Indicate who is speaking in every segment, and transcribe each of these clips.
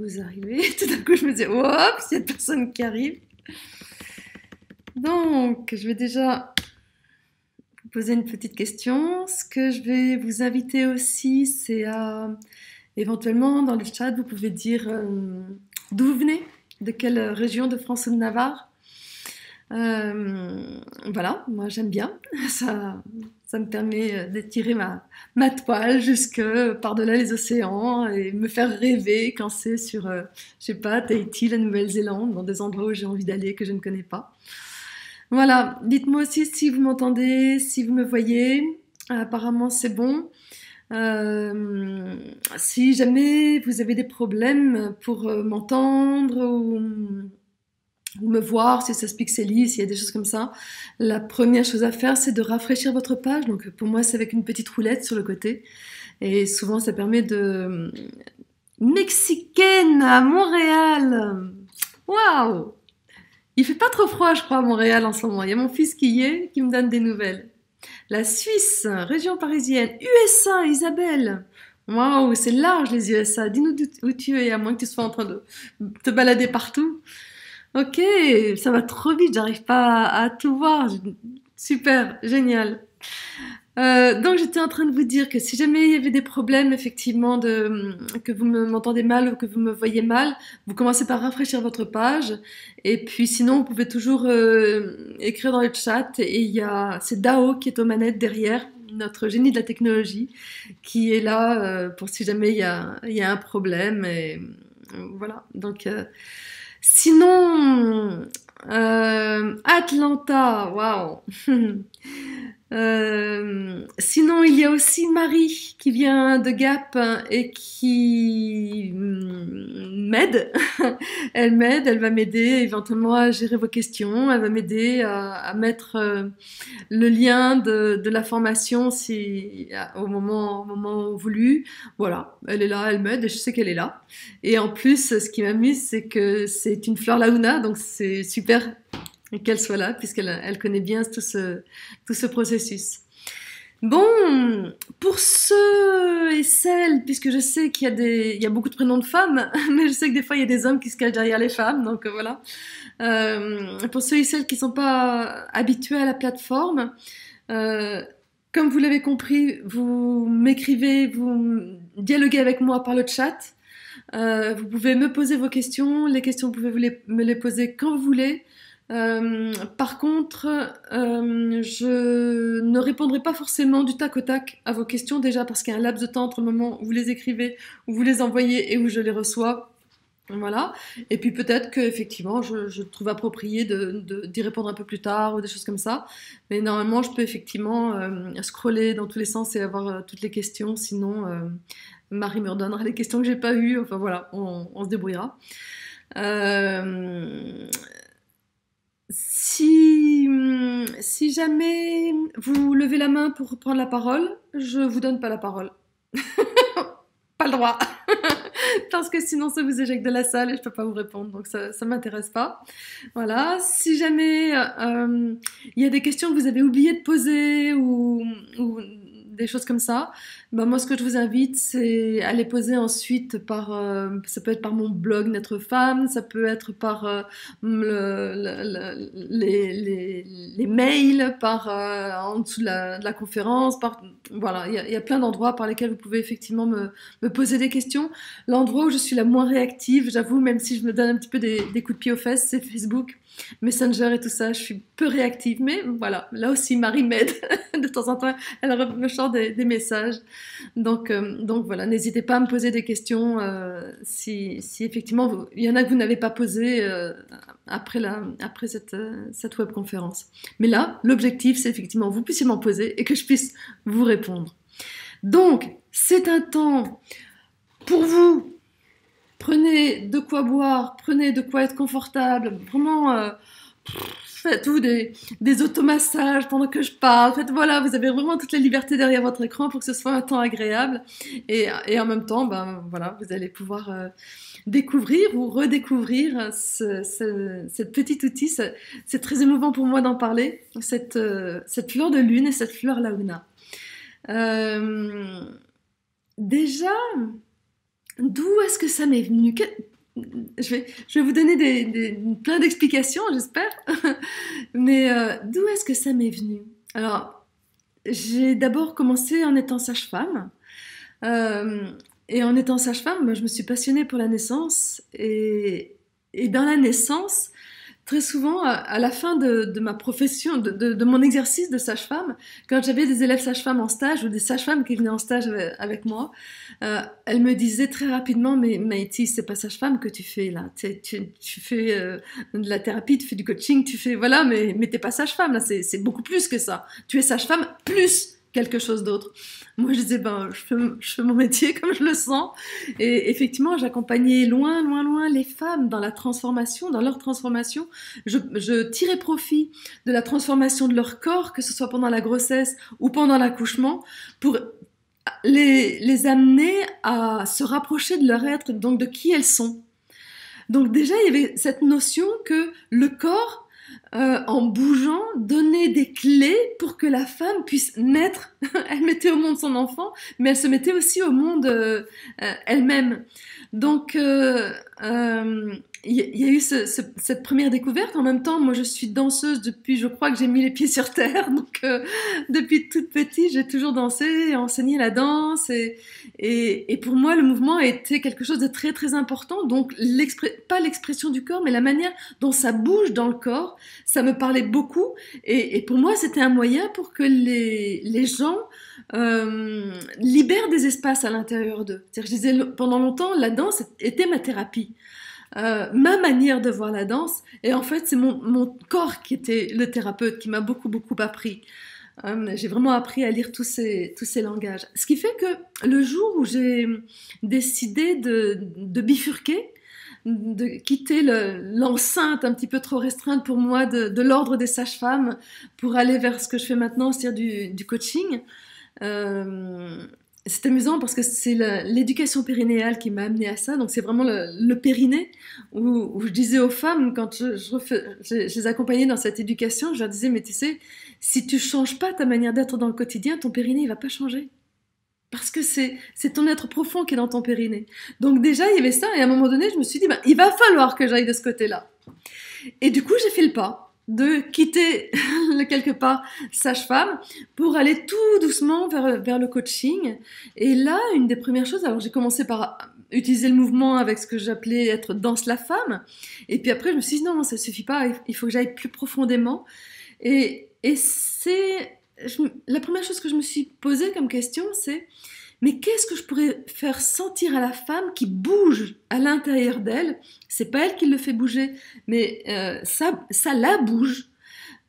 Speaker 1: vous arrivez. Tout d'un coup, je me dis, hop, il y a personne qui arrive. Donc, je vais déjà vous poser une petite question. Ce que je vais vous inviter aussi, c'est à, éventuellement, dans le chat, vous pouvez dire d'où vous venez, de quelle région de France ou de Navarre. Voilà, moi j'aime bien. Ça, ça me permet d'étirer ma toile jusque par-delà les océans et me faire rêver quand c'est sur, je sais pas, Tahiti, la Nouvelle-Zélande, dans des endroits où j'ai envie d'aller que je ne connais pas. Voilà, dites-moi aussi si vous m'entendez, si vous me voyez. Apparemment c'est bon. Euh, Si jamais vous avez des problèmes pour m'entendre ou me voir, si ça se pixelise, s'il y a des choses comme ça, la première chose à faire, c'est de rafraîchir votre page. Donc pour moi, c'est avec une petite roulette sur le côté. Et souvent, ça permet de... Mexicaine à Montréal! Waouh! Il fait pas trop froid, je crois, à Montréal en ce moment. Il y a mon fils qui y est, qui me donne des nouvelles. La Suisse, région parisienne, USA, Isabelle. Waouh, c'est large les USA. Dis-nous où tu es, à moins que tu sois en train de te balader partout. Ok, ça va trop vite, j'arrive pas à tout voir. Super, génial. Donc j'étais en train de vous dire que si jamais il y avait des problèmes effectivement que vous m'entendez mal ou que vous me voyez mal, vous commencez par rafraîchir votre page et puis sinon vous pouvez toujours écrire dans le chat et c'est Dao qui est aux manettes derrière, notre génie de la technologie, qui est là pour si jamais il y a un problème et voilà. Donc sinon Atlanta, waouh. Sinon, il y a aussi Marie qui vient de Gap et qui m'aide. Elle m'aide, elle va m'aider éventuellement à gérer vos questions, elle va m'aider à mettre le lien de la formation au moment voulu. Voilà, elle est là, elle m'aide et je sais qu'elle est là. Et en plus, ce qui m'amuse, c'est que c'est une fleur Launa, donc c'est super qu'elle soit là, puisqu'elle connaît bien tout ce processus. Bon, pour ceux et celles, puisque je sais il y a beaucoup de prénoms de femmes, mais je sais que des fois il y a des hommes qui se cachent derrière les femmes, donc voilà. Pour ceux et celles qui ne sont pas habitués à la plateforme, euh, comme vous l'avez compris, vous m'écrivez, vous dialoguez avec moi par le chat. Vous pouvez me poser vos questions, les questions, vous pouvez me les poser quand vous voulez. Par contre, je ne répondrai pas forcément du tac au tac à vos questions, déjà parce qu'il y a un laps de temps entre le moment où vous les écrivez, où vous les envoyez et où je les reçois. Voilà. Et puis peut-être que effectivement, je trouve approprié d'y répondre un peu plus tard ou des choses comme ça. Mais normalement, je peux effectivement scroller dans tous les sens et avoir toutes les questions. Sinon, Marie me redonnera les questions que j'ai pas eues. Enfin voilà, on se débrouillera. Euh, si jamais vous levez la main pour prendre la parole, je vous donne pas la parole. Pas le droit. Parce que sinon ça vous éjecte de la salle et je peux pas vous répondre, donc ça m'intéresse pas. Voilà. Si jamais il y a des questions que vous avez oublié de poser ou des choses comme ça, ben moi ce que je vous invite c'est à les poser ensuite ça peut être par mon blog Naître Femme, ça peut être par les mails, par en dessous de la conférence, voilà, il y a plein d'endroits par lesquels vous pouvez effectivement me poser des questions. L'endroit où je suis la moins réactive, j'avoue, même si je me donne un petit peu des coups de pied aux fesses, c'est Facebook, Messenger et tout ça, je suis peu réactive, mais voilà, là aussi Marie m'aide de temps en temps, elle me sort des messages, donc voilà, n'hésitez pas à me poser des questions si effectivement il y en a que vous n'avez pas posé après cette webconférence. Mais là, l'objectif c'est effectivement que vous puissiez m'en poser et que je puisse vous répondre. Donc, c'est un temps pour vous. Prenez de quoi boire, prenez de quoi être confortable, vraiment faites-vous des automassages pendant que je parle, voilà, vous avez vraiment toute la liberté derrière votre écran pour que ce soit un temps agréable et en même temps, ben voilà, vous allez pouvoir découvrir ou redécouvrir cette petite outil, c'est très émouvant pour moi d'en parler, cette fleur de lune et cette fleur launa. Déjà, d'où est-ce que ça m'est venu? je vais vous donner plein d'explications, j'espère. Mais d'où est-ce que ça m'est venu? Alors, j'ai d'abord commencé en étant sage-femme. Euh, et en étant sage-femme, moi, je me suis passionnée pour la naissance. Et dans la naissance, très souvent, à la fin de ma profession, de mon exercice de sage-femme, quand j'avais des élèves sages-femmes en stage ou des sages-femmes qui venaient en stage avec moi, elles me disaient très rapidement, mais Maïti, c'est pas sage-femme que tu fais là. Tu fais de la thérapie, tu fais du coaching, tu fais voilà, mais t'es pas sage-femme là. C'est beaucoup plus que ça. Tu es sage-femme plus quelque chose d'autre. Moi, je disais, ben, je fais mon métier comme je le sens. Et effectivement, j'accompagnais loin, loin, loin les femmes dans la transformation, dans leur transformation. Je tirais profit de la transformation de leur corps, que ce soit pendant la grossesse ou pendant l'accouchement, pour les amener à se rapprocher de leur être, donc de qui elles sont. Donc déjà, il y avait cette notion que le corps, en bougeant, donnait des clés pour que la femme puisse naître. Elle mettait au monde son enfant, mais elle se mettait aussi au monde elle-même. Donc, il y a eu cette première découverte. En même temps, moi, je suis danseuse depuis, je crois que j'ai mis les pieds sur terre. Donc, depuis toute petite, j'ai toujours dansé et enseigné la danse. Et pour moi, le mouvement était quelque chose de très, très important. Donc, pas l'expression du corps, mais la manière dont ça bouge dans le corps, ça me parlait beaucoup. Et pour moi, c'était un moyen pour que les gens libèrent des espaces à l'intérieur d'eux. Je disais pendant longtemps, la danse était ma thérapie. Ma manière de voir la danse, et en fait c'est mon corps qui était le thérapeute, qui m'a beaucoup beaucoup appris. J'ai vraiment appris à lire tous ces langages. Ce qui fait que le jour où j'ai décidé de bifurquer, de quitter l'enceinte un petit peu trop restreinte pour moi de l'ordre des sages-femmes pour aller vers ce que je fais maintenant, c'est-à-dire du coaching, c'est amusant parce que c'est l'éducation périnéale qui m'a amené à ça. Donc c'est vraiment le périnée où je disais aux femmes, quand je les accompagnais dans cette éducation, je leur disais, mais tu sais, si tu changes pas ta manière d'être dans le quotidien, ton périnée il va pas changer. Parce que c'est ton être profond qui est dans ton périnée. Donc déjà, il y avait ça, et à un moment donné, je me suis dit, ben, il va falloir que j'aille de ce côté-là. Et du coup, j'ai fait le pas de quitter quelque part sage-femme pour aller tout doucement vers le coaching. Et là, une des premières choses, alors j'ai commencé par utiliser le mouvement avec ce que j'appelais être danse la femme. Et puis après, je me suis dit, non, ça suffit pas, il faut que j'aille plus profondément. Et la première chose que je me suis posée comme question, c'est mais qu'est-ce que je pourrais faire sentir à la femme qui bouge à l'intérieur d'elle? C'est pas elle qui le fait bouger, mais ça la bouge.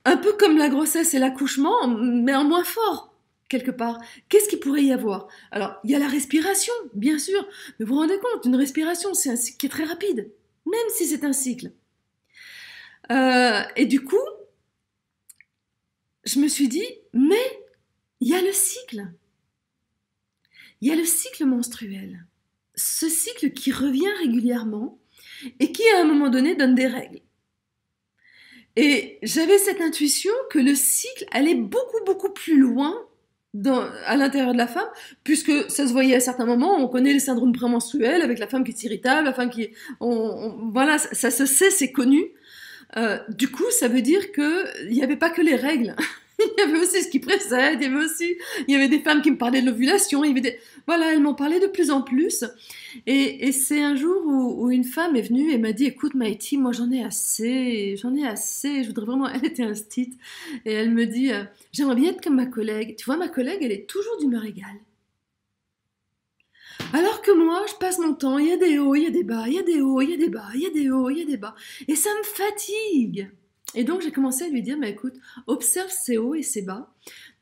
Speaker 1: Un peu comme la grossesse et l'accouchement, mais en moins fort, quelque part. Qu'est-ce qu'il pourrait y avoir? Alors, il y a la respiration, bien sûr, mais vous vous rendez compte, une respiration, c'est un cycle qui est très rapide, même si c'est un cycle. Et du coup, je me suis dit, mais il y a le cycle. Il y a le cycle menstruel. Ce cycle qui revient régulièrement et qui, à un moment donné, donne des règles. Et j'avais cette intuition que le cycle allait beaucoup, beaucoup plus loin à l'intérieur de la femme, puisque ça se voyait à certains moments. On connaît les syndromes prémenstruels avec la femme qui est irritable, la femme qui... voilà, ça se sait, c'est connu. Du coup, ça veut dire qu'il n'y avait pas que les règles. Il y avait aussi ce qui précède, il y avait des femmes qui me parlaient de l'ovulation, voilà, elles m'en parlaient de plus en plus. Et c'est un jour où une femme est venue et m'a dit, écoute Maïti, moi j'en ai assez, je voudrais vraiment, elle était instite, et elle me dit, j'aimerais bien être comme ma collègue. Tu vois, ma collègue, elle est toujours d'humeur égale. Alors que moi, je passe mon temps, il y a des hauts, il y a des bas, il y a des hauts, il y a des bas, il y a des hauts, il y a des bas. Et ça me fatigue. Et donc, j'ai commencé à lui dire, mais écoute, observe ces hauts et ces bas,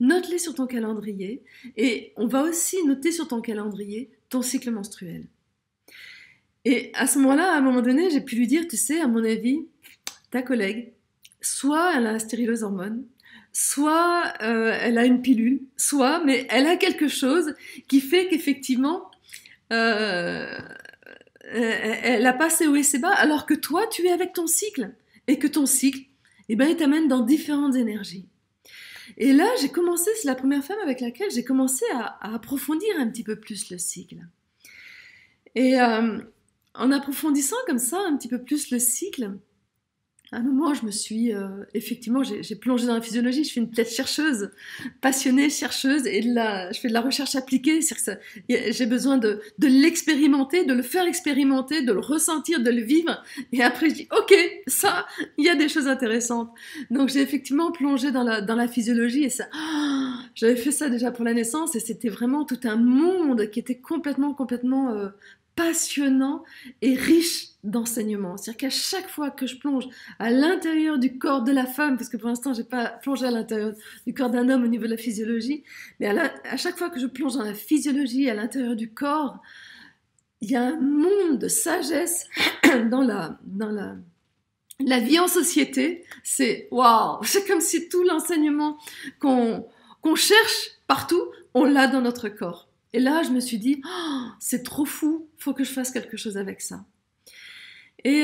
Speaker 1: note-les sur ton calendrier, et on va aussi noter sur ton calendrier ton cycle menstruel. Et à ce moment-là, à un moment donné, j'ai pu lui dire, tu sais, à mon avis, ta collègue, soit elle a un stérileuse hormone, soit elle a une pilule, soit, mais elle a quelque chose qui fait qu'effectivement, elle a pas ses hauts et ses bas, alors que toi, tu es avec ton cycle. Et que ton cycle, eh ben, il t'amène dans différentes énergies. Et là, j'ai commencé, c'est la première femme avec laquelle j'ai commencé à approfondir un petit peu plus le cycle. Et en approfondissant comme ça un petit peu plus le cycle, à un moment, je me suis effectivement, j'ai plongé dans la physiologie. Je suis une tête chercheuse, passionnée chercheuse, et je fais de la recherche appliquée. C'est-à-dire que j'ai besoin de l'expérimenter, de le faire expérimenter, de le ressentir, de le vivre. Et après, je dis, ok, ça, il y a des choses intéressantes. Donc, j'ai effectivement plongé dans la physiologie, et ça, j'avais fait ça déjà pour la naissance, et c'était vraiment tout un monde qui était complètement passionnant et riche d'enseignements. C'est-à-dire qu'à chaque fois que je plonge à l'intérieur du corps de la femme, parce que pour l'instant, je n'ai pas plongé à l'intérieur du corps d'un homme au niveau de la physiologie, mais à chaque fois que je plonge dans la physiologie, à l'intérieur du corps, il y a un monde de sagesse dans la vie en société. C'est waouh! C'est comme si tout l'enseignement qu'on cherche partout, on l'a dans notre corps. Et là, je me suis dit, oh, c'est trop fou, il faut que je fasse quelque chose avec ça. Et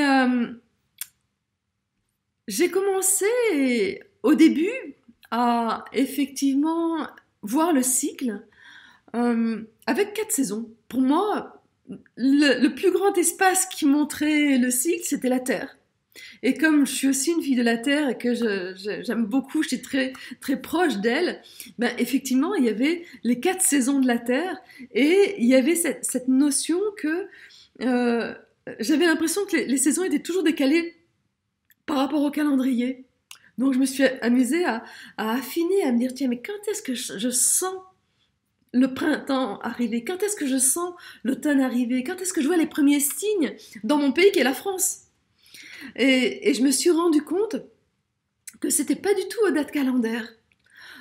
Speaker 1: j'ai commencé au début à effectivement voir le cycle avec 4 saisons. Pour moi, le plus grand espace qui montrait le cycle, c'était la Terre. Et comme je suis aussi une fille de la Terre et que j'aime beaucoup, je suis très, très proche d'elle, ben effectivement, il y avait les 4 saisons de la Terre et il y avait cette notion que j'avais l'impression que les saisons étaient toujours décalées par rapport au calendrier. Donc je me suis amusée à affiner, à me dire, tiens, mais quand est-ce que je sens le printemps arriver? Quand est-ce que je sens l'automne arriver? Quand est-ce que je vois les premiers signes dans mon pays qui est la France? Et je me suis rendu compte que c'était pas du tout aux dates calendaires.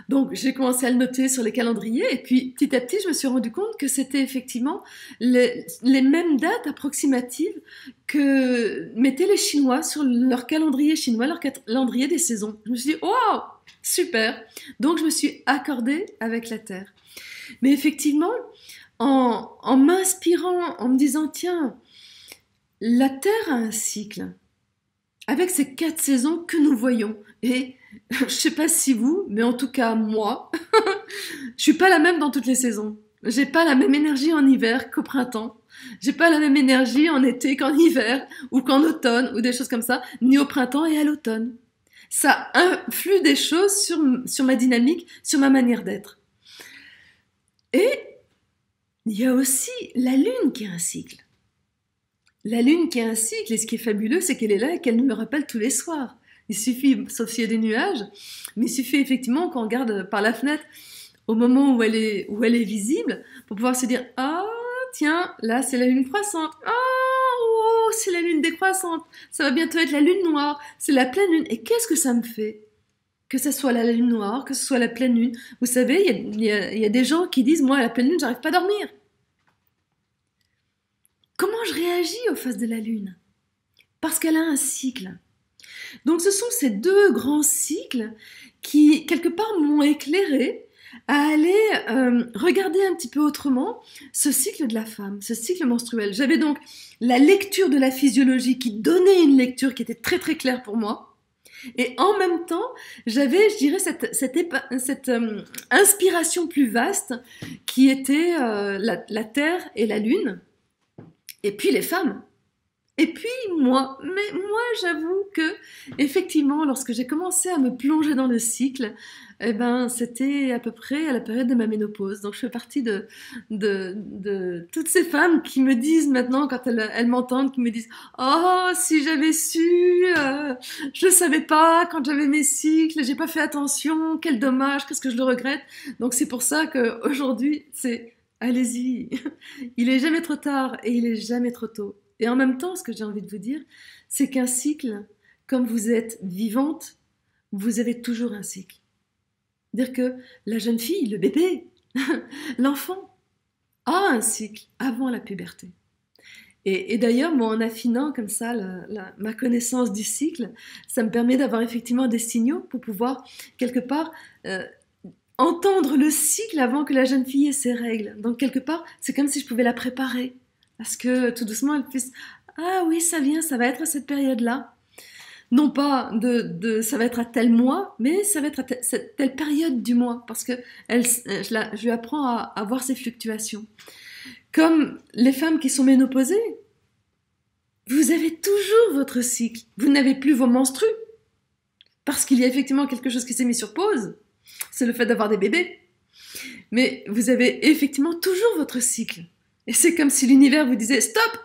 Speaker 1: Donc j'ai commencé à le noter sur les calendriers et puis petit à petit je me suis rendu compte que c'était effectivement les mêmes dates approximatives que mettaient les Chinois sur leur calendrier chinois, leur calendrier des saisons. Je me suis dit, wow, super. Donc je me suis accordée avec la Terre. Mais effectivement, en m'inspirant, en me disant, tiens, la Terre a un cycle. Avec ces 4 saisons que nous voyons. Et je ne sais pas si vous, mais en tout cas moi, je suis pas la même dans toutes les saisons. J'ai pas la même énergie en hiver qu'au printemps. J'ai pas la même énergie en été qu'en hiver, ou qu'en automne, ou des choses comme ça, ni au printemps et à l'automne. Ça influe des choses sur ma dynamique, sur ma manière d'être. Et il y a aussi la Lune qui a un cycle. La Lune qui a un cycle, et ce qui est fabuleux, c'est qu'elle est là et qu'elle nous le rappelle tous les soirs. Il suffit, sauf s'il y a des nuages, mais il suffit effectivement qu'on regarde par la fenêtre au moment où elle est visible pour pouvoir se dire « Ah, tiens, là c'est la Lune croissante. Ah, oh, c'est la Lune décroissante. Ça va bientôt être la Lune noire. C'est la pleine Lune. » Et qu'est-ce que ça me fait? Que ce soit la Lune noire, que ce soit la pleine Lune. Vous savez, il y a des gens qui disent « Moi, à la pleine Lune, j'arrive pas à dormir. » Comment je réagis aux phases de la Lune? Parce qu'elle a un cycle. Donc ce sont ces 2 grands cycles qui, quelque part, m'ont éclairé à aller regarder un petit peu autrement ce cycle de la femme, ce cycle menstruel. J'avais donc la lecture de la physiologie qui donnait une lecture qui était très très claire pour moi. Et en même temps, j'avais, je dirais, cette inspiration plus vaste qui était la Terre et la Lune. Et puis les femmes. Et puis moi. Mais moi, j'avoue que, effectivement, lorsque j'ai commencé à me plonger dans le cycle, eh ben, c'était à peu près à la période de ma ménopause. Donc je fais partie de toutes ces femmes qui me disent maintenant, quand elles m'entendent, qui me disent « Oh, si j'avais su, je ne savais pas quand j'avais mes cycles, j'ai pas fait attention, quel dommage, qu'est-ce que je le regrette. » Donc c'est pour ça qu'aujourd'hui, c'est... Allez-y, il est jamais trop tard et il est jamais trop tôt. Et en même temps, ce que j'ai envie de vous dire, c'est qu'un cycle, comme vous êtes vivante, vous avez toujours un cycle. Dire que la jeune fille, le bébé, l'enfant, a un cycle avant la puberté. Et d'ailleurs, moi, en affinant comme ça ma connaissance du cycle, ça me permet d'avoir effectivement des signaux pour pouvoir, quelque part, entendre le cycle avant que la jeune fille ait ses règles. Donc, quelque part, c'est comme si je pouvais la préparer. Parce que, tout doucement, elle puisse... Ah oui, ça vient, ça va être à cette période-là. Non pas ça va être à tel mois, mais ça va être à telle période du mois. Parce que je lui apprends à voir ces fluctuations. Comme les femmes qui sont ménopausées, vous avez toujours votre cycle. Vous n'avez plus vos menstrues. Parce qu'il y a effectivement quelque chose qui s'est mis sur pause. C'est le fait d'avoir des bébés. Mais vous avez effectivement toujours votre cycle. Et c'est comme si l'univers vous disait « Stop !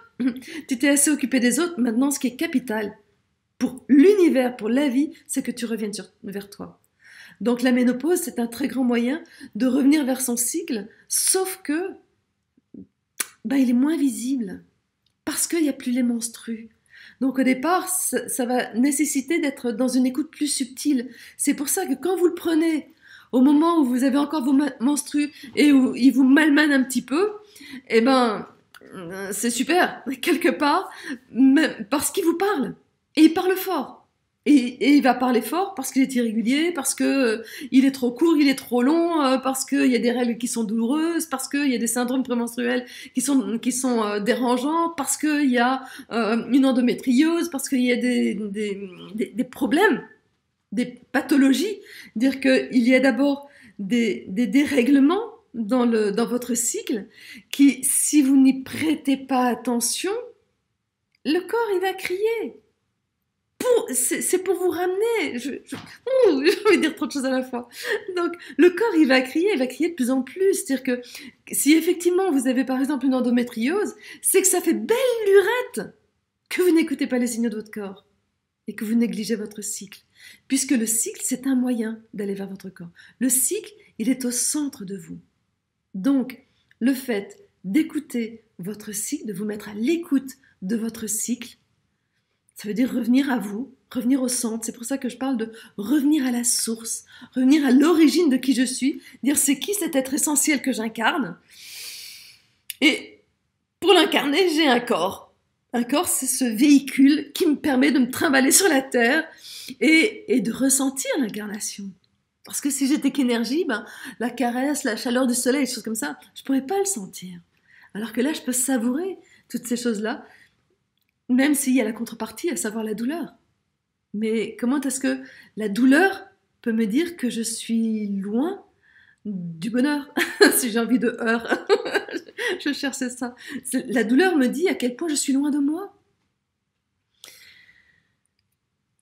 Speaker 1: Tu t'es assez occupé des autres, maintenant ce qui est capital pour l'univers, pour la vie, c'est que tu reviennes vers toi. » Donc la ménopause, c'est un très grand moyen de revenir vers son cycle, sauf que il est moins visible, parce qu'il n'y a plus les menstrues. Donc au départ, ça va nécessiter d'être dans une écoute plus subtile. C'est pour ça que quand vous le prenez au moment où vous avez encore vos menstrues et où ils vous malmènent un petit peu, eh ben, c'est super, quelque part, parce qu'il vous parle. Et il parle fort. Et il va parler fort parce qu'il est irrégulier, parce que il est trop court, il est trop long, parce qu'il y a des règles qui sont douloureuses, parce qu'il y a des syndromes prémenstruels qui sont dérangeants, parce qu'il y a une endométriose, parce qu'il y a des problèmes, des pathologies. Dire qu'il y a d'abord des dérèglements dans votre cycle qui, si vous n'y prêtez pas attention, le corps il va crier. C'est pour vous ramener. Je vais dire trop de choses à la fois. Donc, le corps, il va crier de plus en plus. C'est-à-dire que si effectivement vous avez par exemple une endométriose, c'est que ça fait belle lurette que vous n'écoutez pas les signaux de votre corps et que vous négligez votre cycle. Puisque le cycle, c'est un moyen d'aller vers votre corps. Le cycle, il est au centre de vous. Donc, le fait d'écouter votre cycle, de vous mettre à l'écoute de votre cycle, ça veut dire revenir à vous, revenir au centre. C'est pour ça que je parle de revenir à la source, revenir à l'origine de qui je suis, dire c'est qui cet être essentiel que j'incarne. Et pour l'incarner, j'ai un corps. Un corps, c'est ce véhicule qui me permet de me trimballer sur la terre et de ressentir l'incarnation. Parce que si j'étais qu'énergie, la caresse, la chaleur du soleil, des choses comme ça, je ne pourrais pas le sentir. Alors que là, je peux savourer toutes ces choses-là, même s'il y a la contrepartie, à savoir la douleur. Mais comment est-ce que la douleur peut me dire que je suis loin du bonheur, si j'ai envie de heurts. Je cherchais ça. La douleur me dit à quel point je suis loin de moi.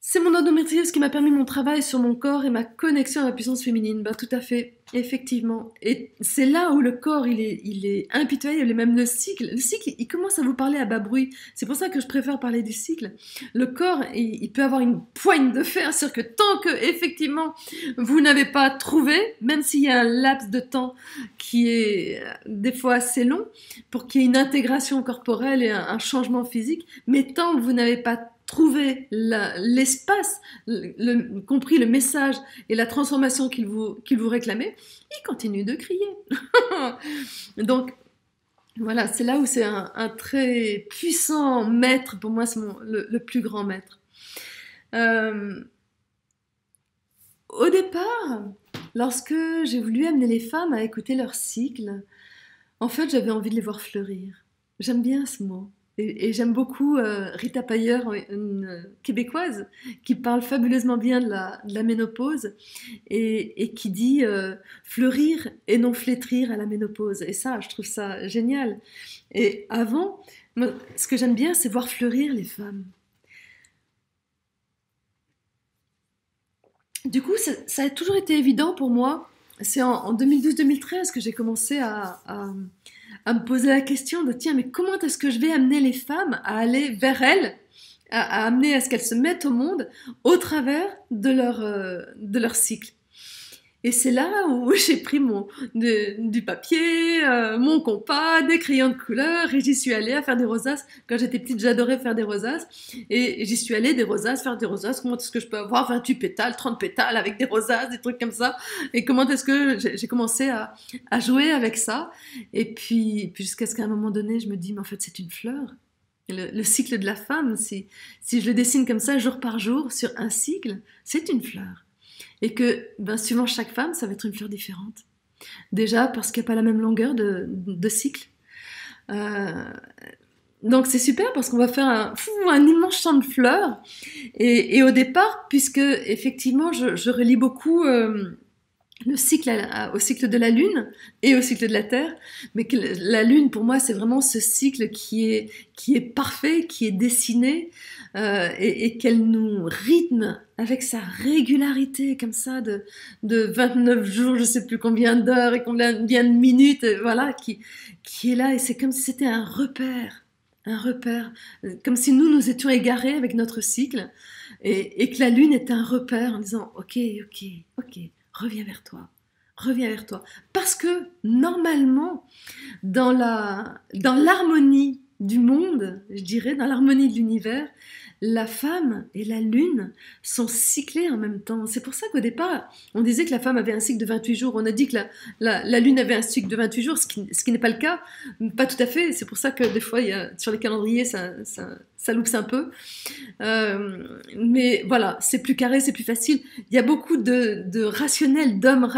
Speaker 1: C'est mon endométriose qui m'a permis mon travail sur mon corps et ma connexion à la puissance féminine. Tout à fait, effectivement. Et c'est là où le corps, il est impitoyable, et même le cycle. Le cycle, il commence à vous parler à bas bruit. C'est pour ça que je préfère parler du cycle. Le corps, il peut avoir une poigne de fer, c'est-à-dire que tant que, effectivement, vous n'avez pas trouvé, même s'il y a un laps de temps qui est des fois assez long, pour qu'il y ait une intégration corporelle et un changement physique, mais tant que vous n'avez pas trouver l'espace, compris le message et la transformation qu'il vous réclamait, il continue de crier. Donc, voilà, c'est là où c'est un très puissant maître, pour moi c'est le plus grand maître. Au départ, lorsque j'ai voulu amener les femmes à écouter leur cycle, en fait j'avais envie de les voir fleurir. J'aime bien ce mot. Et j'aime beaucoup Rita Payer, une québécoise, qui parle fabuleusement bien de la ménopause et qui dit fleurir et non flétrir à la ménopause. Et ça, je trouve ça génial. Et avant, moi, ce que j'aime bien, c'est voir fleurir les femmes. Du coup, ça a toujours été évident pour moi. C'est en 2012-2013 que j'ai commencé à me poser la question de tiens, mais comment est-ce que je vais amener les femmes à aller vers elles, à amener à ce qu'elles se mettent au monde au travers de leur cycle. Et c'est là où j'ai pris du papier, mon compas, des crayons de couleur, et j'y suis allée à faire des rosaces. Quand j'étais petite, j'adorais faire des rosaces, et j'y suis allée faire des rosaces. Comment est-ce que je peux avoir 28 pétales, 30 pétales avec des rosaces, des trucs comme ça? Et comment est-ce que j'ai commencé à jouer avec ça? Et puis jusqu'à ce qu'à un moment donné, je me dis, mais en fait, c'est une fleur. Le cycle de la femme, si je le dessine comme ça, jour par jour, sur un cycle, c'est une fleur. Et que, suivant chaque femme, ça va être une fleur différente. Déjà, parce qu'il n'y a pas la même longueur de cycle. Donc c'est super, parce qu'on va faire un immense champ de fleurs. Et au départ, puisque, effectivement, je relis beaucoup le cycle au cycle de la Lune et au cycle de la Terre, mais que la Lune, pour moi, c'est vraiment ce cycle qui est parfait, qui est dessiné, et qu'elle nous rythme avec sa régularité, comme ça, de 29 jours, je sais plus combien d'heures et combien de minutes, voilà, qui est là, et c'est comme si c'était un repère, comme si nous étions égarés avec notre cycle, et que la Lune est un repère en disant, ok, ok, ok, reviens vers toi. Reviens vers toi. Parce que, normalement, dans l'harmonie du monde, je dirais, dans l'harmonie de l'univers, la femme et la lune sont cyclées en même temps. C'est pour ça qu'au départ, on disait que la femme avait un cycle de 28 jours. On a dit que la lune avait un cycle de 28 jours, ce qui n'est pas le cas. Pas tout à fait. C'est pour ça que des fois, sur les calendriers, ça loupe un peu. Mais voilà, c'est plus carré, c'est plus facile. Il y a beaucoup de rationnels, d'hommes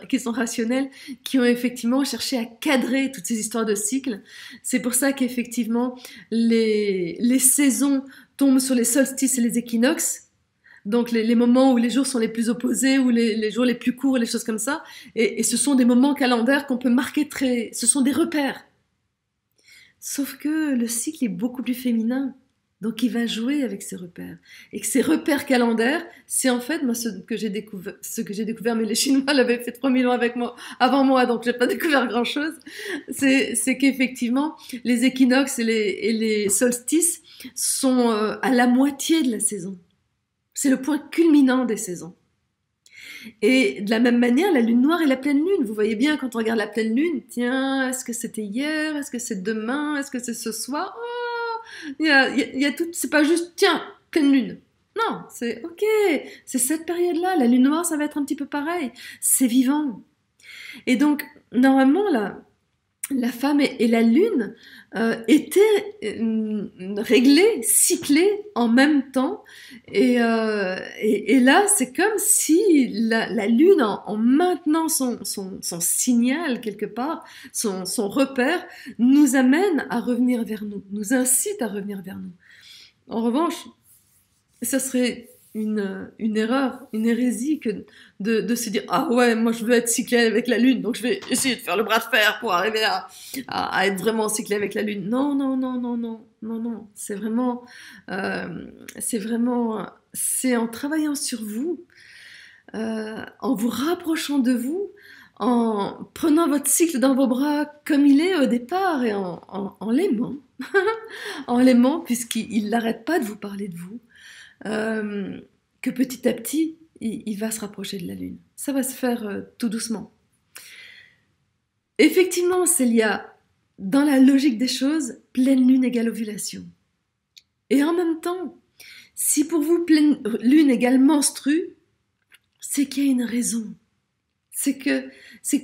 Speaker 1: qui sont rationnels, qui ont effectivement cherché à cadrer toutes ces histoires de cycles. C'est pour ça qu'effectivement, les saisons tombent sur les solstices et les équinoxes, donc les moments où les jours sont les plus opposés, ou les jours les plus courts, les choses comme ça, et ce sont des moments calendaires qu'on peut marquer ce sont des repères. Sauf que le cycle est beaucoup plus féminin, donc il va jouer avec ses repères. Et que ces repères calendaires, c'est en fait moi, ce que j'ai découvert, mais les Chinois l'avaient fait 3000 ans avec moi, avant moi, donc j'ai pas découvert grand-chose, c'est qu'effectivement, les équinoxes et les solstices sont à la moitié de la saison. C'est le point culminant des saisons. Et de la même manière, la lune noire et la pleine lune. Vous voyez bien quand on regarde la pleine lune, tiens, est-ce que c'était hier? Est-ce que c'est demain? Est-ce que c'est ce soir? Oh, il y a tout, c'est pas juste, tiens, pleine lune. Non, c'est ok, c'est cette période-là. La lune noire, ça va être un petit peu pareil. C'est vivant. Et donc, normalement, la femme et la lune étaient réglées, cyclées en même temps. Et là, c'est comme si la lune, en maintenant son signal quelque part, son repère, nous amène à revenir vers nous incite à revenir vers nous. En revanche, ça serait une erreur, une hérésie que de se dire ah ouais, moi je veux être cyclé avec la lune, donc je vais essayer de faire le bras de fer pour arriver à être vraiment cyclé avec la lune. Non, non, non, non, non, non, non. C'est en travaillant sur vous, en vous rapprochant de vous, en prenant votre cycle dans vos bras comme il est au départ, et en l'aimant, en l'aimant, puisqu'il n'arrête pas de vous parler de vous. Que petit à petit, il va se rapprocher de la Lune. Ça va se faire tout doucement. Effectivement, il y a, dans la logique des choses, pleine Lune égale ovulation. Et en même temps, si pour vous pleine Lune égale menstru, c'est qu'il y a une raison. C'est que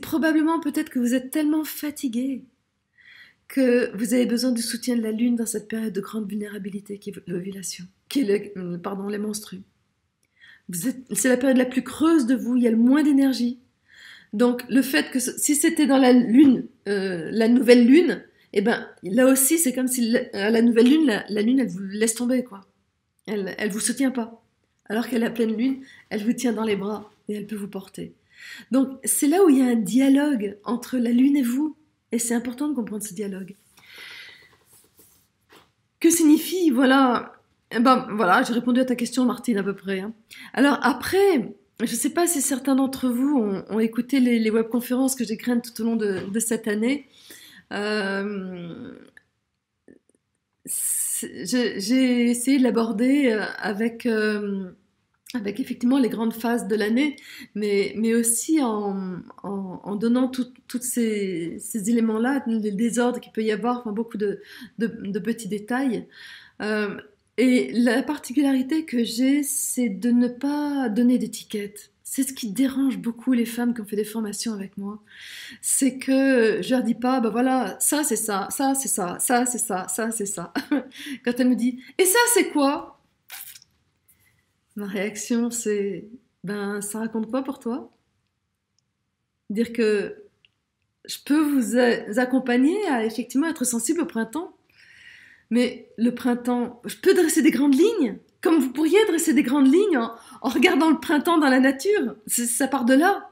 Speaker 1: probablement, peut-être que vous êtes tellement fatigué que vous avez besoin du soutien de la Lune dans cette période de grande vulnérabilité qui est l'ovulation, qui est les menstrues. C'est la période la plus creuse de vous, il y a le moins d'énergie. Donc le fait que si c'était dans la Lune, la nouvelle Lune, eh ben là aussi c'est comme si la nouvelle Lune, la Lune elle vous laisse tomber quoi. Elle vous soutient pas. Alors qu'à la pleine Lune, elle vous tient dans les bras et elle peut vous porter. Donc c'est là où il y a un dialogue entre la Lune et vous. Et c'est important de comprendre ce dialogue. Que signifie, voilà, voilà, j'ai répondu à ta question, Martine, à peu près. Hein. Alors après, je ne sais pas si certains d'entre vous ont écouté les webconférences que j'ai créées tout au long de cette année. J'ai essayé de l'aborder avec effectivement les grandes phases de l'année, mais aussi en donnant tous ces éléments-là, les désordres qu'il peut y avoir, enfin beaucoup de petits détails. Et la particularité que j'ai, c'est de ne pas donner d'étiquette. C'est ce qui dérange beaucoup les femmes qui ont fait des formations avec moi. C'est que je leur dis pas, bah voilà, ça c'est ça, ça c'est ça, ça c'est ça, ça c'est ça. Quand elle me dit, et ça c'est quoi ? Ma réaction, c'est ben, ça raconte quoi pour toi? Dire que je peux vous accompagner à effectivement être sensible au printemps, mais le printemps, je peux dresser des grandes lignes, comme vous pourriez dresser des grandes lignes en regardant le printemps dans la nature. Ça part de là.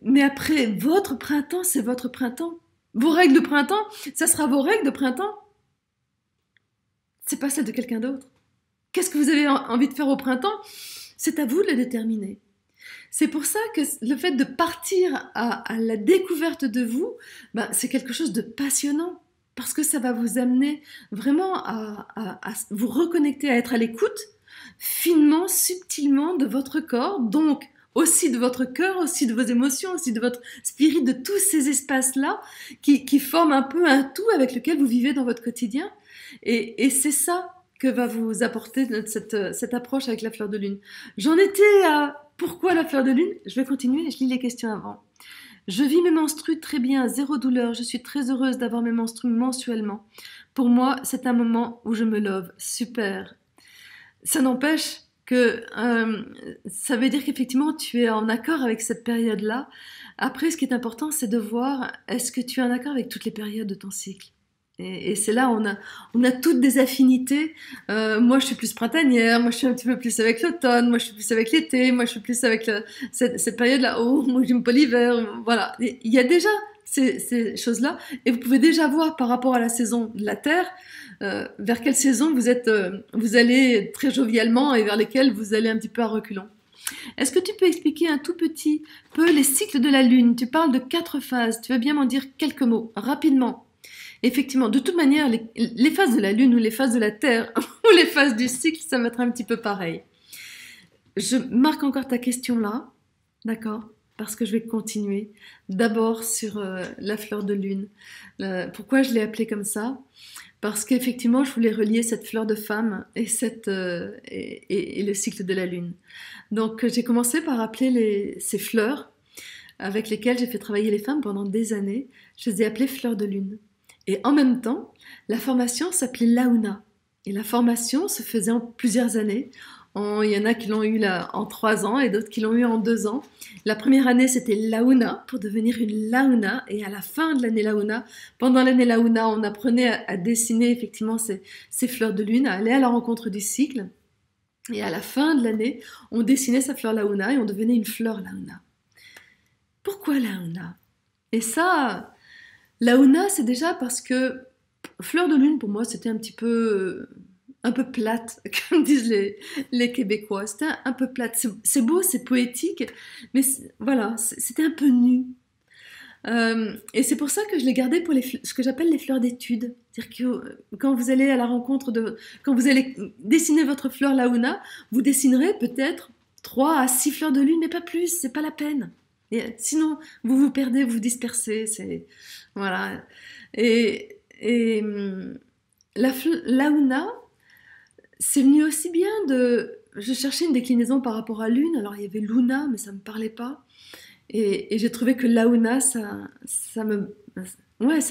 Speaker 1: Mais après, votre printemps, c'est votre printemps. Vos règles de printemps, ça sera vos règles de printemps. C'est pas celle de quelqu'un d'autre. Qu'est-ce que vous avez envie de faire au printemps? C'est à vous de le déterminer. C'est pour ça que le fait de partir à la découverte de vous, ben, c'est quelque chose de passionnant. Parce que ça va vous amener vraiment à vous reconnecter, à être à l'écoute, finement, subtilement de votre corps, donc aussi de votre cœur, aussi de vos émotions, aussi de votre spirit, de tous ces espaces-là qui forment un peu un tout avec lequel vous vivez dans votre quotidien. Et c'est ça que va vous apporter cette approche avec la fleur de lune. J'en étais à pourquoi la fleur de lune? Je vais continuer, je lis les questions avant. Je vis mes menstrues très bien, zéro douleur, je suis très heureuse d'avoir mes menstrues mensuellement. Pour moi, c'est un moment où je me love. Super. Ça n'empêche que ça veut dire qu'effectivement tu es en accord avec cette période-là. Après, ce qui est important, c'est de voir est-ce que tu es en accord avec toutes les périodes de ton cycle. Et c'est là on a toutes des affinités. Moi, je suis plus printanière, moi, je suis un petit peu plus avec l'automne, moi, je suis plus avec l'été, moi, je suis plus avec cette période-là. Oh, moi, j'aime pas l'hiver. Voilà. Il y a déjà ces choses-là. Et vous pouvez déjà voir par rapport à la saison de la Terre, vers quelle saison vous allez très jovialement et vers lesquelles vous allez un petit peu à reculons. Est-ce que tu peux expliquer un tout petit peu les cycles de la Lune? Tu parles de 4 phases. Tu veux bien m'en dire quelques mots, rapidement? Effectivement, de toute manière, les phases de la Lune ou les phases de la Terre ou les phases du cycle, ça va être un petit peu pareil. Je marque encore ta question là, d'accord? Parce que je vais continuer. D'abord sur la fleur de lune. Pourquoi je l'ai appelée comme ça? Parce qu'effectivement, je voulais relier cette fleur de femme et le cycle de la lune. Donc, j'ai commencé par appeler ces fleurs avec lesquelles j'ai fait travailler les femmes pendant des années. Je les ai appelées fleurs de lune. Et en même temps, la formation s'appelait Launa. Et la formation se faisait en plusieurs années. Il y en a qui l'ont eu en 3 ans et d'autres qui l'ont eu en 2 ans. La première année, c'était Launa pour devenir une Launa. Et à la fin de l'année Launa, pendant l'année Launa, on apprenait à dessiner effectivement ces fleurs de lune, à aller à la rencontre du cycle. Et à la fin de l'année, on dessinait sa fleur Launa et on devenait une fleur Launa. Pourquoi Launa? Et ça... Launa, c'est déjà parce que fleur de lune, pour moi, c'était un peu plate, comme disent les Québécois. C'était un peu plate. C'est beau, c'est poétique, mais voilà, c'était un peu nu. Et c'est pour ça que je l'ai gardé pour ce que j'appelle les fleurs d'étude. C'est-à-dire que quand vous allez à la rencontre quand vous allez dessiner votre fleur Launa, vous dessinerez peut-être 3 à 6 fleurs de lune, mais pas plus, c'est pas la peine. Et sinon, vous vous perdez, vous vous dispersez. Voilà. Et Launa, c'est venu aussi bien de... Je cherchais une déclinaison par rapport à lune, alors il y avait Luna, mais ça ne me parlait pas. Et j'ai trouvé que Launa, ça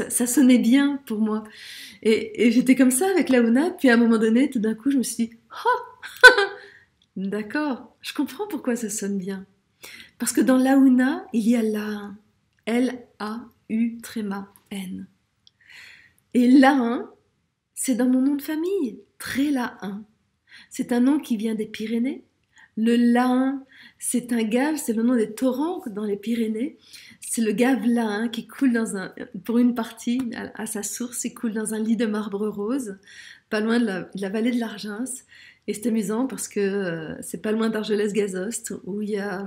Speaker 1: sonnait bien pour moi. Et j'étais comme ça avec Launa, puis à un moment donné, tout d'un coup, je me suis dit, oh, d'accord, je comprends pourquoi ça sonne bien. Parce que dans Launa, il y a Laun. L-A-U-N. Et Laun, c'est dans mon nom de famille, Trélaun. C'est un nom qui vient des Pyrénées. Le Laun, c'est un gave, c'est le nom des torrents dans les Pyrénées. C'est le gave Laun qui coule pour une partie, à sa source, il coule dans un lit de marbre rose, pas loin de la vallée de l'Argens. Et c'est amusant parce que c'est pas loin d'Argelès-Gazost, où il y a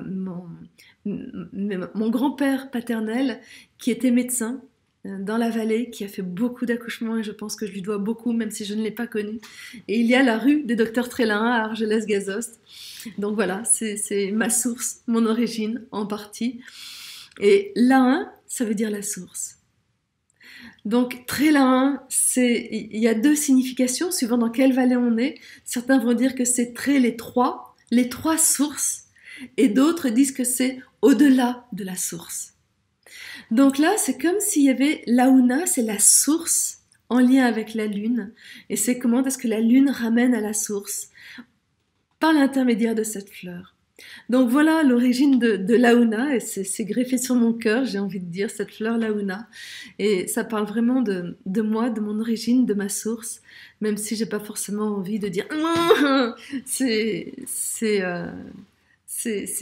Speaker 1: mon grand-père paternel qui était médecin dans la vallée, qui a fait beaucoup d'accouchements et je pense que je lui dois beaucoup, même si je ne l'ai pas connu. Et il y a la rue des Docteurs Trélaun à Argelès-Gazost. Donc voilà, c'est ma source, mon origine en partie. Et Laun, ça veut dire la source. Donc Trélaun, il y a 2 significations suivant dans quelle vallée on est. Certains vont dire que c'est les trois sources, et d'autres disent que c'est au-delà de la source. Donc là, c'est comme s'il y avait Launa, c'est la source en lien avec la lune, et c'est comment est-ce que la lune ramène à la source par l'intermédiaire de cette fleur. Donc voilà l'origine de Launa, et c'est greffé sur mon cœur, j'ai envie de dire, cette fleur Launa. Et ça parle vraiment de moi, de mon origine, de ma source, même si j'ai pas forcément envie de dire c'est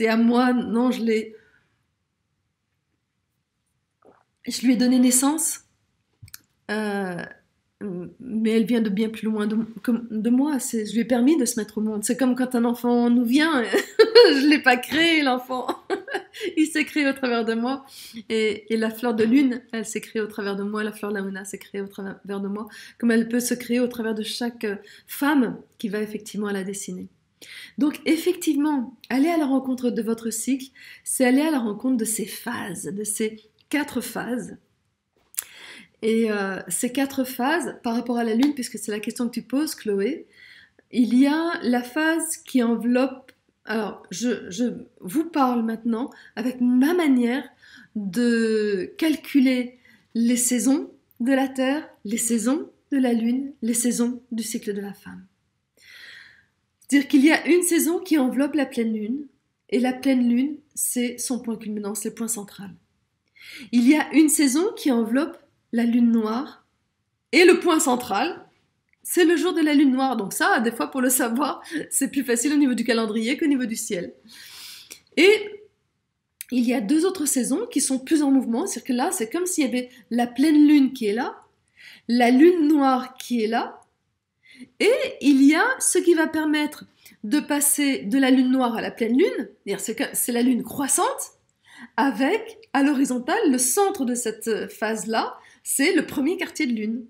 Speaker 1: à moi, non, je l'ai Je lui ai donné naissance, euh, mais elle vient de bien plus loin de moi. Je lui ai permis de se mettre au monde. C'est comme quand un enfant nous vient. Je ne l'ai pas créé, l'enfant. Il s'est créé au travers de moi. Et la fleur de lune, elle s'est créée au travers de moi. La fleur Launa s'est créée au travers de moi. Comme elle peut se créer au travers de chaque femme qui va effectivement la dessiner. Donc effectivement, aller à la rencontre de votre cycle, c'est aller à la rencontre de ces phases, de ces 4 phases. Et ces 4 phases, par rapport à la Lune, puisque c'est la question que tu poses, Chloé, il y a la phase qui enveloppe... Alors, je vous parle maintenant avec ma manière de calculer les saisons de la Terre, les saisons de la Lune, les saisons du cycle de la femme. C'est-à-dire qu'il y a une saison qui enveloppe la pleine Lune, et la pleine Lune, c'est son point culminant, c'est le point central. Il y a une saison qui enveloppe la lune noire, et le point central, c'est le jour de la lune noire. Donc ça, des fois, pour le savoir, c'est plus facile au niveau du calendrier qu'au niveau du ciel. Et il y a 2 autres saisons qui sont plus en mouvement, c'est-à-dire que là, c'est comme s'il y avait la pleine lune qui est là, la lune noire qui est là, et il y a ce qui va permettre de passer de la lune noire à la pleine lune, c'est la lune croissante, avec, à l'horizontale, le centre de cette phase-là, c'est le premier quartier de lune.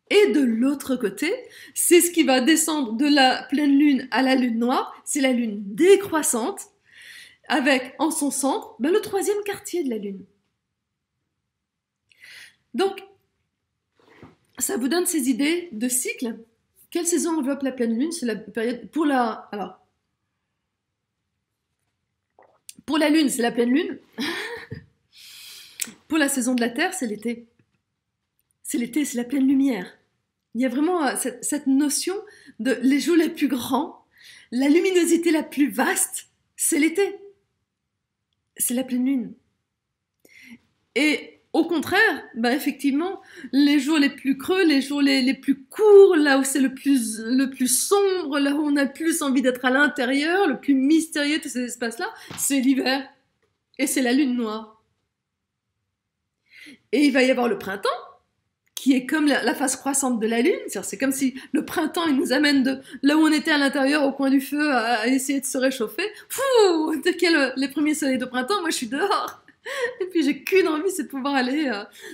Speaker 1: Et de l'autre côté, c'est ce qui va descendre de la pleine lune à la lune noire, c'est la lune décroissante, avec en son centre le 3e quartier de la lune. Donc, ça vous donne ces idées de cycle. Quelle saison enveloppe la pleine lune? C'est la période pour la... Alors, pour la lune, c'est la pleine lune. Pour la saison de la Terre, c'est l'été. C'est l'été, c'est la pleine lumière. Il y a vraiment cette notion de les jours les plus grands, la luminosité la plus vaste, c'est l'été. C'est la pleine lune. Et au contraire, effectivement, les jours les plus creux, les jours les plus courts, là où c'est le plus sombre, là où on a le plus envie d'être à l'intérieur, le plus mystérieux de ces espaces-là, c'est l'hiver. Et c'est la lune noire. Et il va y avoir le printemps, qui est comme la phase croissante de la lune. C'est comme si le printemps, il nous amène de là où on était à l'intérieur, au coin du feu, à essayer de se réchauffer. Fouh, dès qu'il y a les premiers soleils de printemps, moi je suis dehors. Et puis j'ai qu'une envie, c'est de pouvoir aller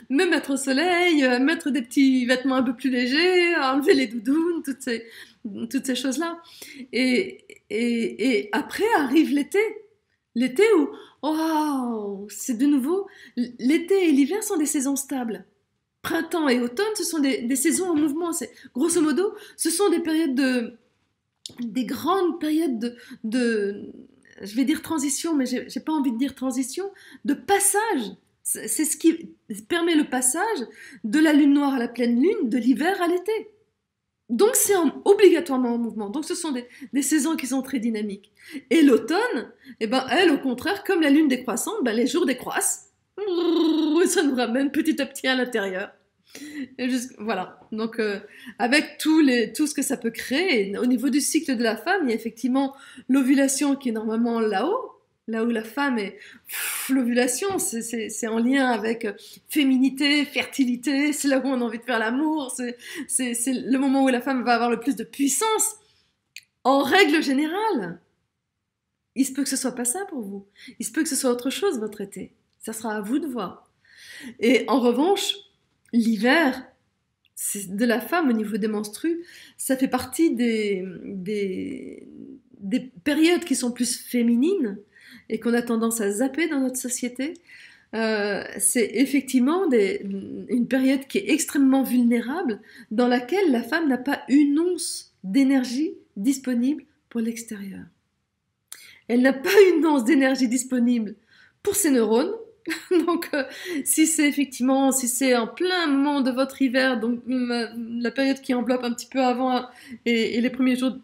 Speaker 1: me mettre au soleil, mettre des petits vêtements un peu plus légers, enlever les doudounes, toutes ces choses-là. Et après arrive l'été. L'été où, waouh, c'est de nouveau, l'été et l'hiver sont des saisons stables. Printemps et automne, ce sont des saisons en mouvement. Grosso modo, ce sont des grandes périodes je vais dire transition, mais j'ai pas envie de dire transition, de passage. C'est ce qui permet le passage de la lune noire à la pleine lune, de l'hiver à l'été. Donc c'est obligatoirement en mouvement. Donc ce sont des saisons qui sont très dynamiques. Et l'automne, elle, au contraire, comme la lune décroissante, les jours décroissent. Ça nous ramène petit à petit à l'intérieur. Voilà. Donc avec tout ce que ça peut créer, au niveau du cycle de la femme, il y a effectivement l'ovulation qui est normalement là-haut, là où la femme est... L'ovulation, c'est en lien avec féminité, fertilité, c'est là où on a envie de faire l'amour, c'est le moment où la femme va avoir le plus de puissance. En règle générale, il se peut que ce soit pas ça pour vous. Il se peut que ce soit autre chose, votre été. Ça sera à vous de voir. Et en revanche, l'hiver, de la femme au niveau des menstrues, ça fait partie des périodes qui sont plus féminines et qu'on a tendance à zapper dans notre société. C'est effectivement une période qui est extrêmement vulnérable, dans laquelle la femme n'a pas une once d'énergie disponible pour l'extérieur. Elle n'a pas une once d'énergie disponible pour ses neurones. Donc, si c'est en plein moment de votre hiver, donc la période qui enveloppe un petit peu avant et les premiers jours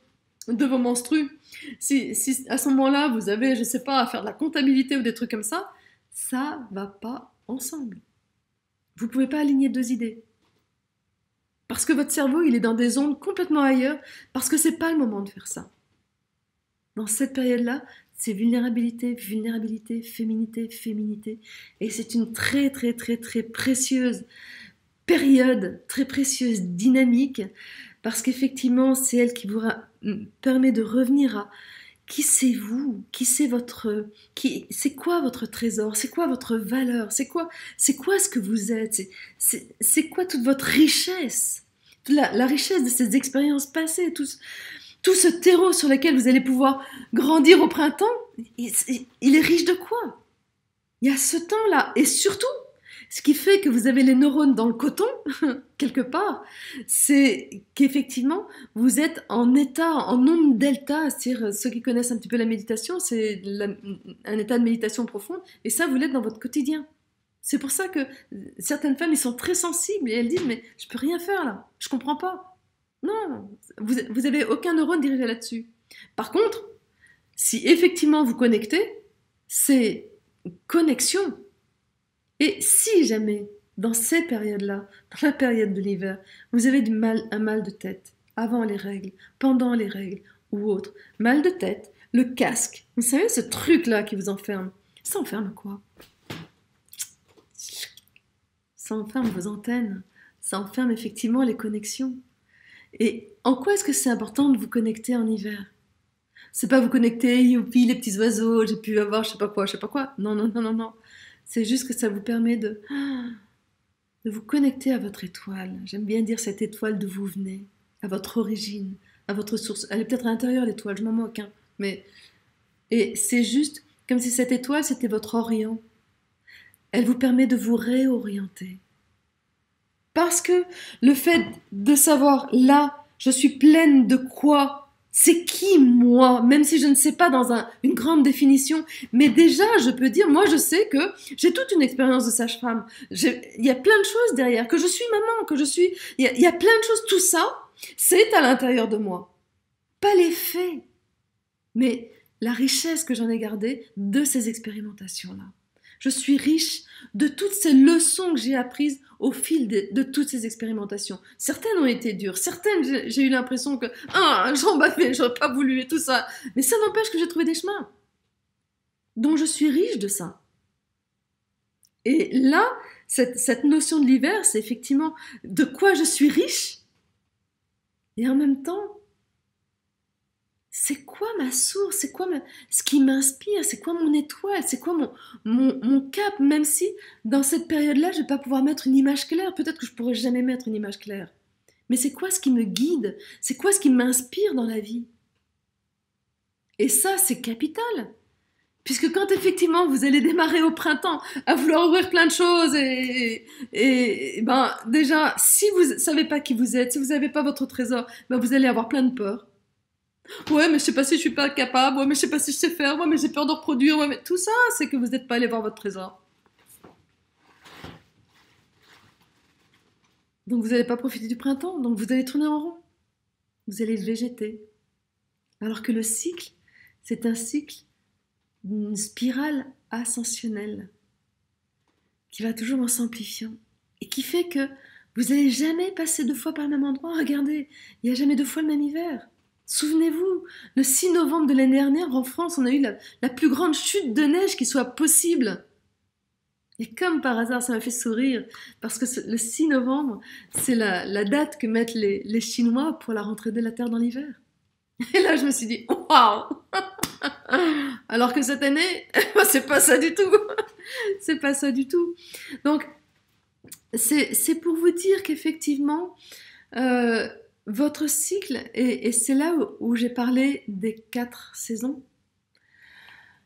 Speaker 1: de vos menstrues, si à ce moment-là vous avez, je sais pas, à faire de la comptabilité ou des trucs comme ça va pas ensemble. Vous pouvez pas aligner 2 idées. Parce que votre cerveau, il est dans des ondes complètement ailleurs, parce que c'est pas le moment de faire ça. Dans cette période-là, c'est vulnérabilité, vulnérabilité, féminité, féminité. Et c'est une très, très, très, très précieuse période, très précieuse dynamique, parce qu'effectivement, c'est elle qui vous permet de revenir à qui c'est vous, qui c'est votre, c'est quoi votre trésor, c'est quoi votre valeur, c'est quoi ce que vous êtes, c'est quoi toute votre richesse, la richesse de ces expériences passées, tout ce terreau sur lequel vous allez pouvoir grandir au printemps, il est riche de quoi? Il y a ce temps-là, et surtout, ce qui fait que vous avez les neurones dans le coton, quelque part, c'est qu'effectivement, vous êtes en état, en onde delta, c'est-à-dire ceux qui connaissent un petit peu la méditation, c'est un état de méditation profonde, et ça, vous l'êtes dans votre quotidien. C'est pour ça que certaines femmes, ils sont très sensibles, et elles disent, mais je peux rien faire là, je comprends pas. Non, vous avez aucun neurone dirigé là-dessus. Par contre, si effectivement vous connectez, c'est connexion. Et si jamais, dans ces périodes-là, dans la période de l'hiver, vous avez un mal de tête, avant les règles, pendant les règles ou autre, mal de tête, le casque, vous savez ce truc-là qui vous enferme, ça enferme quoi? Ça enferme vos antennes, ça enferme effectivement les connexions. Et en quoi est-ce que c'est important de vous connecter en hiver? C'est pas vous connecter, youpi, les petits oiseaux, j'ai pu avoir je sais pas quoi. Non, non, non, non, non. C'est juste que ça vous permet de vous connecter à votre étoile. J'aime bien dire cette étoile d'où vous venez, à votre origine, à votre source. Elle est peut-être à l'intérieur, l'étoile, je m'en moque. Hein. Et c'est juste comme si cette étoile, c'était votre orient. Elle vous permet de vous réorienter. Parce que le fait de savoir, là, je suis pleine de quoi? C'est qui moi? Même si je ne sais pas dans une grande définition, mais déjà je peux dire, moi je sais que j'ai toute une expérience de sage-femme. Il y a plein de choses derrière, que je suis maman, il y a plein de choses, tout ça, c'est à l'intérieur de moi. Pas les faits, mais la richesse que j'en ai gardée de ces expérimentations-là. Je suis riche de toutes ces leçons que j'ai apprises au fil de toutes ces expérimentations. Certaines ont été dures, certaines j'ai eu l'impression que j'en bavais, j'aurais pas voulu et tout ça. Mais ça n'empêche que j'ai trouvé des chemins. Donc je suis riche de ça. Et là, cette notion de l'hiver, c'est effectivement de quoi je suis riche. Et en même temps, c'est quoi ma source? C'est quoi ce qui m'inspire? C'est quoi mon étoile? C'est quoi mon cap? Même si dans cette période-là, je ne vais pas pouvoir mettre une image claire. Peut-être que je ne pourrai jamais mettre une image claire. Mais c'est quoi ce qui me guide? C'est quoi ce qui m'inspire dans la vie? Et ça, c'est capital. Puisque quand effectivement vous allez démarrer au printemps à vouloir ouvrir plein de choses et ben déjà, si vous ne savez pas qui vous êtes, si vous n'avez pas votre trésor, ben vous allez avoir plein de peur. Ouais, mais je sais pas si je suis pas capable. Ouais, mais je sais pas si je sais faire. Ouais, mais j'ai peur de reproduire. Ouais, mais tout ça, c'est que vous n'êtes pas allé voir votre trésor. Donc vous n'allez pas profiter du printemps. Donc vous allez tourner en rond. Vous allez végéter. Alors que le cycle, c'est un cycle d'une spirale ascensionnelle qui va toujours en s'amplifiant et qui fait que vous n'allez jamais passer 2 fois par le même endroit. Regardez, il n'y a jamais 2 fois le même hiver. Souvenez-vous, le 6 novembre de l'année dernière, en France, on a eu la plus grande chute de neige qui soit possible. Et comme par hasard, ça m'a fait sourire, parce que le 6 novembre, c'est la date que mettent les Chinois pour la rentrée de la Terre dans l'hiver. Et là, je me suis dit, waouh! Alors que cette année, c'est pas ça du tout. C'est pas ça du tout. Donc, c'est pour vous dire qu'effectivement, votre cycle, et c'est là où j'ai parlé des 4 saisons.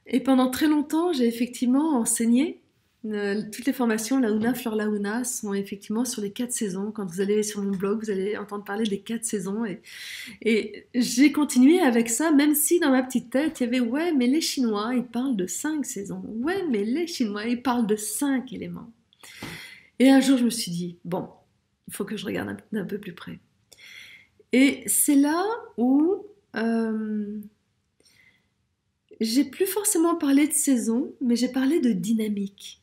Speaker 1: Et pendant très longtemps, j'ai effectivement enseigné. Toutes les formations Laouna, Fleur Laouna sont effectivement sur les 4 saisons. Quand vous allez sur mon blog, vous allez entendre parler des 4 saisons. Et j'ai continué avec ça, même si dans ma petite tête, il y avait « Ouais, mais les Chinois, ils parlent de 5 saisons. Ouais, mais les Chinois, ils parlent de 5 éléments. » Et un jour, je me suis dit « Bon, il faut que je regarde d'un peu plus près. » Et c'est là où j'ai plus forcément parlé de saison, mais j'ai parlé de dynamique.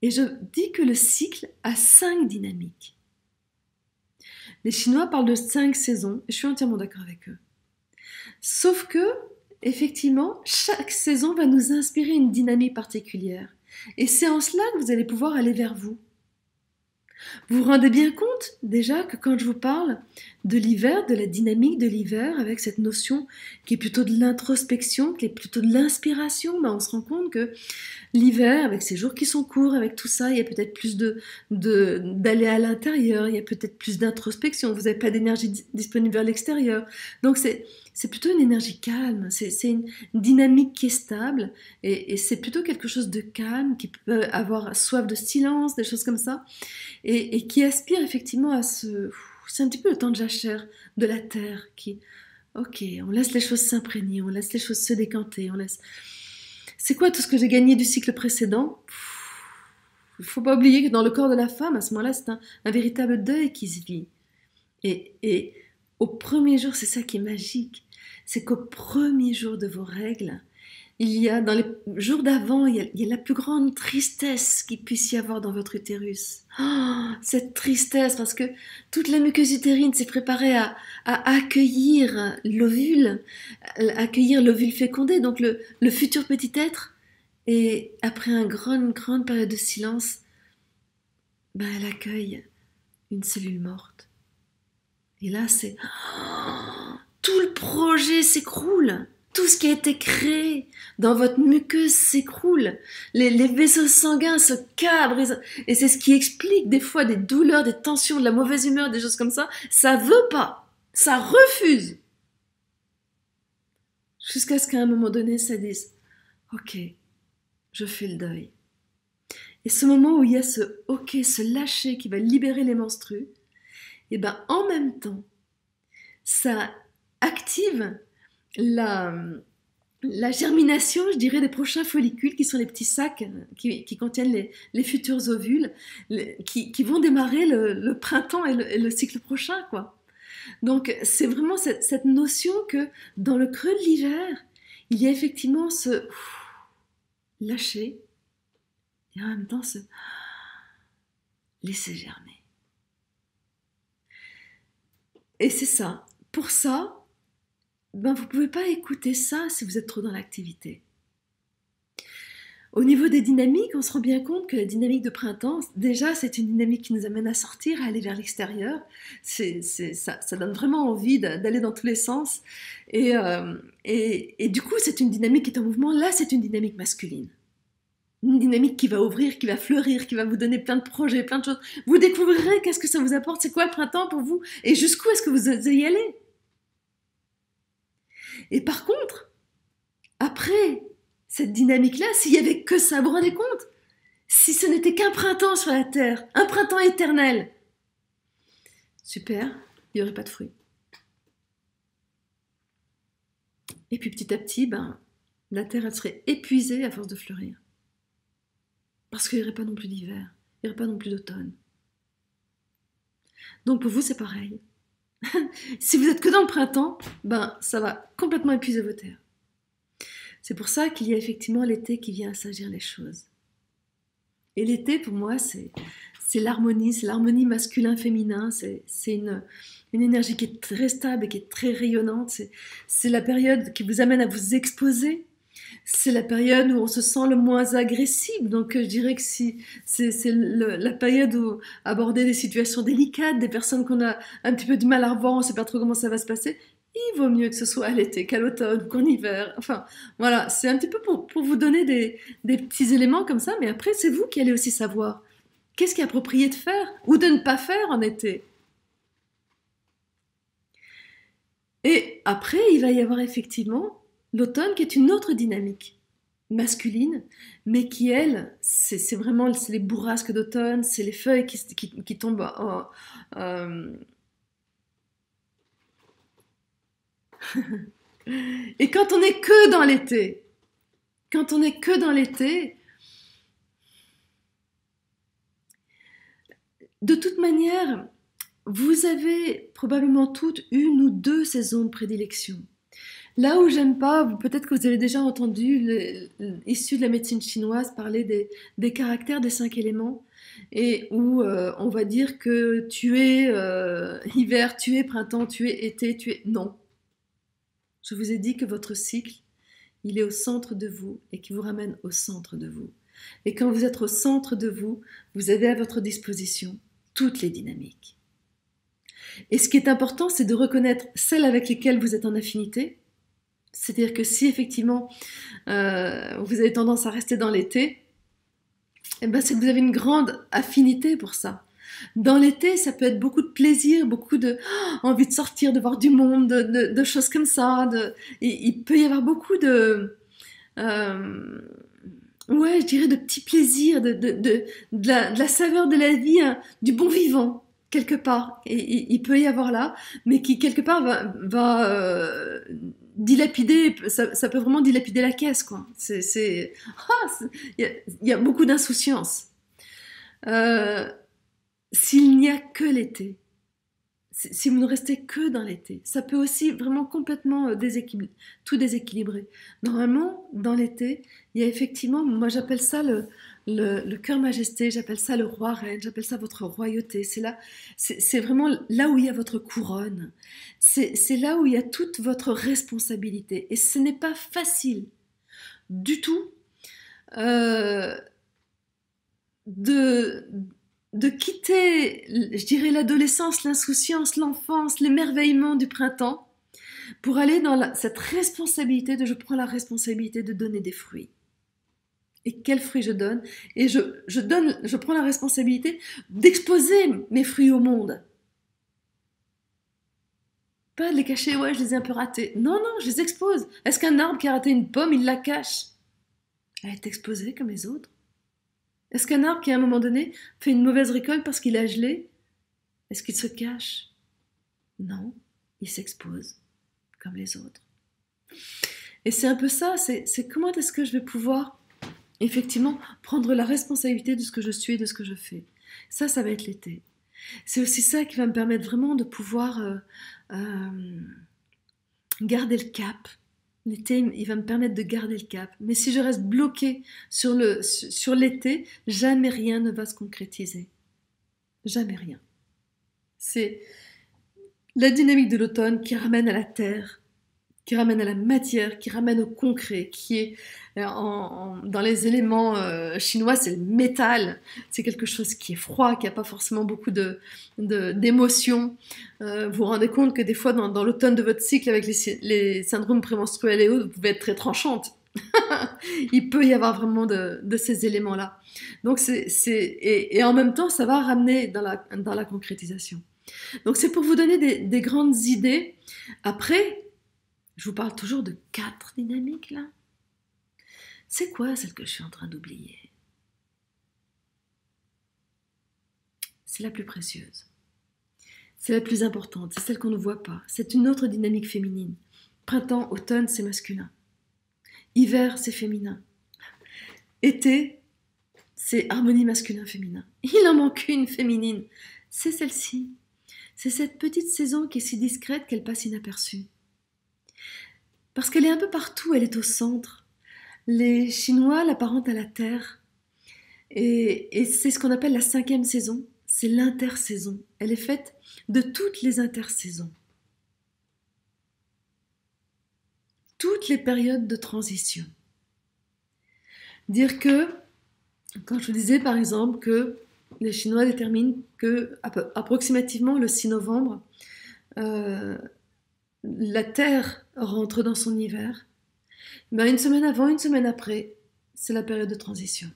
Speaker 1: Et je dis que le cycle a 5 dynamiques. Les Chinois parlent de 5 saisons, et je suis entièrement d'accord avec eux. Sauf que Effectivement, chaque saison va nous inspirer une dynamique particulière. Et c'est en cela que vous allez pouvoir aller vers vous. Vous vous rendez bien compte déjà que quand je vous parle de l'hiver, de la dynamique de l'hiver, avec cette notion qui est plutôt de l'introspection, qui est plutôt de l'inspiration, ben on se rend compte que l'hiver, avec ces jours qui sont courts, avec tout ça, il y a peut-être plus d'aller à l'intérieur, il y a peut-être plus d'introspection, vous n'avez pas d'énergie disponible vers l'extérieur. Donc c'est plutôt une énergie calme, c'est une dynamique qui est stable, et c'est plutôt quelque chose de calme, qui peut avoir soif de silence, des choses comme ça, et qui aspire effectivement à ce... C'est un petit peu le temps de jachère, de la terre, qui... Ok, on laisse les choses s'imprégner, on laisse les choses se décanter, on laisse... C'est quoi tout ce que j'ai gagné du cycle précédent? Il ne faut pas oublier que dans le corps de la femme, à ce moment-là, c'est un véritable deuil qui se vit. Et au premier jour, c'est ça qui est magique, c'est qu'au premier jour de vos règles, il y a, dans les jours d'avant, il y a la plus grande tristesse qu'il puisse y avoir dans votre utérus. Oh, cette tristesse, parce que toute la muqueuse utérine s'est préparée à accueillir l'ovule fécondé, donc le futur petit être. Et après une grande période de silence, ben elle accueille une cellule morte. Et là, c'est... Oh, tout le projet s'écroule. Tout ce qui a été créé dans votre muqueuse s'écroule. Les vaisseaux sanguins se cabrent. Et c'est ce qui explique des fois des douleurs, des tensions, de la mauvaise humeur, des choses comme ça. Ça veut pas. Ça refuse. Jusqu'à ce qu'à un moment donné, ça dise « Ok, je fais le deuil ». Et ce moment où il y a ce « Ok », ce lâcher qui va libérer les menstrues, et ben en même temps, ça active la germination, je dirais, des prochains follicules qui sont les petits sacs qui contiennent les futurs ovules qui vont démarrer le printemps et le cycle prochain, quoi. Donc c'est vraiment cette notion que dans le creux de l'hiver, il y a effectivement ce lâcher et en même temps ce laisser germer. Et c'est ça. Pour ça, ben vous ne pouvez pas écouter ça si vous êtes trop dans l'activité. Au niveau des dynamiques, on se rend bien compte que la dynamique de printemps, déjà, c'est une dynamique qui nous amène à sortir, à aller vers l'extérieur. Ça donne vraiment envie d'aller dans tous les sens. Et du coup, c'est une dynamique qui est en mouvement. Là, c'est une dynamique masculine. Une dynamique qui va ouvrir, qui va fleurir, qui va vous donner plein de projets, plein de choses. Vous découvrirez qu'est-ce que ça vous apporte, c'est quoi le printemps pour vous, et jusqu'où est-ce que vous allez y aller. Et par contre, après cette dynamique-là, s'il n'y avait que ça, vous vous rendez compte? Si ce n'était qu'un printemps sur la Terre, un printemps éternel, super, il n'y aurait pas de fruits. Et puis petit à petit, ben, la Terre, elle serait épuisée à force de fleurir. Parce qu'il n'y aurait pas non plus d'hiver, il n'y aurait pas non plus d'automne. Donc pour vous, c'est pareil. Si vous êtes que dans le printemps, ben, ça va complètement épuiser vos terres. C'est pour ça qu'il y a effectivement l'été qui vient assagir les choses. Et l'été, pour moi, c'est l'harmonie masculin-féminin, c'est une énergie qui est très stable et qui est très rayonnante, c'est la période qui vous amène à vous exposer, c'est la période où on se sent le moins agressif, donc je dirais que c'est la période où aborder des situations délicates, des personnes qu'on a un petit peu du mal à revoir, on ne sait pas trop comment ça va se passer, il vaut mieux que ce soit à l'été qu'à l'automne, qu'en hiver. Enfin, voilà, c'est un petit peu pour vous donner des petits éléments comme ça, mais après, c'est vous qui allez aussi savoir qu'est-ce qui est approprié de faire ou de ne pas faire en été. Et après, il va y avoir effectivement l'automne qui est une autre dynamique masculine, mais qui, elle, c'est vraiment les bourrasques d'automne, c'est les feuilles qui tombent Et quand on n'est que dans l'été, de toute manière, vous avez probablement toutes une ou deux saisons de prédilection. Là où j'aime pas, peut-être que vous avez déjà entendu, issu de la médecine chinoise, parler des caractères des 5 éléments, et où on va dire que tu es hiver, tu es printemps, tu es été, tu es... Non. Je vous ai dit que votre cycle il est au centre de vous et qui vous ramène au centre de vous. Et quand vous êtes au centre de vous, vous avez à votre disposition toutes les dynamiques. Et ce qui est important, c'est de reconnaître celles avec lesquelles vous êtes en affinité. C'est-à-dire que si effectivement vous avez tendance à rester dans l'été, eh ben, c'est que vous avez une grande affinité pour ça. Dans l'été, ça peut être beaucoup de plaisir, beaucoup de envie de sortir, de voir du monde, de choses comme ça. Il peut y avoir beaucoup de, ouais, je dirais de petits plaisirs, de la saveur de la vie, hein, du bon vivant, quelque part. Et il peut y avoir là, mais qui quelque part va dilapider, ça peut vraiment dilapider la caisse, quoi. Il y a beaucoup d'insouciance. S'il n'y a que l'été, si vous ne restez que dans l'été, ça peut aussi vraiment complètement tout déséquilibrer. Normalement, dans l'été, il y a effectivement, moi j'appelle ça le cœur majesté, j'appelle ça le roi reine, j'appelle ça votre royauté. C'est vraiment là où il y a votre couronne. C'est là où il y a toute votre responsabilité. Et ce n'est pas facile du tout de quitter, je dirais, l'adolescence, l'insouciance, l'enfance, l'émerveillement du printemps pour aller dans cette responsabilité de je prends la responsabilité de donner des fruits. Et quels fruits je donne? Et je prends la responsabilité d'exposer mes fruits au monde. Pas de les cacher, ouais, je les ai un peu ratés. Non, non, je les expose. Est-ce qu'un arbre qui a raté une pomme, il la cache? Elle est exposée comme les autres. Est-ce qu'un arbre qui, à un moment donné, fait une mauvaise récolte parce qu'il a gelé, est-ce qu'il se cache? Non, il s'expose, comme les autres. Et c'est un peu ça, c'est comment est-ce que je vais pouvoir, effectivement, prendre la responsabilité de ce que je suis et de ce que je fais. Ça va être l'été. C'est aussi ça qui va me permettre vraiment de pouvoir garder le cap. L'été, il va me permettre de garder le cap. Mais si je reste bloquée sur l'été, jamais rien ne va se concrétiser. Jamais rien. C'est la dynamique de l'automne qui ramène à la terre, qui ramène à la matière, qui ramène au concret, qui est dans les éléments chinois, c'est le métal. C'est quelque chose qui est froid, qui n'a pas forcément beaucoup d'émotions. Vous vous rendez compte que des fois, dans l'automne de votre cycle, avec les syndromes prémenstruels et autres, vous pouvez être très tranchante. Il peut y avoir vraiment de ces éléments-là. Donc, et en même temps, ça va ramener dans la concrétisation. Donc, c'est pour vous donner des grandes idées. Après, je vous parle toujours de 4 dynamiques, là. C'est quoi celle que je suis en train d'oublier? C'est la plus précieuse. C'est la plus importante. C'est celle qu'on ne voit pas. C'est une autre dynamique féminine. Printemps, automne, c'est masculin. Hiver, c'est féminin. Été, c'est harmonie masculin-féminin. Il en manque une féminine. C'est celle-ci. C'est cette petite saison qui est si discrète qu'elle passe inaperçue. Parce qu'elle est un peu partout, elle est au centre. Les Chinois l'apparentent à la terre. Et c'est ce qu'on appelle la 5e saison. C'est l'intersaison. Elle est faite de toutes les intersaisons. Toutes les périodes de transition. Dire que, quand je vous disais par exemple que les Chinois déterminent que approximativement le 6 novembre, la Terre rentre dans son hiver, ben une semaine avant, une semaine après, c'est la période de transition.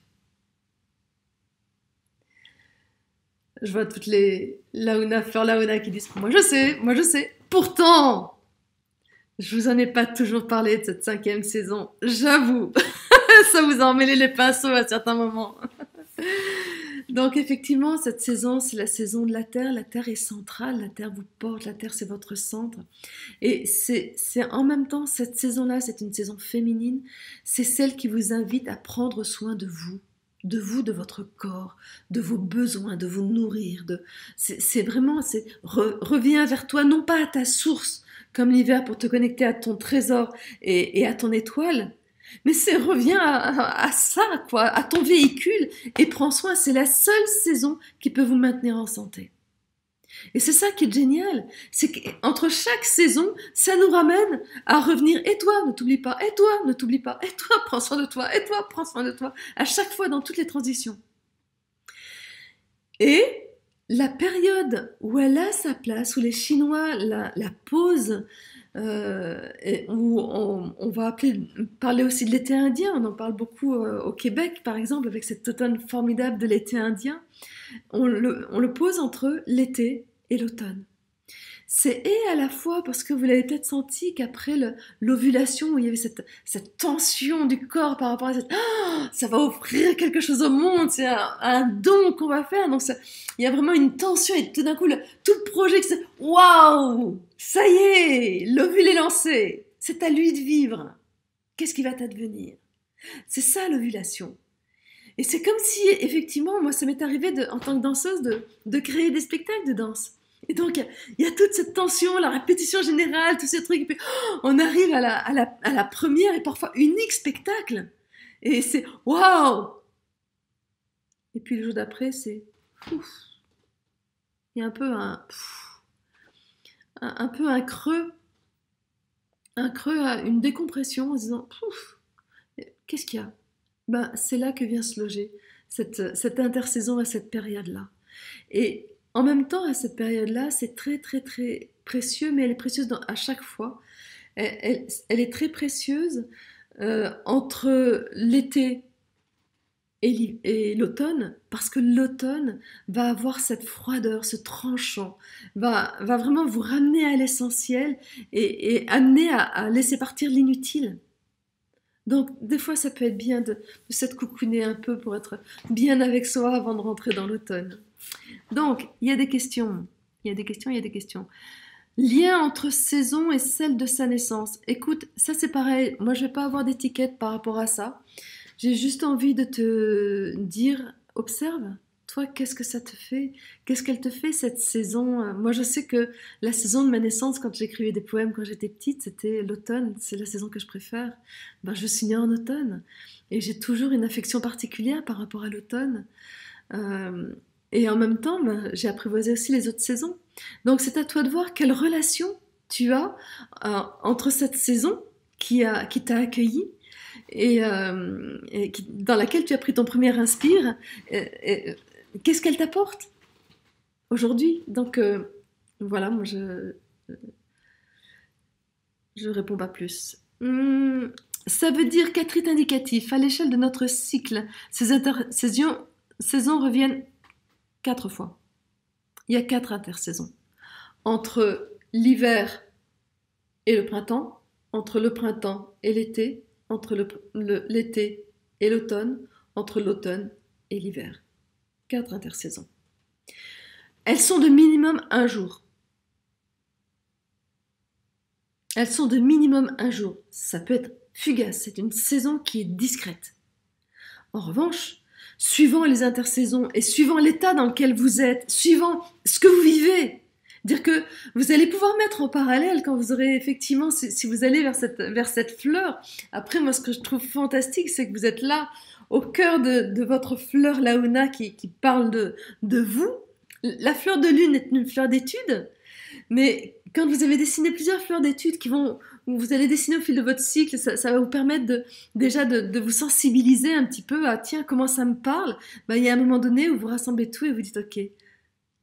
Speaker 1: Je vois toutes les Fleur Launa qui disent « Moi je sais. Pourtant, je vous en ai pas toujours parlé de cette 5e saison. J'avoue, ça vous a emmêlé les pinceaux à certains moments. » Donc effectivement, cette saison, c'est la saison de la Terre. La Terre est centrale, la Terre vous porte, la Terre c'est votre centre. Et c'est en même temps, cette saison-là, c'est une saison féminine. C'est celle qui vous invite à prendre soin de vous, de votre corps, de vos besoins, de vous nourrir. C'est vraiment, reviens vers toi, non pas à ta source, comme l'hiver pour te connecter à ton trésor et à ton étoile, mais reviens à ça, quoi, à ton véhicule et prends soin. C'est la seule saison qui peut vous maintenir en santé. Et c'est ça qui est génial, c'est qu'entre chaque saison, ça nous ramène à revenir. Et toi, ne t'oublie pas. Et toi, ne t'oublie pas. Et toi, prends soin de toi. Et toi, prends soin de toi. À chaque fois, dans toutes les transitions. Et la période où elle a sa place, où les Chinois la posent, où on va parler aussi de l'été indien, on en parle beaucoup au Québec par exemple, avec cet automne formidable de l'été indien, on le pose entre l'été et l'automne. C'est et à la fois parce que vous l'avez peut-être senti qu'après l'ovulation où il y avait cette tension du corps par rapport à ça va offrir quelque chose au monde, c'est un don qu'on va faire, donc il y a vraiment une tension et tout d'un coup tout le projet que c'est waouh, ça y est, l'ovule est lancé, c'est à lui de vivre, qu'est-ce qui va t'advenir? C'est ça l'ovulation. Et c'est comme si effectivement moi ça m'est arrivé en tant que danseuse de créer des spectacles de danse. Et donc, il y a toute cette tension, la répétition générale, tous ces trucs. Et puis, on arrive à la première et parfois unique spectacle. Et c'est waouh! Et puis le jour d'après, c'est ouf. Il y a un peu un creux, une décompression en se disant pouf, qu'est-ce qu'il y a? Ben, c'est là que vient se loger cette intersaison à cette période-là. Et en même temps, à cette période-là, c'est très, très, très précieux, mais elle est précieuse à chaque fois. Elle est très précieuse entre l'été et l'automne, parce que l'automne va avoir cette froideur, ce tranchant, va vraiment vous ramener à l'essentiel et amener à laisser partir l'inutile. Donc, des fois, ça peut être bien de s'être coucouné un peu pour être bien avec soi avant de rentrer dans l'automne. Donc, il y a des questions. Lien entre saison et celle de sa naissance. Écoute, ça c'est pareil. Moi, je vais pas avoir d'étiquette par rapport à ça. J'ai juste envie de te dire, observe. Toi, qu'est-ce que ça te fait? Qu'est-ce qu'elle te fait cette saison? Moi, je sais que la saison de ma naissance, quand j'écrivais des poèmes quand j'étais petite, c'était l'automne. C'est la saison que je préfère. Ben, je suis née en automne. Et j'ai toujours une affection particulière par rapport à l'automne. Et en même temps, ben, j'ai apprivoisé aussi les autres saisons. Donc c'est à toi de voir quelle relation tu as entre cette saison qui t'a accueilli et dans laquelle tu as pris ton premier inspire. Qu'est-ce qu'elle t'apporte aujourd'hui? Donc voilà, moi je réponds pas plus. Ça veut dire qu'être indicatif, à l'échelle de notre cycle, ces saisons reviennent 4 fois. Il y a 4 intersaisons. Entre l'hiver et le printemps, entre le printemps et l'été, entre l'été et l'automne, entre l'automne et l'hiver. 4 intersaisons. Elles sont de minimum 1 jour. Elles sont de minimum 1 jour. Ça peut être fugace, c'est une saison qui est discrète. En revanche, suivant les intersaisons et suivant l'état dans lequel vous êtes, suivant ce que vous vivez, dire que vous allez pouvoir mettre en parallèle quand vous aurez effectivement, si vous allez vers cette fleur. Après, moi, ce que je trouve fantastique, c'est que vous êtes là, au cœur de votre fleur Launa qui parle de vous. La fleur de lune est une fleur d'étude, mais quand vous avez dessiné plusieurs fleurs d'études vous allez dessiner au fil de votre cycle, ça va vous permettre déjà de vous sensibiliser un petit peu à tiens, comment ça me parle. Ben, il y a un moment donné où vous rassemblez tout et vous dites ok,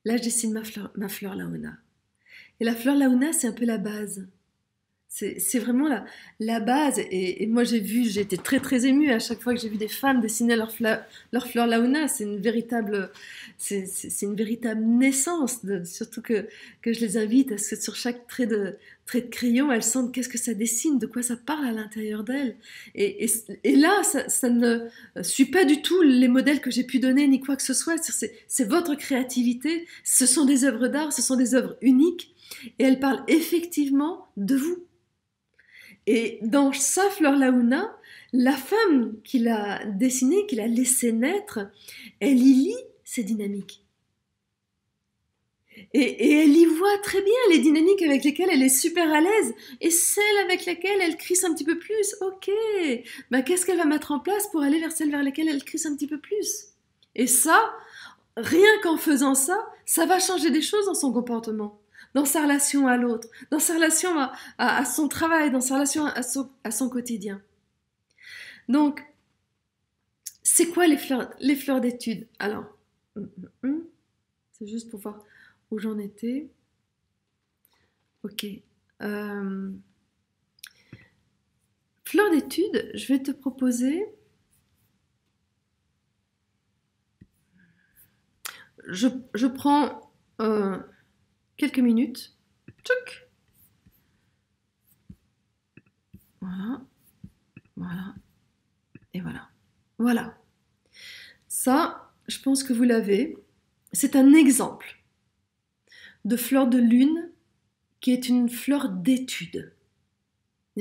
Speaker 1: là je dessine ma fleur Launa. Et la fleur Launa, c'est un peu la base. C'est vraiment la base. Et moi, j'ai été très, très émue à chaque fois que j'ai vu des femmes dessiner leur fleur Launa. C'est une véritable naissance. Surtout que je les invite à ce que sur chaque trait de crayon, elles sentent qu'est-ce que ça dessine, de quoi ça parle à l'intérieur d'elles. Et là, ça ne suit pas du tout les modèles que j'ai pu donner, ni quoi que ce soit. C'est votre créativité. Ce sont des œuvres d'art, ce sont des œuvres uniques. Et elles parlent effectivement de vous. Et dans sa fleur Launa, la femme qui l'a dessinée, qui l'a laissée naître, elle y lit ces dynamiques. Et elle y voit très bien les dynamiques avec lesquelles elle est super à l'aise et celles avec lesquelles elle crisse un petit peu plus. Ok, ben qu'est-ce qu'elle va mettre en place pour aller vers celles vers lesquelles elle crisse un petit peu plus? Et ça, rien qu'en faisant ça, ça va changer des choses dans son comportement, dans sa relation à l'autre, dans sa relation à son travail, dans sa relation à son quotidien. Donc, c'est quoi les fleurs d'études? Alors, c'est juste pour voir où j'en étais. Ok. Fleurs d'études, je vais te proposer. Je prends quelques minutes. Tchouk. Voilà. Voilà. Et voilà. Voilà. Ça, je pense que vous l'avez. C'est un exemple de fleur de lune qui est une fleur d'étude.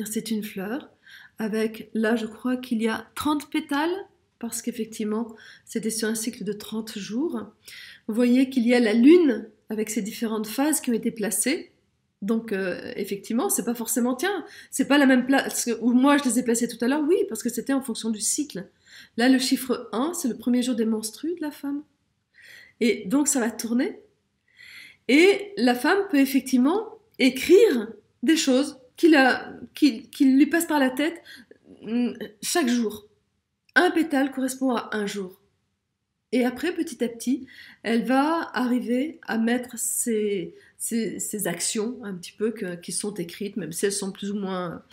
Speaker 1: C'est une fleur avec, là je crois qu'il y a 30 pétales, parce qu'effectivement c'était sur un cycle de 30 jours. Vous voyez qu'il y a la lune avec ses différentes phases qui ont été placées. Donc effectivement, c'est pas forcément, tiens, c'est pas la même place où moi je les ai placées tout à l'heure, oui, parce que c'était en fonction du cycle. Là, le chiffre 1, c'est le premier jour des menstrues de la femme. Et donc ça va tourner. Et la femme peut effectivement écrire des choses qui lui passent par la tête chaque jour. Un pétale correspond à un jour. Et après, petit à petit, elle va arriver à mettre ses actions un petit peu qui sont écrites, même si elles sont plus ou moins...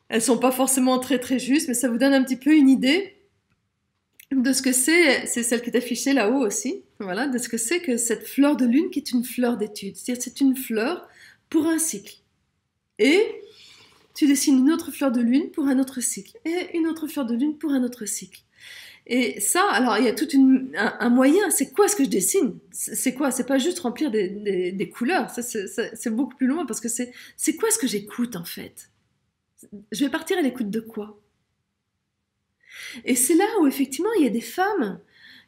Speaker 1: Elles sont pas forcément très très justes, mais ça vous donne un petit peu une idée de ce que c'est celle qui est affichée là-haut aussi, voilà, de ce que c'est que cette fleur de lune qui est une fleur d'étude. C'est-à-dire c'est une fleur pour un cycle. Et tu dessines une autre fleur de lune pour un autre cycle. Et une autre fleur de lune pour un autre cycle. Et ça, alors il y a tout un moyen, c'est quoi ce que je dessine? C'est quoi? C'est pas juste remplir des couleurs, c'est beaucoup plus loin parce que c'est quoi ce que j'écoute en fait? Je vais partir à l'écoute de quoi? Et c'est là où effectivement il y a des femmes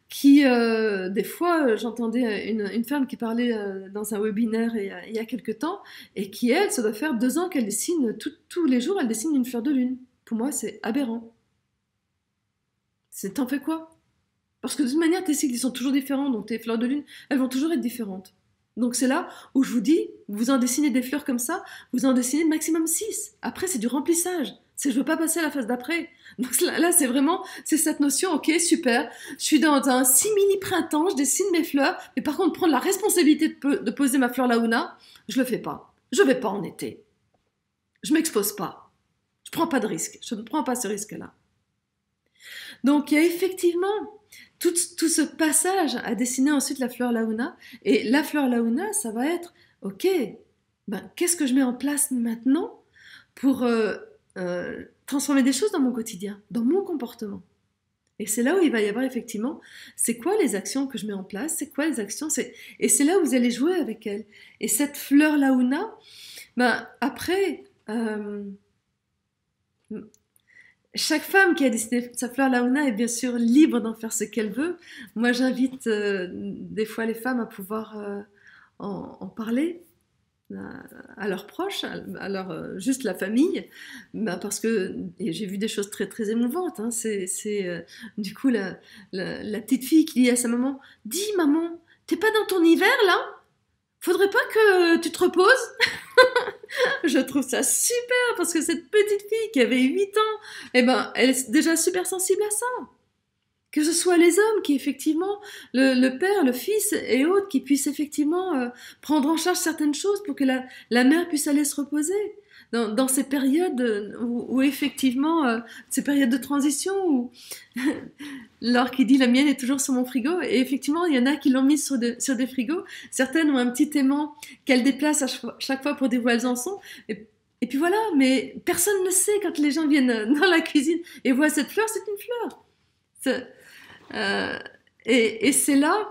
Speaker 1: qui, des fois, j'entendais une femme qui parlait dans un webinaire il y a quelque temps, et qui, elle, ça doit faire 2 ans qu'elle dessine, tous les jours, elle dessine une fleur de lune. Pour moi, c'est aberrant. T'en fais quoi? Parce que de toute manière, tes cycles, ils sont toujours différents, donc tes fleurs de lune, elles vont toujours être différentes. Donc c'est là où je vous dis, vous en dessinez des fleurs comme ça, vous en dessinez maximum 6. Après, c'est du remplissage. Je veux pas passer à la phase d'après. Donc là, c'est vraiment, c'est cette notion, ok, super, je suis dans un simili-printemps, je dessine mes fleurs, mais par contre, prendre la responsabilité de poser ma fleur laouna, je le fais pas. Je vais pas en été. Je m'expose pas. Je prends pas de risque. Je ne prends pas ce risque-là. Donc il y a effectivement tout ce passage à dessiner ensuite la fleur laouna. Et la fleur laouna, ça va être, ok, ben, qu'est-ce que je mets en place maintenant pour transformer des choses dans mon quotidien, dans mon comportement. Et c'est là où il va y avoir effectivement, c'est quoi les actions que je mets en place, c'est quoi les actions, et c'est là où vous allez jouer avec elle. Et cette fleur laouna, ben, après, chaque femme qui a décidé sa fleur laouna est bien sûr libre d'en faire ce qu'elle veut. Moi, j'invite des fois les femmes à pouvoir en parler à leurs proches, à leur, juste la famille, bah parce que j'ai vu des choses très très émouvantes. Hein. Du coup la petite fille qui dit à sa maman, dis maman, t'es pas dans ton hiver là? Faudrait pas que tu te reposes? Je trouve ça super parce que cette petite fille qui avait 8 ans, eh ben, elle est déjà super sensible à ça. Que ce soit les hommes qui effectivement, le père, le fils et autres, qui puissent effectivement prendre en charge certaines choses pour que la mère puisse aller se reposer. Dans ces périodes où effectivement, ces périodes de transition où Laure qui dit la mienne est toujours sur mon frigo, et effectivement il y en a qui l'ont mise sur des frigos, certaines ont un petit aimant qu'elles déplacent à chaque fois pour dire où elles en sont, et puis voilà, mais personne ne sait quand les gens viennent dans la cuisine et voient cette fleur, c'est une fleur. Et c'est là,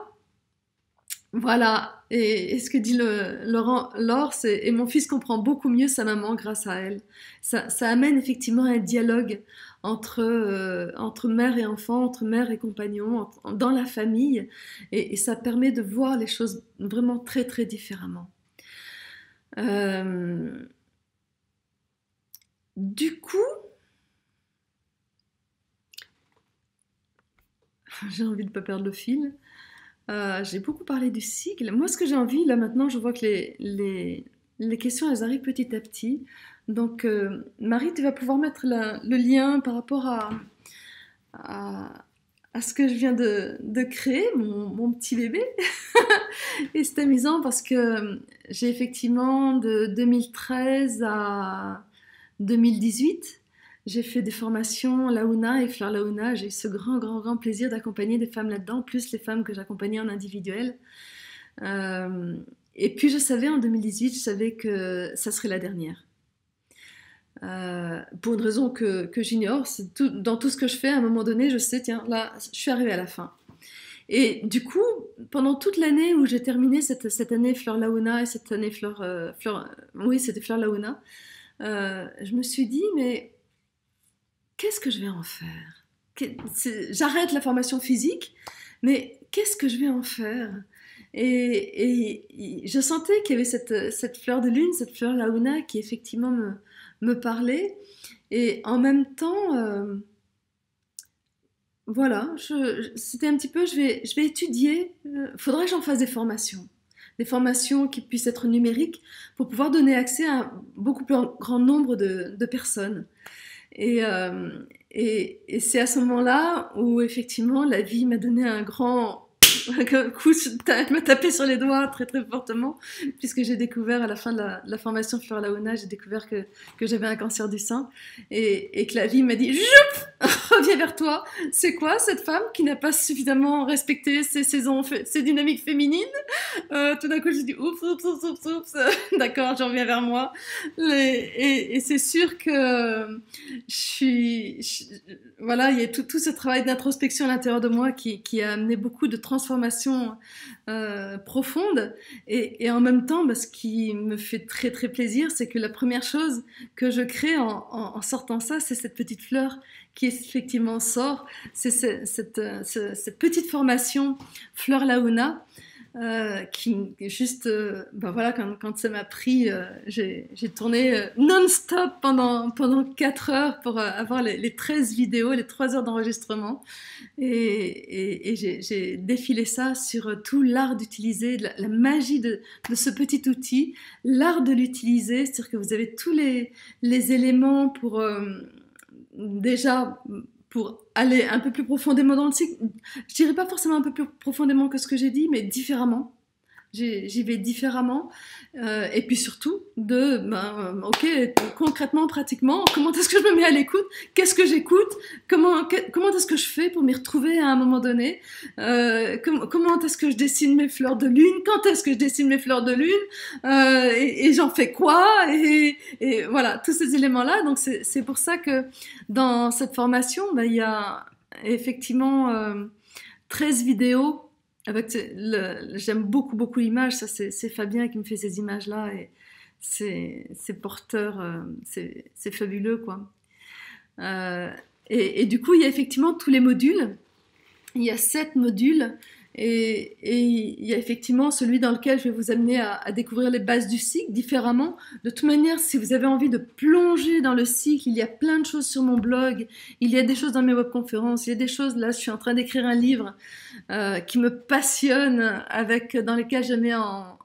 Speaker 1: voilà, et ce que dit Laure, c'est et mon fils comprend beaucoup mieux sa maman grâce à elle. Ça amène effectivement un dialogue entre mère et enfant, entre mère et compagnon, dans la famille, et ça permet de voir les choses vraiment très très différemment. Du coup, j'ai envie de ne pas perdre le fil. J'ai beaucoup parlé du cycle. Moi, ce que j'ai envie, là maintenant, je vois que les questions, elles arrivent petit à petit. Donc, Marie, tu vas pouvoir mettre le lien par rapport à, à ce que je viens de créer, mon petit bébé. Et c'est amusant parce que j'ai effectivement de 2013 à 2018, j'ai fait des formations Laouna et Fleur Laouna. J'ai eu ce grand, grand, grand plaisir d'accompagner des femmes là-dedans, plus les femmes que j'accompagnais en individuel. Euh, et puis je savais en 2018, je savais que ça serait la dernière. Pour une raison que j'ignore, dans tout ce que je fais, à un moment donné, je sais, tiens, là, je suis arrivée à la fin. Et du coup, pendant toute l'année où j'ai terminé cette année Fleur Laouna et cette année oui, c'était Fleur Laouna, je me suis dit, mais qu'est-ce que je vais en faire? J'arrête la formation physique, mais qu'est-ce que je vais en faire? Et je sentais qu'il y avait cette fleur de lune, cette fleur Laouna qui effectivement me parlait. Et en même temps, voilà, c'était un petit peu, je vais étudier, faudrait que j'en fasse des formations qui puissent être numériques pour pouvoir donner accès à un beaucoup plus grand nombre de personnes. Et, euh, et c'est à ce moment-là où effectivement la vie m'a donné un grand coup, m'a tapé sur les doigts très très fortement, puisque j'ai découvert à la fin de la formation Fleur Laouna, j'ai découvert que j'avais un cancer du sein et que la vie m'a dit Joup, reviens vers toi. C'est quoi cette femme qui n'a pas suffisamment respecté ses saisons, ses dynamiques féminines? Tout d'un coup, j'ai dit oups, oups, oups, oups, oups. D'accord, je reviens vers moi. Et c'est sûr que voilà, il y a tout ce travail d'introspection à l'intérieur de moi qui a amené beaucoup de transformations profondes. Et en même temps, bah, ce qui me fait très très plaisir, c'est que la première chose que je crée en sortant ça, c'est cette petite fleur qui effectivement sort. C'est cette petite formation Fleur Laouna. Qui juste, ben voilà, quand ça m'a pris, j'ai tourné non-stop pendant 4 heures pour avoir les 13 vidéos, les 3 heures d'enregistrement. Et j'ai défilé ça sur tout l'art d'utiliser, la magie de ce petit outil, l'art de l'utiliser, c'est-à-dire que vous avez tous les éléments pour déjà pour aller un peu plus profondément dans le cycle. Je dirais pas forcément un peu plus profondément que ce que j'ai dit, mais différemment. J'y vais différemment. Et puis surtout, ok, concrètement, pratiquement, comment est-ce que je me mets à l'écoute? Qu'est-ce que j'écoute? Comment est-ce que je fais pour m'y retrouver à un moment donné? Comment est-ce que je dessine mes fleurs de lune? Quand est-ce que je dessine mes fleurs de lune? Et j'en fais quoi? Et voilà, tous ces éléments-là. Donc c'est pour ça que dans cette formation, il y a effectivement 13 vidéos avec j'aime beaucoup beaucoup l'image, ça c'est Fabien qui me fait ces images là et c'est porteur, c'est fabuleux quoi. Euh, et du coup il y a effectivement tous les modules, il y a 7 modules et il y a effectivement celui dans lequel je vais vous amener à découvrir les bases du cycle différemment. De toute manière, si vous avez envie de plonger dans le cycle, il y a plein de choses sur mon blog, il y a des choses dans mes webconférences, il y a des choses, là je suis en train d'écrire un livre qui me passionne, dans lesquels je mets en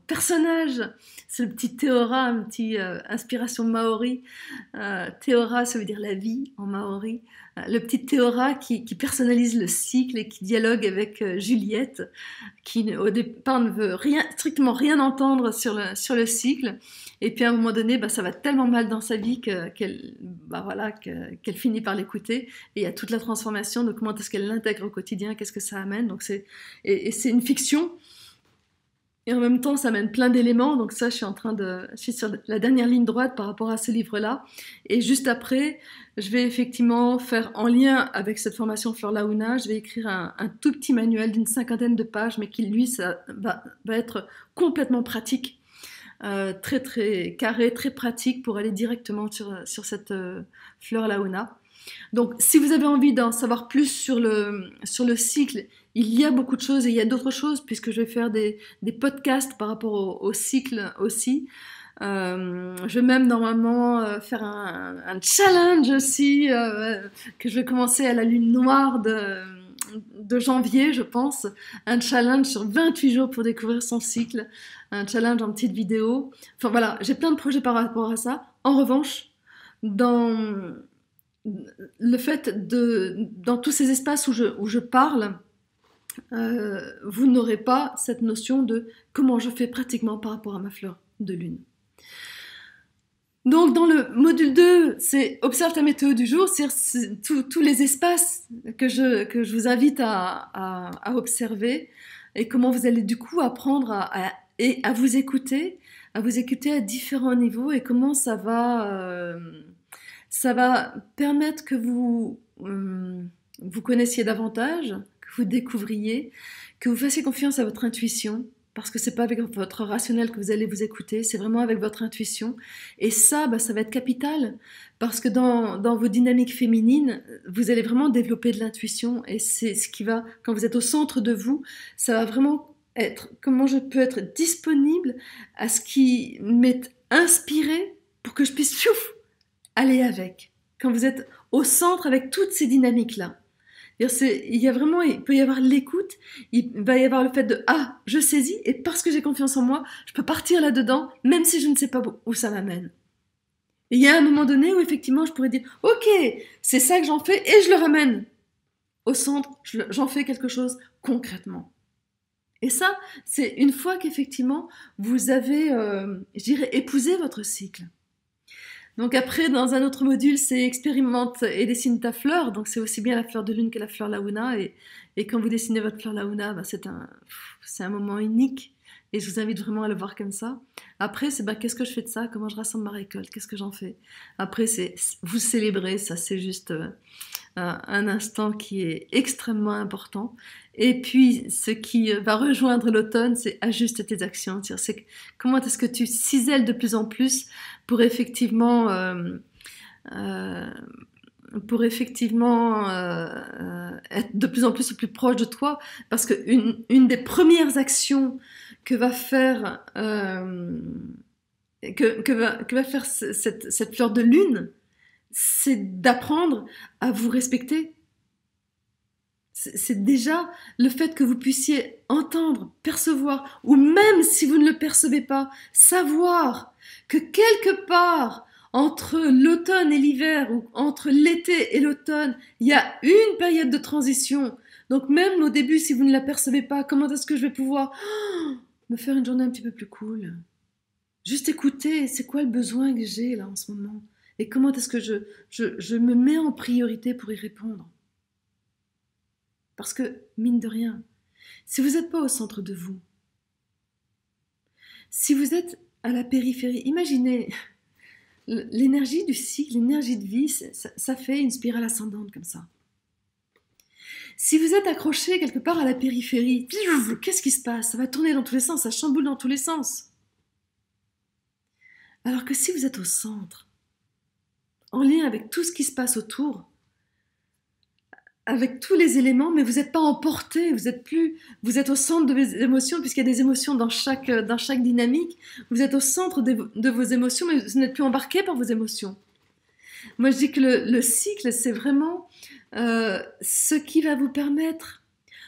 Speaker 1: personnage. C'est le petit Teora, une petite inspiration maori. Teora, ça veut dire la vie en maori. Le petit Teora qui personnalise le cycle et qui dialogue avec Juliette, qui au départ ne veut strictement rien entendre sur le cycle. Et puis à un moment donné, ça va tellement mal dans sa vie qu'elle finit par l'écouter. Et il y a toute la transformation de comment est-ce qu'elle l'intègre au quotidien, qu'est-ce que ça amène. Donc c'est une fiction. Et en même temps, ça amène plein d'éléments. Donc ça, je suis sur la dernière ligne droite par rapport à ce livre-là. Et juste après, je vais effectivement faire en lien avec cette formation Fleur Laouna, je vais écrire un tout petit manuel d'une 50aine de pages, mais qui, lui, ça va être complètement pratique. Très très carré, très pratique pour aller directement sur cette Fleur Laouna. Donc, si vous avez envie d'en savoir plus sur le cycle, il y a beaucoup de choses et il y a d'autres choses puisque je vais faire des podcasts par rapport au cycle aussi. Je vais même normalement faire un challenge aussi que je vais commencer à la lune noire de janvier, je pense, un challenge sur 28 jours pour découvrir son cycle, un challenge en petite vidéo. Enfin voilà, j'ai plein de projets par rapport à ça. En revanche, dans le fait dans tous ces espaces où je parle, vous n'aurez pas cette notion de comment je fais pratiquement par rapport à ma fleur de lune. Donc dans le module 2, c'est observe ta météo du jour, c'est tous les espaces que je vous invite à observer et comment vous allez du coup apprendre à vous écouter à différents niveaux et comment ça va permettre que vous connaissiez davantage, que vous découvriez, que vous fassiez confiance à votre intuition, parce que c'est pas avec votre rationnel que vous allez vous écouter, c'est vraiment avec votre intuition. Et ça, ça va être capital, parce que dans vos dynamiques féminines, vous allez vraiment développer de l'intuition, et c'est ce qui va, quand vous êtes au centre de vous, ça va vraiment être comment je peux être disponible à ce qui m'est inspiré pour que je puisse aller avec. Quand vous êtes au centre avec toutes ces dynamiques-là. Il peut y avoir l'écoute, il va y avoir le fait de « Ah, je saisis, et parce que j'ai confiance en moi, je peux partir là-dedans, même si je ne sais pas où ça m'amène. » Et il y a un moment donné où effectivement je pourrais dire « Ok, c'est ça que j'en fais, et je le ramène. » Au centre, j'en fais quelque chose concrètement. Et ça, c'est une fois qu'effectivement vous avez, je dirais, épousé votre cycle. Donc après, dans un autre module, c'est expérimente et dessine ta fleur. Donc c'est aussi bien la fleur de lune que la fleur Laouna. Et quand vous dessinez votre fleur Laouna, c'est un moment unique. Et je vous invite vraiment à le voir comme ça. Après, c'est qu'est-ce que je fais de ça? Comment je rassemble ma récolte? Qu'est-ce que j'en fais? Après, c'est vous célébrer. Ça, c'est juste un instant qui est extrêmement important. Et puis, ce qui va rejoindre l'automne, c'est ajuste tes actions. C'est comment est-ce que tu cisèles de plus en plus pour effectivement être de plus en plus au plus proche de toi, parce que une des premières actions que va faire que va faire cette fleur de lune, c'est d'apprendre à vous respecter. C'est déjà le fait que vous puissiez entendre, percevoir, ou même si vous ne le percevez pas, savoir que quelque part, entre l'automne et l'hiver, ou entre l'été et l'automne, il y a une période de transition. Donc même au début, si vous ne la percevez pas, comment est-ce que je vais pouvoir me faire une journée un petit peu plus cool? Juste écouter, c'est quoi le besoin que j'ai là en ce moment? Et comment est-ce que je me mets en priorité pour y répondre? Parce que, mine de rien, si vous n'êtes pas au centre de vous, si vous êtes à la périphérie, imaginez l'énergie du cycle, l'énergie de vie, ça fait une spirale ascendante comme ça. Si vous êtes accroché quelque part à la périphérie, qu'est-ce qui se passe? Ça va tourner dans tous les sens, ça chamboule dans tous les sens. Alors que si vous êtes au centre, en lien avec tout ce qui se passe autour, avec tous les éléments, mais vous n'êtes pas emporté, vous êtes au centre de vos émotions, puisqu'il y a des émotions dans chaque dynamique, vous êtes au centre de vos émotions, mais vous n'êtes plus embarqué par vos émotions. Moi, je dis que le cycle, c'est vraiment ce qui va vous permettre,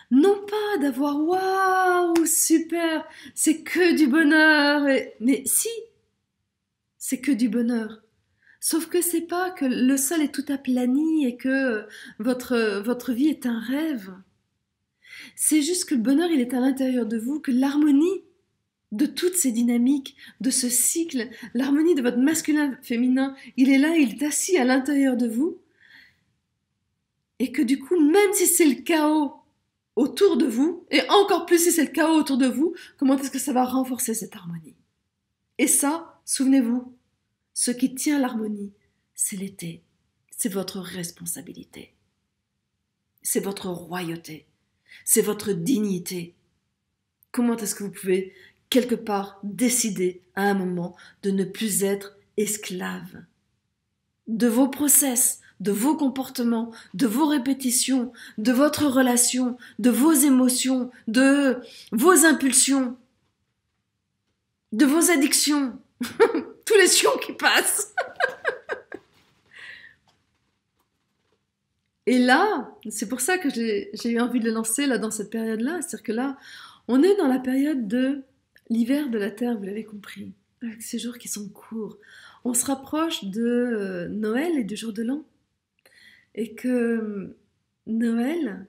Speaker 1: non pas d'avoir « waouh, super, c'est que du bonheur », mais si, c'est que du bonheur. Sauf que c'est pas que le sol est tout aplani et que votre vie est un rêve. C'est juste que le bonheur, il est à l'intérieur de vous, que l'harmonie de toutes ces dynamiques, de ce cycle, l'harmonie de votre masculin-féminin, il est là, il est assis à l'intérieur de vous. Et que du coup, même si c'est le chaos autour de vous, et encore plus si c'est le chaos autour de vous, comment est-ce que ça va renforcer cette harmonie? Et ça, souvenez-vous, ce qui tient l'harmonie, c'est l'été. C'est votre responsabilité. C'est votre royauté. C'est votre dignité. Comment est-ce que vous pouvez, quelque part, décider à un moment de ne plus être esclave de vos process, de vos comportements, de vos répétitions, de votre relation, de vos émotions, de vos impulsions, de vos addictions, tous les sions qui passent. Et là, c'est pour ça que j'ai eu envie de le lancer là, dans cette période-là. C'est-à-dire que là, on est dans la période de l'hiver de la Terre, vous l'avez compris, avec ces jours qui sont courts. On se rapproche de Noël et du jour de l'an. Et que Noël,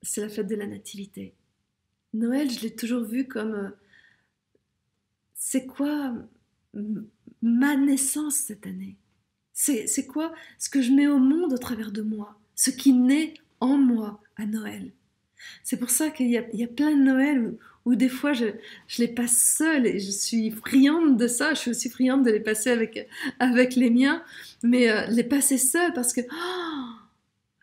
Speaker 1: c'est la fête de la nativité. Noël, je l'ai toujours vu comme c'est quoi ma naissance cette année? C'est quoi ce que je mets au monde au travers de moi? Ce qui naît en moi à Noël. C'est pour ça qu'il y a plein de Noël où des fois je les passe seule et je suis friande de ça. Je suis aussi friande de les passer avec les miens, mais les passer seule parce que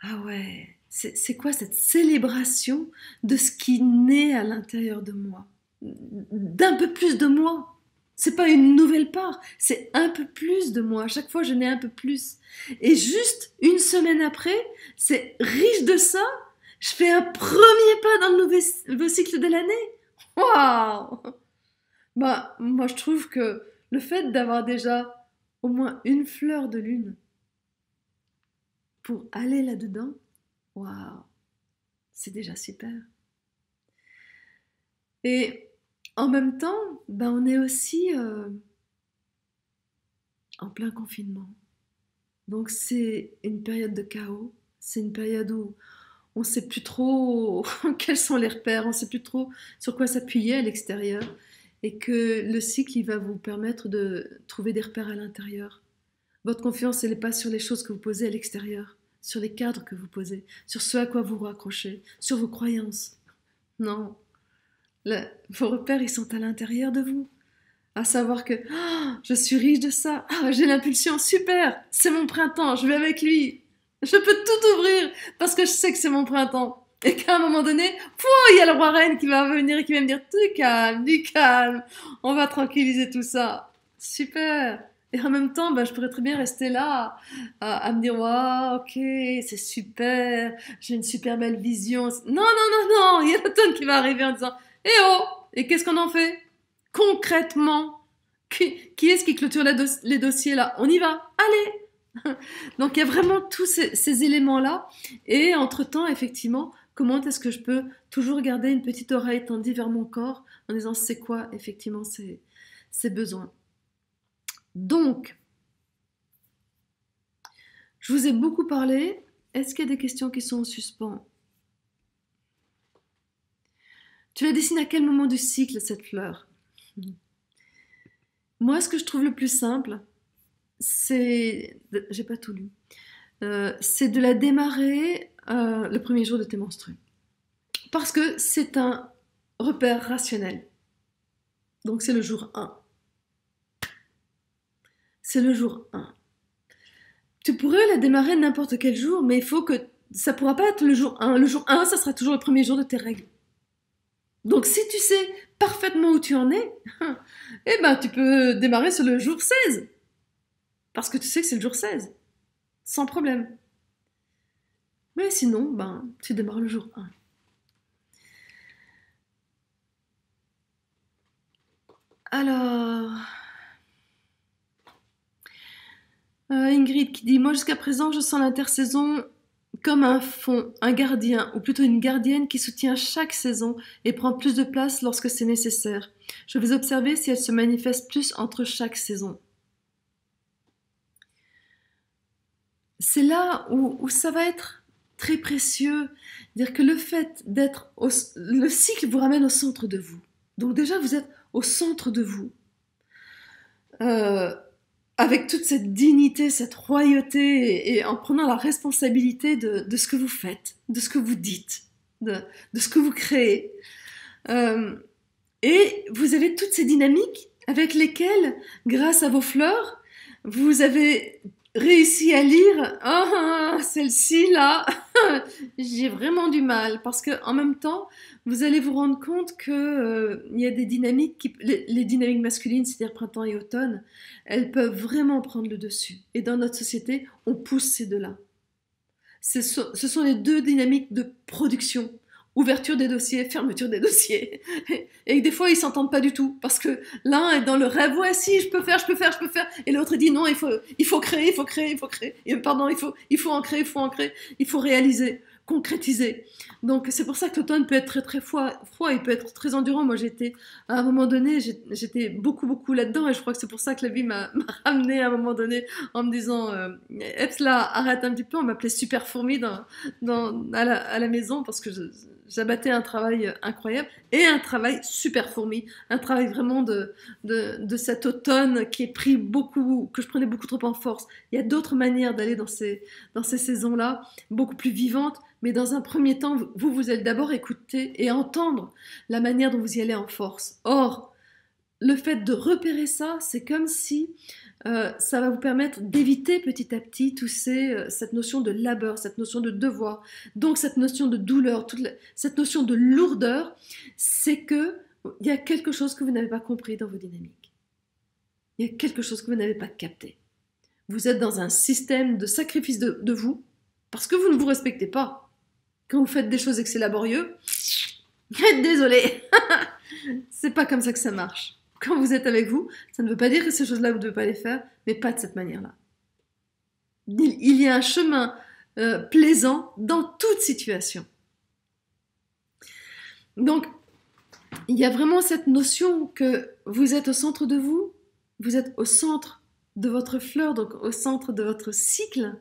Speaker 1: ah ouais, c'est quoi cette célébration de ce qui naît à l'intérieur de moi? D'un peu plus de moi. C'est pas une nouvelle part, c'est un peu plus de moi. À chaque fois, je nais un peu plus. Et juste une semaine après, c'est riche de ça. Je fais un premier pas dans le nouveau cycle de l'année. Waouh! Bah, moi, je trouve que le fait d'avoir déjà au moins une fleur de lune pour aller là-dedans, waouh, c'est déjà super. Et en même temps, ben on est aussi en plein confinement. Donc c'est une période de chaos, c'est une période où on ne sait plus trop quels sont les repères, on ne sait plus trop sur quoi s'appuyer à l'extérieur et que le cycle il va vous permettre de trouver des repères à l'intérieur. Votre confiance elle n'est pas sur les choses que vous posez à l'extérieur, sur les cadres que vous posez, sur ce à quoi vous vous raccrochez, sur vos croyances. Non, vos repères ils sont à l'intérieur de vous. À savoir que je suis riche de ça, j'ai l'impulsion, super, c'est mon printemps, je vais avec lui, je peux tout ouvrir parce que je sais que c'est mon printemps. Et qu'à un moment donné, il y a le roi reine qui va venir et qui va me dire du calme, on va tranquilliser tout ça. Super. Et en même temps, je pourrais très bien rester là à me dire, waouh, ok, c'est super, j'ai une super belle vision. Non, non, non, non, il y a l'automne qui va arriver en disant, eh oh, et qu'est-ce qu'on en fait? Concrètement, qui est-ce qui clôture les dossiers là? On y va, allez. Donc il y a vraiment tous ces éléments-là. Et entre-temps, effectivement, comment est-ce que je peux toujours garder une petite oreille tendue vers mon corps en disant c'est quoi effectivement ces besoins. Donc, je vous ai beaucoup parlé. Est-ce qu'il y a des questions qui sont en suspens? Tu la dessines à quel moment du cycle, cette fleur? Moi, ce que je trouve le plus simple, c'est... J'ai pas tout lu. C'est de la démarrer le premier jour de tes menstrues. Parce que c'est un repère rationnel. Donc c'est le jour 1. C'est le jour 1. Tu pourrais la démarrer n'importe quel jour, mais il faut que... Ça pourra pas être le jour 1. Le jour 1, ça sera toujours le premier jour de tes règles. Donc si tu sais parfaitement où tu en es, eh ben tu peux démarrer sur le jour 16. Parce que tu sais que c'est le jour 16. Sans problème. Mais sinon, tu démarres le jour 1. Alors... Ingrid qui dit « Moi, jusqu'à présent, je sens l'intersaison comme un fond, un gardien, ou plutôt une gardienne qui soutient chaque saison et prend plus de place lorsque c'est nécessaire. Je vais observer si elle se manifeste plus entre chaque saison. » C'est là où ça va être très précieux. Dire que le fait d'être... Le cycle vous ramène au centre de vous. Donc déjà, vous êtes au centre de vous. Avec toute cette dignité, cette royauté, et en prenant la responsabilité de ce que vous faites, de ce que vous dites, de ce que vous créez. Et vous avez toutes ces dynamiques avec lesquelles, grâce à vos fleurs, vous avez réussi à lire celle-ci là, j'ai vraiment du mal parce que en même temps, vous allez vous rendre compte que il y a des dynamiques les dynamiques masculines, c'est-à-dire printemps et automne, elles peuvent vraiment prendre le dessus. Et dans notre société, on pousse ces deux-là. Ce sont les deux dynamiques de production. ouverture des dossiers, fermeture des dossiers. Et des fois, ils s'entendent pas du tout. Parce que l'un est dans le rêve, ouais, si, je peux faire. Et l'autre dit, non, il faut créer. Et, pardon, il faut en créer, il faut réaliser, concrétiser. Donc, c'est pour ça que l'automne peut être très, très froid, il peut être très endurant. Moi, à un moment donné, j'étais beaucoup là-dedans. Et je crois que c'est pour ça que la vie m'a ramené à un moment donné en me disant, Eps, là, arrête un petit peu. On m'appelait Super Fourmi à la maison parce que j'abattais un travail incroyable et un travail super fourmi, un travail vraiment de cet automne qui est que je prenais beaucoup trop en force. Il y a d'autres manières d'aller dans ces saisons-là, beaucoup plus vivantes, mais dans un premier temps, vous allez d'abord écouter et entendre la manière dont vous y allez en force. Or, le fait de repérer ça, c'est comme si ça va vous permettre d'éviter petit à petit cette notion de labeur, cette notion de devoir, donc cette notion de douleur, cette notion de lourdeur, c'est qu'il y a quelque chose que vous n'avez pas compris dans vos dynamiques. Il y a quelque chose que vous n'avez pas capté. Vous êtes dans un système de sacrifice de vous, parce que vous ne vous respectez pas. Quand vous faites des choses et que c'est laborieux, désolé, c'est pas comme ça que ça marche. Quand vous êtes avec vous, ça ne veut pas dire que ces choses-là, vous ne devez pas les faire, mais pas de cette manière-là. Il y a un chemin plaisant dans toute situation. Donc, il y a vraiment cette notion que vous êtes au centre de vous, vous êtes au centre de votre fleur, donc au centre de votre cycle,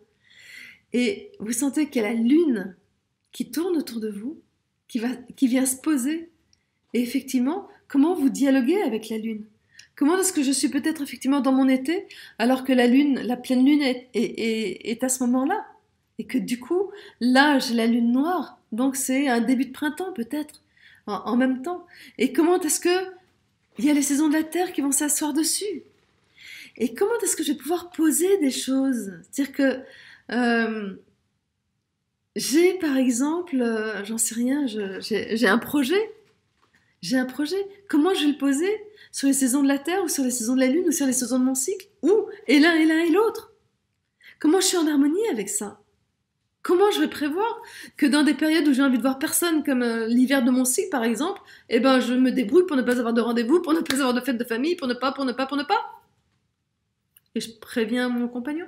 Speaker 1: et vous sentez qu'il y a la lune qui tourne autour de vous, qui vient se poser. Et effectivement, comment vous dialoguez avec la lune? Comment est-ce que je suis peut-être effectivement dans mon été, alors que la pleine lune est à ce moment-là? Et que du coup, là, j'ai la lune noire, donc c'est un début de printemps peut-être, en même temps. Et comment est-ce que il y a les saisons de la Terre qui vont s'asseoir dessus? Et comment est-ce que je vais pouvoir poser des choses? C'est-à-dire que j'ai par exemple, j'en sais rien, j'ai un projet. Comment je vais le poser? Sur les saisons de la Terre ou sur les saisons de la Lune ou sur les saisons de mon cycle? Ou et l'un et l'autre? Comment je suis en harmonie avec ça? Comment je vais prévoir que dans des périodes où j'ai envie de voir personne, comme l'hiver de mon cycle par exemple, eh ben je me débrouille pour ne pas avoir de rendez-vous, pour ne pas avoir de fête de famille, pour ne pas. Et je préviens mon compagnon.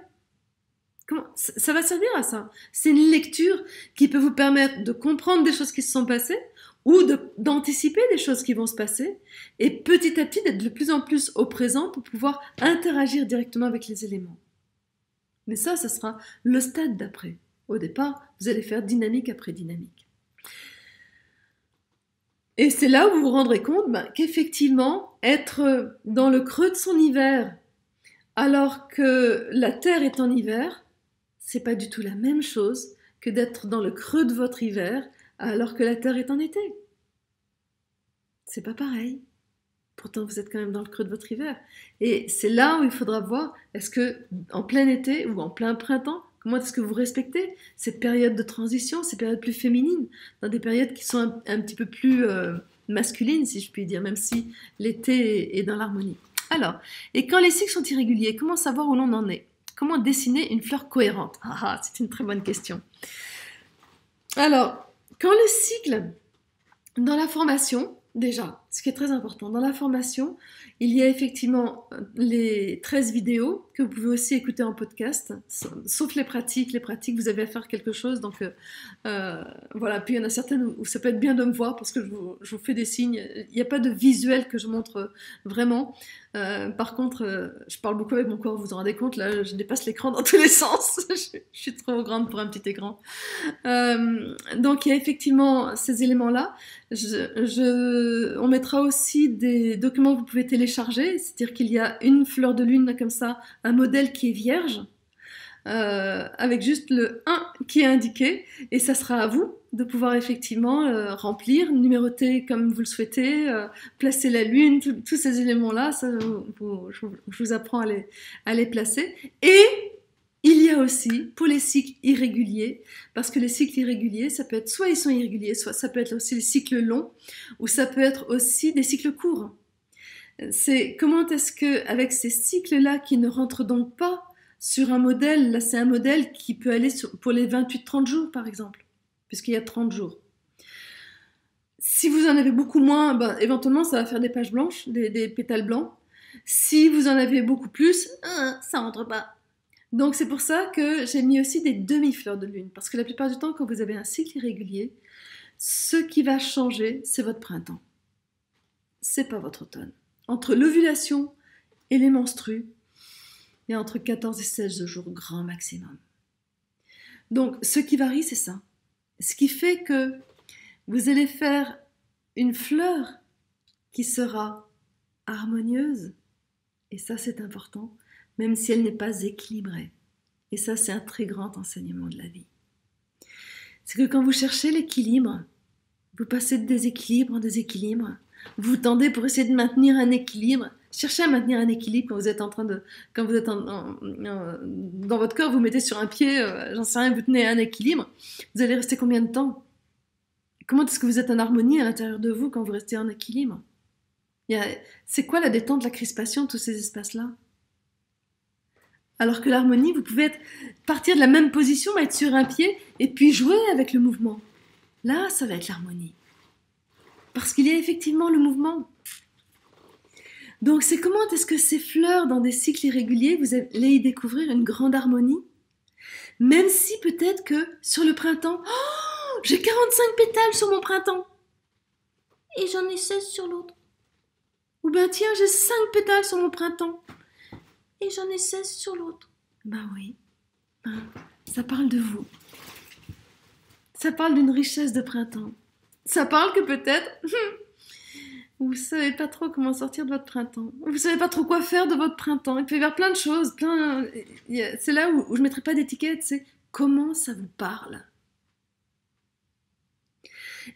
Speaker 1: Ça va servir à ça. C'est une lecture qui peut vous permettre de comprendre des choses qui se sont passées ou d'anticiper des choses qui vont se passer et petit à petit d'être de plus en plus au présent pour pouvoir interagir directement avec les éléments. Mais ça sera le stade d'après. Au départ, vous allez faire dynamique après dynamique. Et c'est là où vous vous rendrez compte qu'effectivement, être dans le creux de son hiver alors que la Terre est en hiver, c'est pas du tout la même chose que d'être dans le creux de votre hiver alors que la Terre est en été. C'est pas pareil. Pourtant, vous êtes quand même dans le creux de votre hiver. Et c'est là où il faudra voir, est-ce que en plein été ou en plein printemps, comment est-ce que vous respectez cette période de transition, ces périodes plus féminines, dans des périodes qui sont un petit peu plus masculines, si je puis dire, même si l'été est dans l'harmonie. Alors, et quand les cycles sont irréguliers, comment savoir où l'on en est? Comment dessiner une fleur cohérente? C'est une très bonne question. Alors, quand le cycle, dans la formation, déjà, ce qui est très important, dans la formation, il y a effectivement les 13 vidéos que vous pouvez aussi écouter en podcast, sauf les pratiques, vous avez à faire quelque chose, donc voilà, puis il y en a certaines où ça peut être bien de me voir parce que je vous fais des signes, il n'y a pas de visuel que je montre vraiment, par contre, je parle beaucoup avec mon corps, vous vous en rendez compte, là je dépasse l'écran dans tous les sens, je suis trop grande pour un petit écran. Donc il y a effectivement ces éléments-là. On mettra aussi des documents que vous pouvez télécharger, c'est-à-dire qu'il y a une fleur de lune comme ça, un modèle qui est vierge, avec juste le 1 qui est indiqué, et ça sera à vous de pouvoir effectivement remplir, numéroter comme vous le souhaitez, placer la lune, tous ces éléments-là, je vous apprends à les placer. Et il y a aussi, pour les cycles irréguliers, parce que les cycles irréguliers, ça peut être soit ils sont irréguliers, soit ça peut être aussi les cycles longs, ou ça peut être aussi des cycles courts. C'est comment est-ce que, avec ces cycles-là qui ne rentrent donc pas sur un modèle, là c'est un modèle qui peut aller pour les 28-30 jours par exemple, puisqu'il y a 30 jours. Si vous en avez beaucoup moins, ben, éventuellement, ça va faire des pages blanches, des pétales blancs. Si vous en avez beaucoup plus, ça rentre pas. Donc c'est pour ça que j'ai mis aussi des demi-fleurs de lune. Parce que la plupart du temps, quand vous avez un cycle irrégulier, ce qui va changer, c'est votre printemps. C'est pas votre automne. Entre l'ovulation et les menstrues, il y a entre 14 et 16 jours grand maximum. Donc ce qui varie, c'est ça. Ce qui fait que vous allez faire une fleur qui sera harmonieuse, et ça c'est important, même si elle n'est pas équilibrée. Et ça c'est un très grand enseignement de la vie. C'est que quand vous cherchez l'équilibre, vous passez de déséquilibre en déséquilibre, vous tendez pour essayer de maintenir un équilibre. Cherchez à maintenir un équilibre quand vous êtes en train de, quand vous êtes dans votre corps, vous mettez sur un pied, j'en sais rien, vous tenez un équilibre. Vous allez rester combien de temps? Comment est-ce que vous êtes en harmonie à l'intérieur de vous quand vous restez en équilibre? C'est quoi la détente, la crispation, tous ces espaces-là? Alors que l'harmonie, vous pouvez partir de la même position, être sur un pied et puis jouer avec le mouvement. Là, ça va être l'harmonie. Parce qu'il y a effectivement le mouvement. Donc c'est comment est-ce que ces fleurs dans des cycles irréguliers, vous allez y découvrir une grande harmonie? Même si peut-être que sur le printemps, oh, j'ai 45 pétales sur mon printemps. Et j'en ai 16 sur l'autre. Ou bien tiens, j'ai 5 pétales sur mon printemps. Et j'en ai 16 sur l'autre. Ben oui, ça parle de vous. Ça parle d'une richesse de printemps. Ça parle que peut-être, vous savez pas trop comment sortir de votre printemps. Vous savez pas trop quoi faire de votre printemps. Il peut y avoir plein de choses. C'est là où je mettrai pas d'étiquette, c'est comment ça vous parle.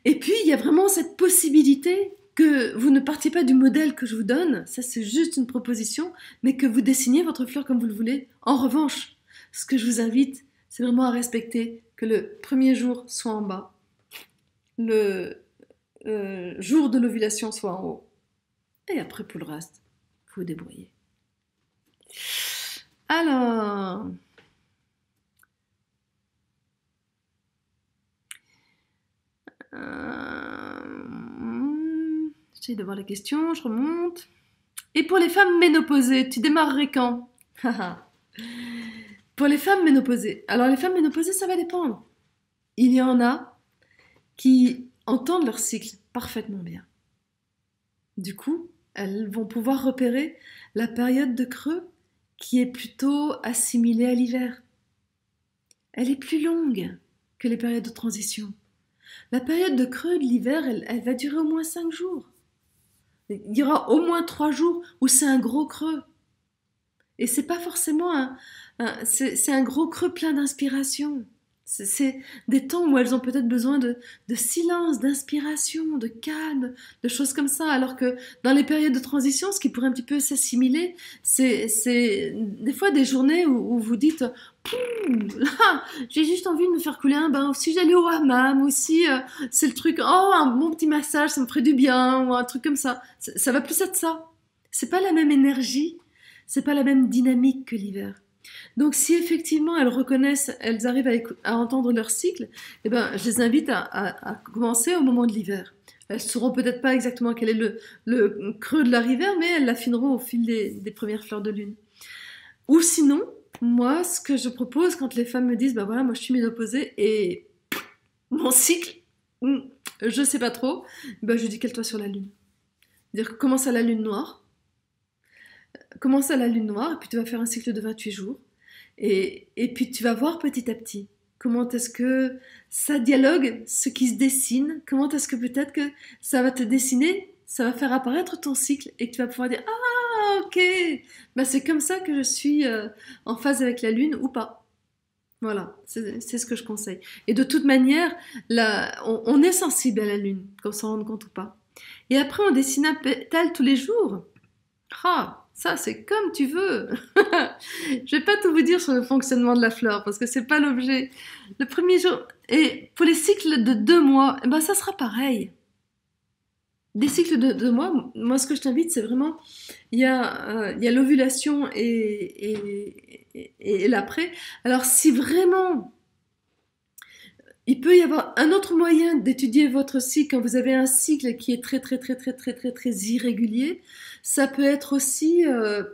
Speaker 1: Et puis, il y a vraiment cette possibilité que vous ne partiez pas du modèle que je vous donne, ça c'est juste une proposition, mais que vous dessiniez votre fleur comme vous le voulez. En revanche, ce que je vous invite, c'est vraiment à respecter que le premier jour soit en bas, le jour de l'ovulation soit en haut, et après pour le reste, vous vous débrouillez. Alors... J'essaie de voir les questions, je remonte. Et pour les femmes ménopausées, tu démarrerais quand? Pour les femmes ménopausées. Alors les femmes ménopausées, ça va dépendre. Il y en a qui entendent leur cycle parfaitement bien. Du coup, elles vont pouvoir repérer la période de creux qui est plutôt assimilée à l'hiver. Elle est plus longue que les périodes de transition. La période de creux de l'hiver, elle va durer au moins 5 jours. Il y aura au moins 3 jours où c'est un gros creux. Et c'est pas forcément c'est un gros creux plein d'inspiration. C'est des temps où elles ont peut-être besoin de silence, d'inspiration, de calme, de choses comme ça. Alors que dans les périodes de transition, ce qui pourrait un petit peu s'assimiler, c'est des fois des journées où vous dites là, j'ai juste envie de me faire couler un bain, ou si j'allais au hammam, ou si c'est le truc, oh, un bon petit massage, ça me ferait du bien, ou un truc comme ça. Ça va plus être ça. C'est pas la même énergie, c'est pas la même dynamique que l'hiver. Donc si effectivement elles reconnaissent, elles arrivent à entendre leur cycle, eh ben, je les invite à commencer au moment de l'hiver. Elles ne sauront peut-être pas exactement quel est le creux de leur hiver, mais elles l'affineront au fil des premières fleurs de lune. Ou sinon, moi, ce que je propose quand les femmes me disent, bah voilà, moi je suis ménopausée et mon cycle, je sais pas trop, bah je dis cale-toi sur la lune. C'est-à-dire commence à la lune noire, et puis tu vas faire un cycle de 28 jours, et puis tu vas voir petit à petit comment est-ce que ça dialogue, ce qui se dessine, comment est-ce que peut-être que ça va te dessiner, ça va faire apparaître ton cycle, et que tu vas pouvoir dire, ah ok, bah, c'est comme ça que je suis en phase avec la lune ou pas. Voilà, c'est ce que je conseille. Et de toute manière, on est sensible à la lune, qu'on s'en rende compte ou pas. Et après, on dessine un pétale tous les jours. Ah, ça, c'est comme tu veux. Je vais pas tout vous dire sur le fonctionnement de la fleur, parce que c'est pas l'objet. Le premier jour, et pour les cycles de 2 mois, eh ben, ça sera pareil. Des cycles de 2 mois, moi, ce que je t'invite, c'est vraiment, il y a l'ovulation et l'après. Alors, si vraiment Il peut y avoir un autre moyen d'étudier votre cycle quand vous avez un cycle qui est très irrégulier. Ça peut être aussi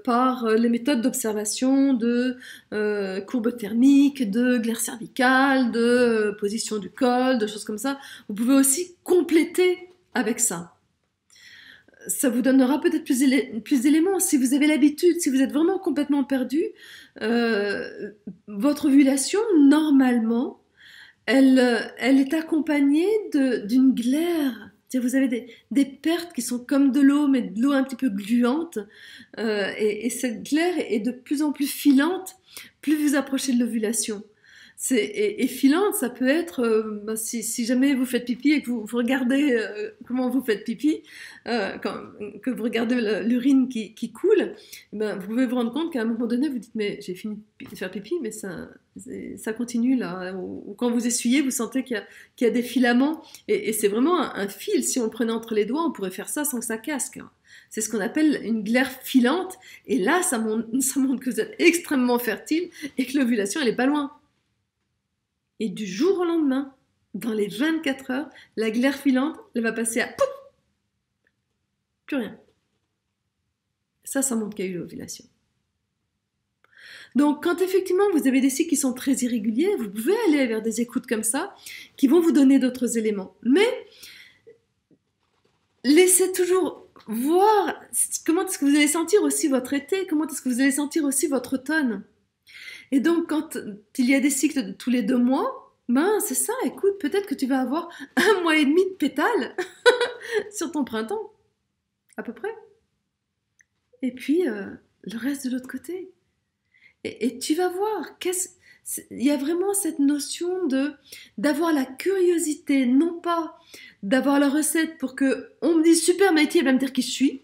Speaker 1: par les méthodes d'observation de courbes thermiques, de glaire cervicale, de position du col, de choses comme ça. Vous pouvez aussi compléter avec ça. Ça vous donnera peut-être plus d'éléments. Si vous avez l'habitude, si vous êtes vraiment complètement perdu, votre ovulation, normalement, elle est accompagnée d'une glaire. Vous avez des pertes qui sont comme de l'eau, mais de l'eau un petit peu gluante. Et cette glaire est de plus en plus filante, plus vous approchez de l'ovulation. Et filante, ça peut être, si jamais vous faites pipi et que vous regardez comment vous faites pipi, que vous regardez l'urine qui coule, vous pouvez vous rendre compte qu'à un moment donné, vous dites « mais j'ai fini de faire pipi, mais ça continue là ». Ou quand vous essuyez, vous sentez qu'il y a des filaments, et c'est vraiment un fil. Si on le prenait entre les doigts, on pourrait faire ça sans que ça casque. C'est ce qu'on appelle une glaire filante, et là, ça montre que vous êtes extrêmement fertile et que l'ovulation, elle est pas loin. Et du jour au lendemain, dans les 24 heures, la glaire filante, elle va passer à pouf, plus rien. Ça montre qu'il y a eu l'ovulation. Donc, quand effectivement vous avez des cycles qui sont très irréguliers, vous pouvez aller vers des écoutes comme ça, qui vont vous donner d'autres éléments. Mais, laissez toujours voir comment est-ce que vous allez sentir aussi votre été, comment est-ce que vous allez sentir aussi votre automne. Et donc, quand il y a des cycles de tous les 2 mois, c'est ça, écoute, peut-être que tu vas avoir 1 mois et demi de pétales sur ton printemps, à peu près. Et puis, le reste de l'autre côté. Et tu vas voir, il y a vraiment cette notion d'avoir la curiosité, non pas d'avoir la recette pour qu'on me dise « super, Maïti, elle va me dire qui je suis ».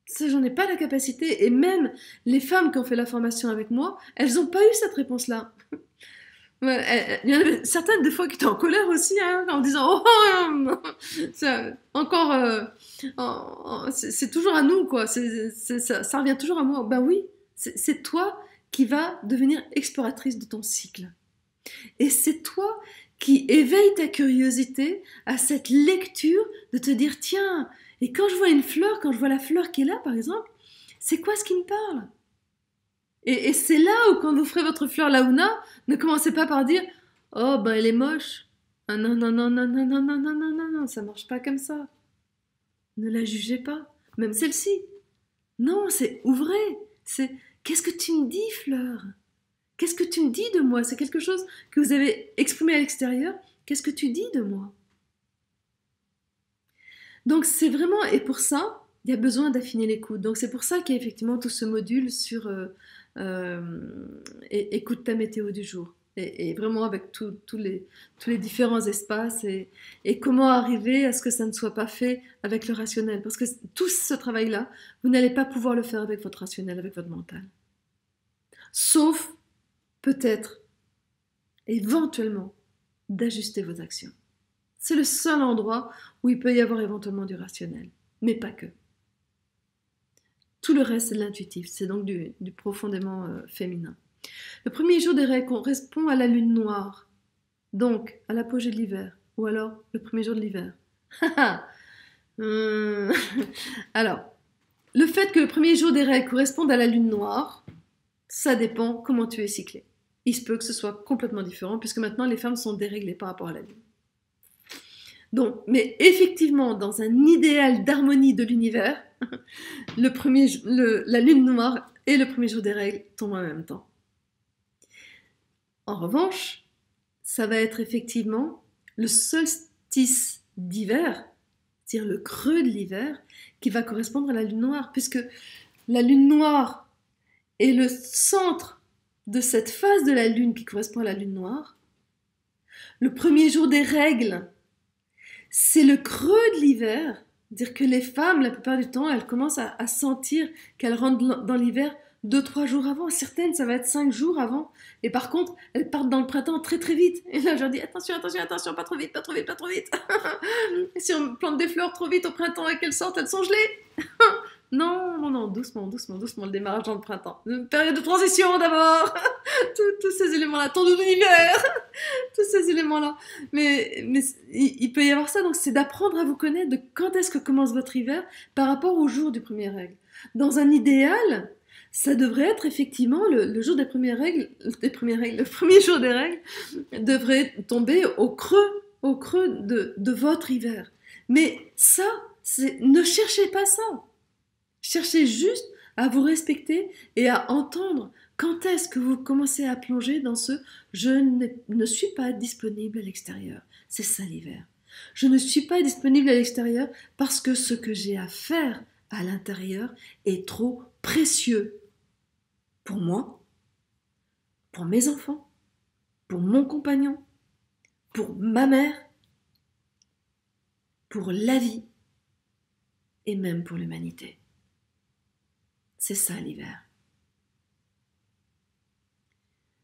Speaker 1: Ça, j'en ai pas la capacité. Et même les femmes qui ont fait la formation avec moi, elles n'ont pas eu cette réponse-là. Il y en avait certaines, des fois, qui étaient en colère aussi, en disant « oh, encore, c'est toujours à nous, quoi. Ça revient toujours à moi. » Ben oui, c'est toi qui vas devenir exploratrice de ton cycle. Et c'est toi qui éveille ta curiosité à cette lecture de te dire « tiens, et quand je vois une fleur, quand je vois la fleur qui est là, par exemple, c'est quoi ce qui me parle ?» Et c'est là où, quand vous ferez votre fleur Laouna, ne commencez pas par dire « oh, ben elle est moche. Ah non, non, non, non, non, non, non, non, non, non, non, ça marche pas comme ça. » Ne la jugez pas, même celle-ci. Non, c'est ouvrez. C'est « qu'est-ce que tu me dis, fleur ? Qu'est-ce que tu me dis de moi ? C'est quelque chose que vous avez exprimé à l'extérieur. Qu'est-ce que tu dis de moi ?» Donc c'est vraiment, et pour ça, il y a besoin d'affiner l'écoute. Donc c'est pour ça qu'il y a effectivement tout ce module sur écoute ta météo du jour. Et vraiment avec tous les différents espaces et comment arriver à ce que ça ne soit pas fait avec le rationnel. Parce que tout ce travail-là, vous n'allez pas pouvoir le faire avec votre rationnel, avec votre mental. Sauf, peut-être, éventuellement, d'ajuster vos actions. C'est le seul endroit où il peut y avoir éventuellement du rationnel, mais pas que. Tout le reste, c'est de l'intuitif, c'est donc du profondément féminin. Le premier jour des règles correspond à la lune noire, donc à l'apogée de l'hiver, ou alors le premier jour de l'hiver. Alors, le fait que le premier jour des règles corresponde à la lune noire, ça dépend comment tu es cyclé. Il se peut que ce soit complètement différent, puisque maintenant les femmes sont déréglées par rapport à la lune. Donc, mais effectivement, dans un idéal d'harmonie de l'univers, la lune noire et le premier jour des règles tombent en même temps. En revanche, ça va être effectivement le solstice d'hiver, c'est-à-dire le creux de l'hiver, qui va correspondre à la lune noire, puisque la lune noire est le centre de cette phase de la lune qui correspond à la lune noire. Le premier jour des règles, c'est le creux de l'hiver, dire que les femmes, la plupart du temps, elles commencent à sentir qu'elles rentrent dans l'hiver 2-3 jours avant. Certaines, ça va être 5 jours avant. Et par contre, elles partent dans le printemps très très vite. Et là, je leur dis attention, attention, attention, pas trop vite, pas trop vite, pas trop vite. Si on plante des fleurs trop vite au printemps et qu'elles sortent, elles sont gelées. Non, non, non, doucement, doucement, doucement, le démarrage dans le printemps. Une période de transition d'abord. Tous ces éléments-là, ton univers, tous ces éléments-là. Mais il peut y avoir ça, donc c'est d'apprendre à vous connaître de quand est-ce que commence votre hiver par rapport au jour du premier règle. Dans un idéal, ça devrait être effectivement le jour des premières règles, le premier jour des règles devrait tomber au creux de votre hiver. Mais ça, ne cherchez pas ça. Cherchez juste à vous respecter et à entendre quand est-ce que vous commencez à plonger dans ce « je ne suis pas disponible à l'extérieur ». C'est ça l'hiver. Je ne suis pas disponible à l'extérieur parce que ce que j'ai à faire à l'intérieur est trop précieux pour moi, pour mes enfants, pour mon compagnon, pour ma mère, pour la vie et même pour l'humanité. C'est ça l'hiver.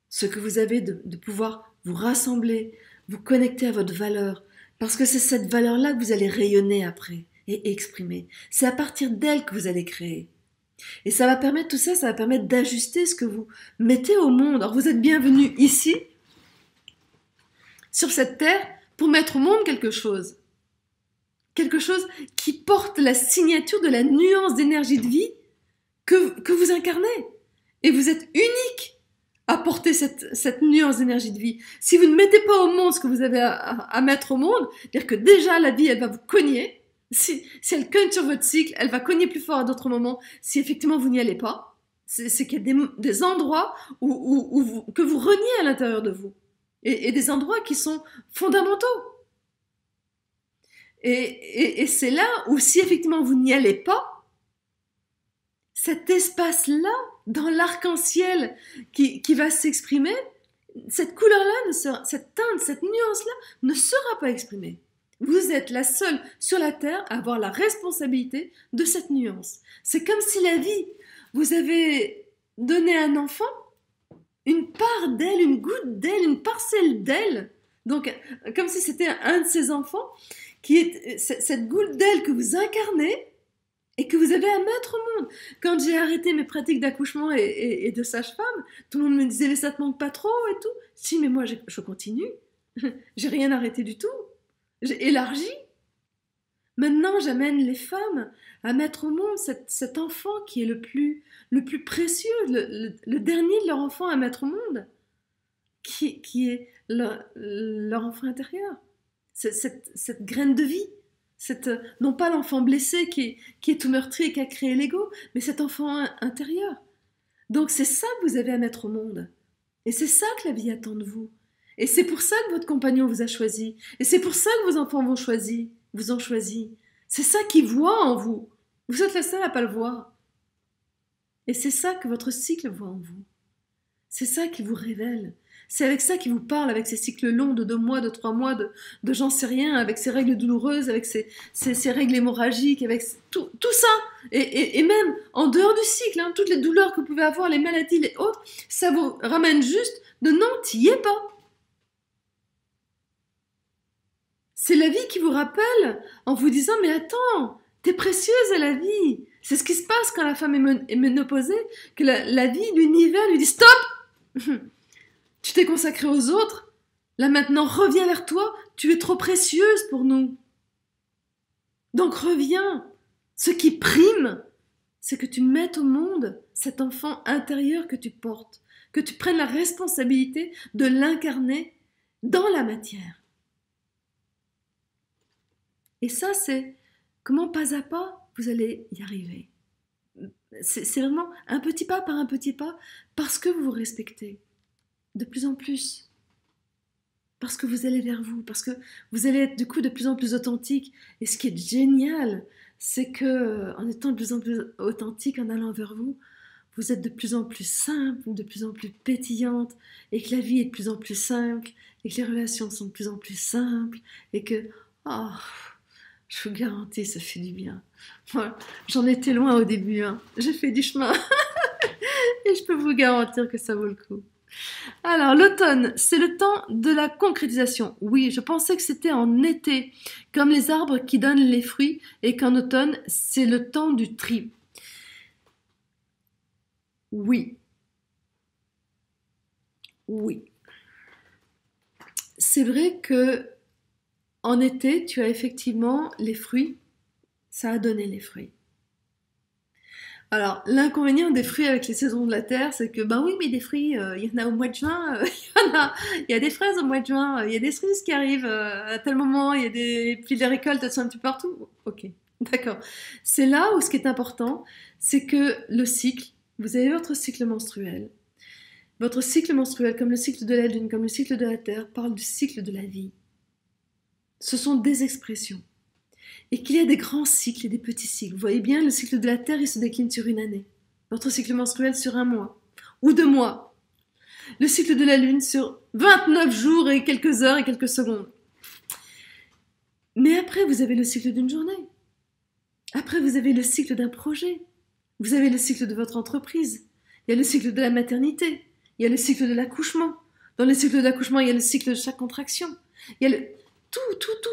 Speaker 1: Ce que vous avez de pouvoir vous rassembler, vous connecter à votre valeur, parce que c'est cette valeur-là que vous allez rayonner après et exprimer. C'est à partir d'elle que vous allez créer. Et ça va permettre, tout ça, ça va permettre d'ajuster ce que vous mettez au monde. Alors vous êtes bienvenus ici, sur cette terre, pour mettre au monde quelque chose. Quelque chose qui porte la signature de la nuance d'énergie de vie que vous incarnez. Et vous êtes unique à porter cette nuance d'énergie de vie. Si vous ne mettez pas au monde ce que vous avez à mettre au monde, c'est-à-dire que déjà la vie, elle va vous cogner. Si elle cogne sur votre cycle, elle va cogner plus fort à d'autres moments si effectivement vous n'y allez pas. C'est qu'il y a des endroits que vous reniez à l'intérieur de vous. Et des endroits qui sont fondamentaux. Et c'est là où si effectivement vous n'y allez pas, cet espace-là, dans l'arc-en-ciel qui va s'exprimer, cette couleur-là, cette teinte, cette nuance-là ne sera pas exprimée. Vous êtes la seule sur la Terre à avoir la responsabilité de cette nuance. C'est comme si la vie, vous avez donné à un enfant une part d'elle, une goutte d'elle, une parcelle d'elle. Donc, comme si c'était un de ses enfants, qui est cette goutte d'elle que vous incarnez et que vous avez à mettre au monde. Quand j'ai arrêté mes pratiques d'accouchement et de sage-femme, tout le monde me disait « mais ça te manque pas trop ?» et tout. Si, mais moi, je continue. J'ai rien arrêté du tout. J'ai élargi. Maintenant, j'amène les femmes à mettre au monde cet enfant qui est le plus précieux, le dernier de leur enfant à mettre au monde, qui est leur enfant intérieur. Cette graine de vie. Non pas l'enfant blessé qui est tout meurtri et qui a créé l'ego, mais cet enfant intérieur. Donc c'est ça que vous avez à mettre au monde. Et c'est ça que la vie attend de vous. Et c'est pour ça que votre compagnon vous a choisi. Et c'est pour ça que vos enfants vous ont choisi. C'est ça qu'ils voient en vous. Vous êtes la seule à ne pas le voir. Et c'est ça que votre cycle voit en vous. C'est ça qui vous révèle. C'est avec ça qu'il vous parle, avec ces cycles longs de 2 mois, de 3 mois, de j'en sais rien, avec ces règles douloureuses, avec ces règles hémorragiques, avec tout ça. Et même en dehors du cycle, hein, toutes les douleurs que vous pouvez avoir, les maladies, les autres, ça vous ramène juste de non, t'y es pas. C'est la vie qui vous rappelle en vous disant « mais attends, t'es précieuse à la vie ». C'est ce qui se passe quand la femme est ménopausée, que la vie, l'univers lui dit « stop !» Tu t'es consacrée aux autres, là maintenant reviens vers toi, tu es trop précieuse pour nous. Donc reviens. Ce qui prime, c'est que tu mettes au monde cet enfant intérieur que tu portes, que tu prennes la responsabilité de l'incarner dans la matière. Et ça, c'est comment pas à pas vous allez y arriver. C'est vraiment un petit pas par un petit pas, parce que vous vous respectez. De plus en plus, parce que vous allez vers vous, parce que vous allez être du coup de plus en plus authentique. Et ce qui est génial, c'est que en étant de plus en plus authentique, en allant vers vous, vous êtes de plus en plus simple, de plus en plus pétillante, et que la vie est de plus en plus simple, et que les relations sont de plus en plus simples, et que, oh, je vous garantis, ça fait du bien. Voilà. J'en étais loin au début, hein. J'ai fait du chemin, et je peux vous garantir que ça vaut le coup. Alors, l'automne, c'est le temps de la concrétisation. Oui, je pensais que c'était en été, comme les arbres qui donnent les fruits, et qu'en automne, c'est le temps du tri. Oui, oui. C'est vrai que en été, tu as effectivement les fruits, ça a donné les fruits. Alors, l'inconvénient des fruits avec les saisons de la terre, c'est que, ben oui, mais des fruits, il y en a au mois de juin, il y a des fraises au mois de juin, il y a des cerises qui arrivent à tel moment, il y a des, puis les récoltes, elles sont un petit peu partout. Ok, d'accord. C'est là où ce qui est important, c'est que le cycle, vous avez votre cycle menstruel, comme le cycle de la lune, comme le cycle de la terre, parle du cycle de la vie. Ce sont des expressions. Et qu'il y a des grands cycles et des petits cycles. Vous voyez bien, le cycle de la Terre, il se décline sur une année. Votre cycle menstruel sur un mois. Ou 2 mois. Le cycle de la Lune sur 29 jours et quelques heures et quelques secondes. Mais après, vous avez le cycle d'une journée. Après, vous avez le cycle d'un projet. Vous avez le cycle de votre entreprise. Il y a le cycle de la maternité. Il y a le cycle de l'accouchement. Dans le cycle de l'accouchement, il y a le cycle de chaque contraction. Il y a le... Tout,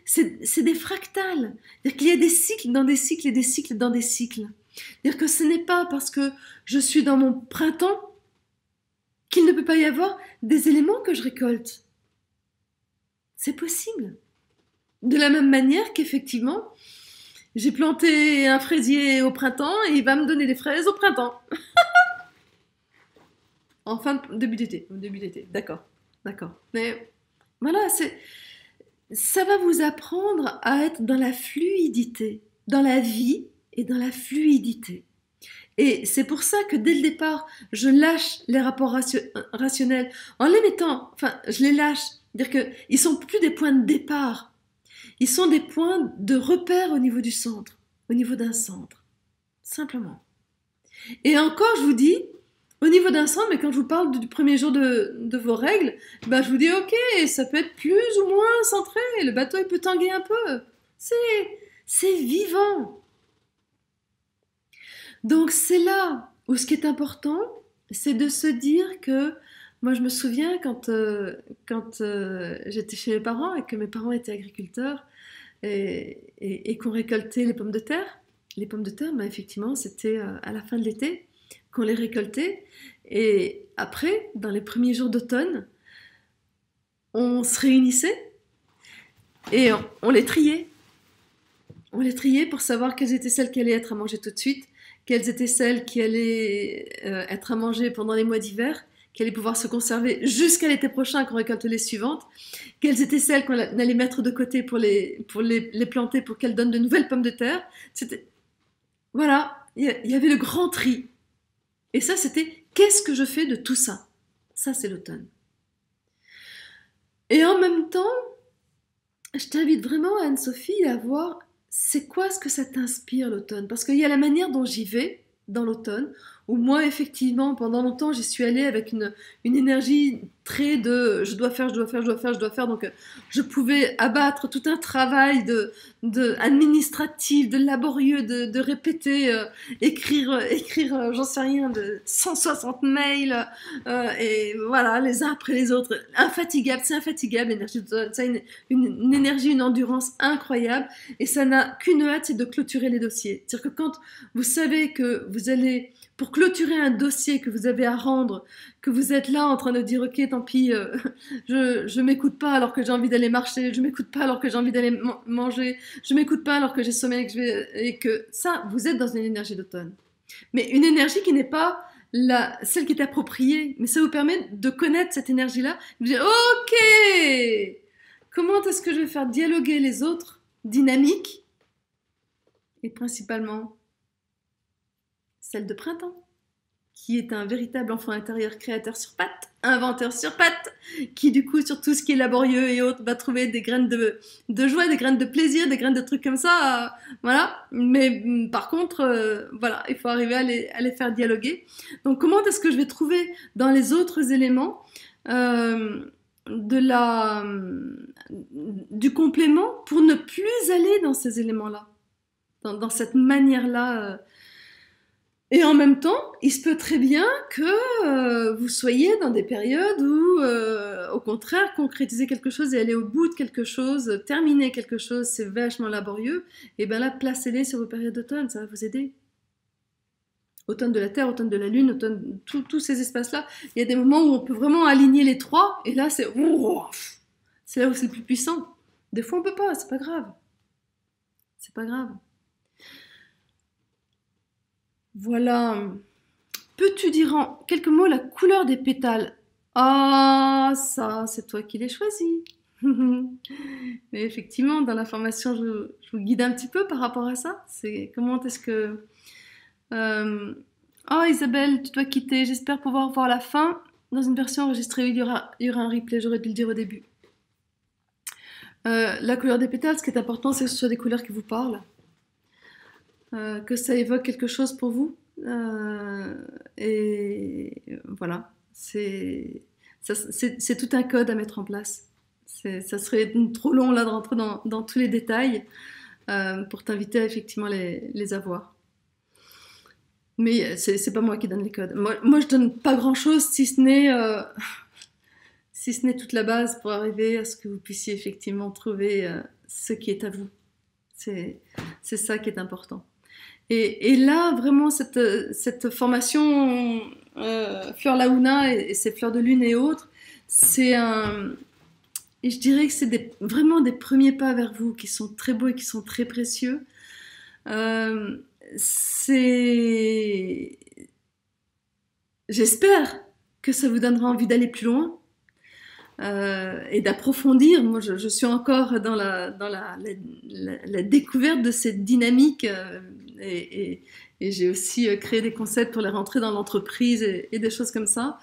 Speaker 1: c'est des fractales. C'est-à-dire qu'il y a des cycles dans des cycles et des cycles dans des cycles. C'est-à-dire que ce n'est pas parce que je suis dans mon printemps qu'il ne peut pas y avoir des éléments que je récolte. C'est possible. De la même manière qu'effectivement, j'ai planté un fraisier au printemps et il va me donner des fraises au printemps. Début d'été, d'accord, d'accord. Mais voilà, ça va vous apprendre à être dans la fluidité, dans la vie et dans la fluidité. Et c'est pour ça que dès le départ, je lâche les rapports rationnels en les mettant, enfin, je les lâche. C'est-à-dire qu'ils sont plus des points de départ, ils sont des points de repère au niveau du centre, au niveau d'un centre, simplement. Et encore, je vous dis, au niveau d'un centre, mais quand je vous parle du premier jour de vos règles, ben je vous dis, ok, ça peut être plus ou moins centré, le bateau il peut tanguer un peu. C'est vivant. Donc c'est là où ce qui est important, c'est de se dire que, moi je me souviens quand j'étais chez mes parents et que mes parents étaient agriculteurs et qu'on récoltait les pommes de terre. Les pommes de terre, ben, effectivement, c'était à la fin de l'été qu'on les récoltait. Et après, dans les premiers jours d'automne, on se réunissait et on les triait. On les triait pour savoir quelles étaient celles qui allaient être à manger tout de suite, quelles étaient celles qui allaient être à manger pendant les mois d'hiver, qui allaient pouvoir se conserver jusqu'à l'été prochain qu'on récolte les suivantes, quelles étaient celles qu'on allait mettre de côté pour les planter pour qu'elles donnent de nouvelles pommes de terre. Voilà, il y avait le grand tri. Et ça, c'était qu'est-ce que je fais de tout ça? Ça, c'est l'automne. Et en même temps, je t'invite vraiment, Anne-Sophie, à voir c'est quoi ce que ça t'inspire l'automne. Parce qu'il y a la manière dont j'y vais dans l'automne, où moi, effectivement, pendant longtemps, j'y suis allée avec une énergie très de je dois faire, je dois faire, je dois faire, je dois faire. Donc, je pouvais abattre tout un travail de administratif, de laborieux, de répéter, écrire, j'en sais rien, de 160 mails, et voilà, les uns après les autres. Infatigable, c'est infatigable, l'énergie d'automne. Ça a une énergie, une endurance incroyable, et ça n'a qu'une hâte, c'est de clôturer les dossiers. C'est-à-dire que quand vous savez que vous allez, pour clôturer un dossier que vous avez à rendre, que vous êtes là en train de dire ok tant pis, je m'écoute pas alors que j'ai envie d'aller marcher, je m'écoute pas alors que j'ai envie d'aller manger, je m'écoute pas alors que j'ai sommeil et que ça, vous êtes dans une énergie d'automne. Mais une énergie qui n'est pas celle qui est appropriée, mais ça vous permet de connaître cette énergie-là, vous dire ok, comment est-ce que je vais faire dialoguer les autres dynamiques et principalement celle de printemps, qui est un véritable enfant intérieur créateur sur pattes, inventeur sur pattes, qui du coup sur tout ce qui est laborieux et autres va trouver des graines de joie, des graines de plaisir, des graines de trucs comme ça, voilà. Mais par contre, voilà, il faut arriver à les faire dialoguer. Donc comment est-ce que je vais trouver dans les autres éléments du complément pour ne plus aller dans ces éléments-là, dans cette manière-là. Et en même temps, il se peut très bien que vous soyez dans des périodes où, au contraire, concrétiser quelque chose et aller au bout de quelque chose, terminer quelque chose, c'est vachement laborieux. Et bien là, placez-les sur vos périodes d'automne, ça va vous aider. automne de la Terre, automne de la Lune, automne, tous ces espaces-là. Il y a des moments où on peut vraiment aligner les trois, et là, c'est là où c'est le plus puissant. Des fois, on peut pas, c'est pas grave. C'est pas grave. Voilà. Peux-tu dire en quelques mots la couleur des pétales? Ah, ça, c'est toi qui l'as choisi. Mais effectivement, dans la formation, je vous guide un petit peu par rapport à ça. C'est comment est-ce que... Euh, Oh Isabelle, tu dois quitter. J'espère pouvoir voir la fin dans une version enregistrée. Il y aura un replay, j'aurais dû le dire au début. La couleur des pétales, ce qui est important, c'est que ce soit des couleurs qui vous parlent. Que ça évoque quelque chose pour vous. Et voilà, c'est tout un code à mettre en place. Ça serait trop long là de rentrer dans tous les détails pour t'inviter à effectivement les avoir. Mais c'est pas moi qui donne les codes. Moi je donne pas grand chose si ce n'est toute la base pour arriver à ce que vous puissiez effectivement trouver ce qui est à vous. C'est ça qui est important. Et là, vraiment, cette formation Fleur Laouna et ces fleurs de lune et autres, et je dirais que c'est vraiment des premiers pas vers vous qui sont très beaux et qui sont très précieux. J'espère que ça vous donnera envie d'aller plus loin et d'approfondir. Moi, je suis encore dans la découverte de cette dynamique et j'ai aussi créé des concepts pour les rentrer dans l'entreprise et des choses comme ça.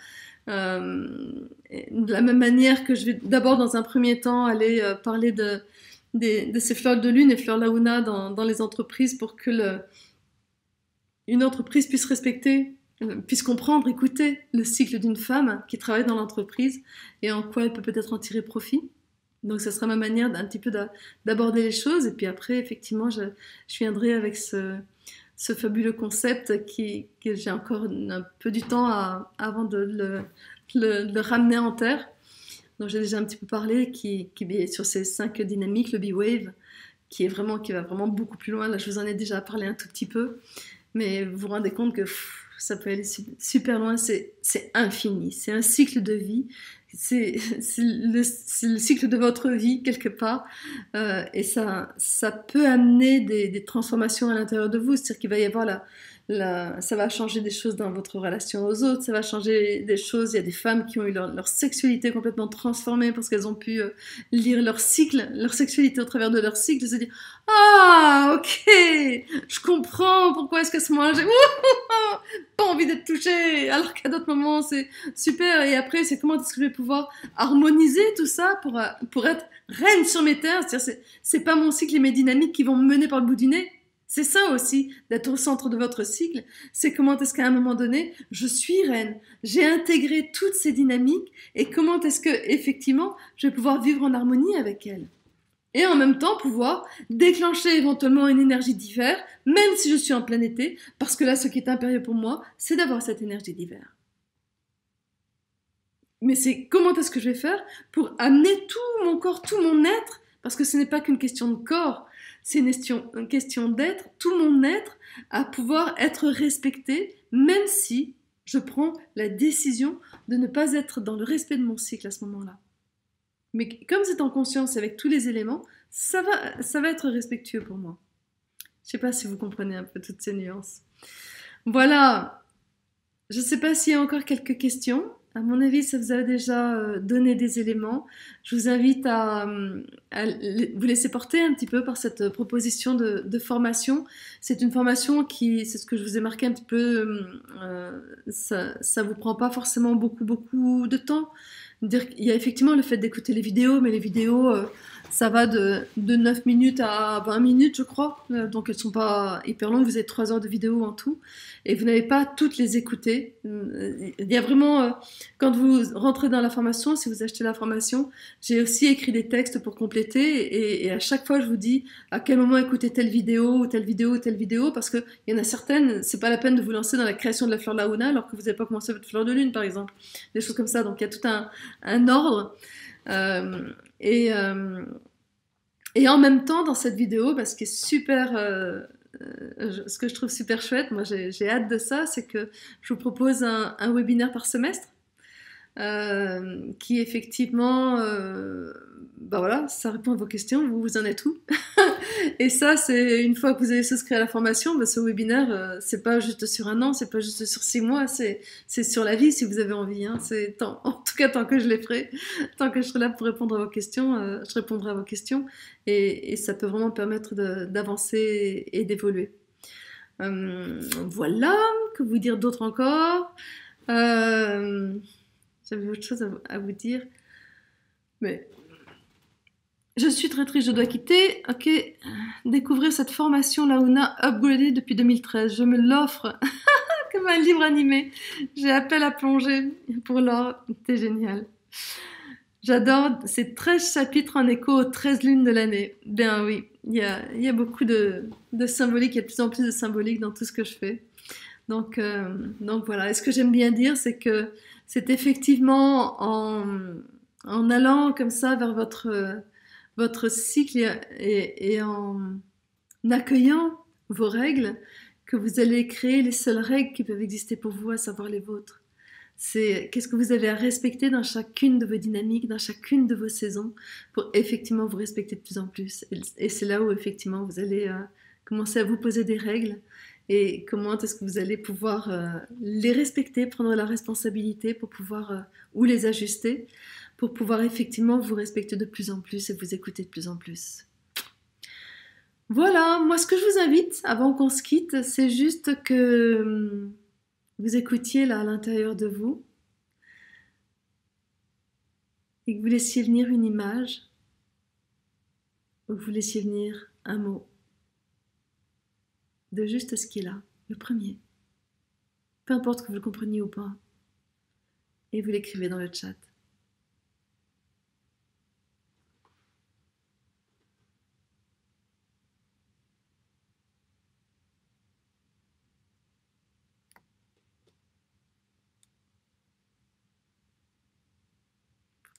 Speaker 1: De la même manière que je vais d'abord, dans un premier temps, aller parler de ces fleurs de lune et fleurs laouna dans les entreprises pour que une entreprise puisse respecter, puisse comprendre, écouter le cycle d'une femme qui travaille dans l'entreprise et en quoi elle peut peut-être en tirer profit. Donc ça sera ma manière d'un petit peu d'aborder les choses et puis après effectivement je viendrai avec ce fabuleux concept que j'ai encore un peu du temps avant de le ramener en terre. Donc j'ai déjà un petit peu parlé qui est sur ces 5 dynamiques, le B-Wave qui va vraiment beaucoup plus loin. Là je vous en ai déjà parlé un tout petit peu. Mais vous vous rendez compte que ça peut aller super loin, c'est infini, c'est un cycle de vie, c'est le cycle de votre vie quelque part, et ça peut amener des transformations à l'intérieur de vous, c'est-à-dire qu'il va y avoir ça va changer des choses dans votre relation aux autres, ça va changer des choses. Il y a des femmes qui ont eu leur sexualité complètement transformée parce qu'elles ont pu lire leur cycle, leur sexualité au travers de leur cycle, et se dire ah ok, je comprends pourquoi est-ce que ce moment-là j'ai pas envie d'être touchée, alors qu'à d'autres moments c'est super. Et après c'est comment est-ce que je vais pouvoir harmoniser tout ça pour être reine sur mes terres. C'est-à-dire c'est pas mon cycle et mes dynamiques qui vont me mener par le bout du nez. C'est ça aussi, d'être au centre de votre cycle. C'est comment est-ce qu'à un moment donné, je suis reine. J'ai intégré toutes ces dynamiques et comment est-ce que, effectivement, je vais pouvoir vivre en harmonie avec elles. Et en même temps, pouvoir déclencher éventuellement une énergie d'hiver, même si je suis en plein été, parce que là, ce qui est impérieux pour moi, c'est d'avoir cette énergie d'hiver. Mais c'est comment est-ce que je vais faire pour amener tout mon corps, tout mon être, parce que ce n'est pas qu'une question de corps, c'est une question d'être, tout mon être, à pouvoir être respecté, même si je prends la décision de ne pas être dans le respect de mon cycle à ce moment-là. Mais comme c'est en conscience avec tous les éléments, ça va être respectueux pour moi. Je ne sais pas si vous comprenez un peu toutes ces nuances. Voilà. Je ne sais pas s'il y a encore quelques questions. À mon avis, ça vous a déjà donné des éléments. Je vous invite à vous laisser porter un petit peu par cette proposition de formation. C'est une formation c'est ce que je vous ai marqué un petit peu, ça vous prend pas forcément beaucoup de temps. Il y a effectivement le fait d'écouter les vidéos, mais les vidéos, ça va de 9 minutes à 20 minutes, je crois. Donc elles sont pas hyper longues, vous avez 3 heures de vidéo en tout. Et vous n'avez pas toutes les écoutées. Il y a vraiment, quand vous rentrez dans la formation, si vous achetez la formation, j'ai aussi écrit des textes pour compléter. Et à chaque fois, je vous dis à quel moment écouter telle vidéo, ou telle vidéo, ou telle vidéo, parce qu'il y en a certaines, c'est pas la peine de vous lancer dans la création de la fleur laouna alors que vous n'avez pas commencé votre fleur de lune, par exemple. Des choses comme ça. Donc il y a tout un ordre. Et en même temps, dans cette vidéo, ce qui est super ce que je trouve super chouette, moi j'ai hâte de ça, c'est que je vous propose un webinaire par semestre qui effectivement, bah voilà, ça répond à vos questions, vous en êtes où? Et ça, c'est une fois que vous avez souscrit à la formation, bah, ce webinaire, c'est pas juste sur un an, c'est pas juste sur 6 mois, c'est sur la vie si vous avez envie. Hein. En tout cas, tant que je les ferai, tant que je serai là pour répondre à vos questions, je répondrai à vos questions. Et ça peut vraiment permettre d'avancer et d'évoluer. Voilà, que vous dire d'autre encore J'avais autre chose à vous dire. Mais je suis très triste, je dois quitter. Ok, découvrir cette formation Laouna upgradée depuis 2013. Je me l'offre comme un livre animé. J'ai appel à plonger pour l'or. C'était génial. J'adore ces 13 chapitres en écho aux 13 lunes de l'année. Bien oui, il y a beaucoup de symbolique, il y a de plus en plus de symbolique dans tout ce que je fais. Donc voilà, et ce que j'aime bien dire, c'est que c'est effectivement en allant comme ça vers votre cycle et en accueillant vos règles que vous allez créer les seules règles qui peuvent exister pour vous, à savoir les vôtres. C'est qu'est-ce que vous avez à respecter dans chacune de vos dynamiques, dans chacune de vos saisons, pour effectivement vous respecter de plus en plus. Et c'est là où effectivement vous allez commencer à vous poser des règles et comment est-ce que vous allez pouvoir les respecter, prendre la responsabilité pour pouvoir ou les ajuster, pour pouvoir effectivement vous respecter de plus en plus et vous écouter de plus en plus. Voilà, moi ce que je vous invite, avant qu'on se quitte, c'est juste que vous écoutiez là à l'intérieur de vous et que vous laissiez venir une image ou que vous laissiez venir un mot de juste ce qui est là, le premier. Peu importe que vous le compreniez ou pas. Et vous l'écrivez dans le chat.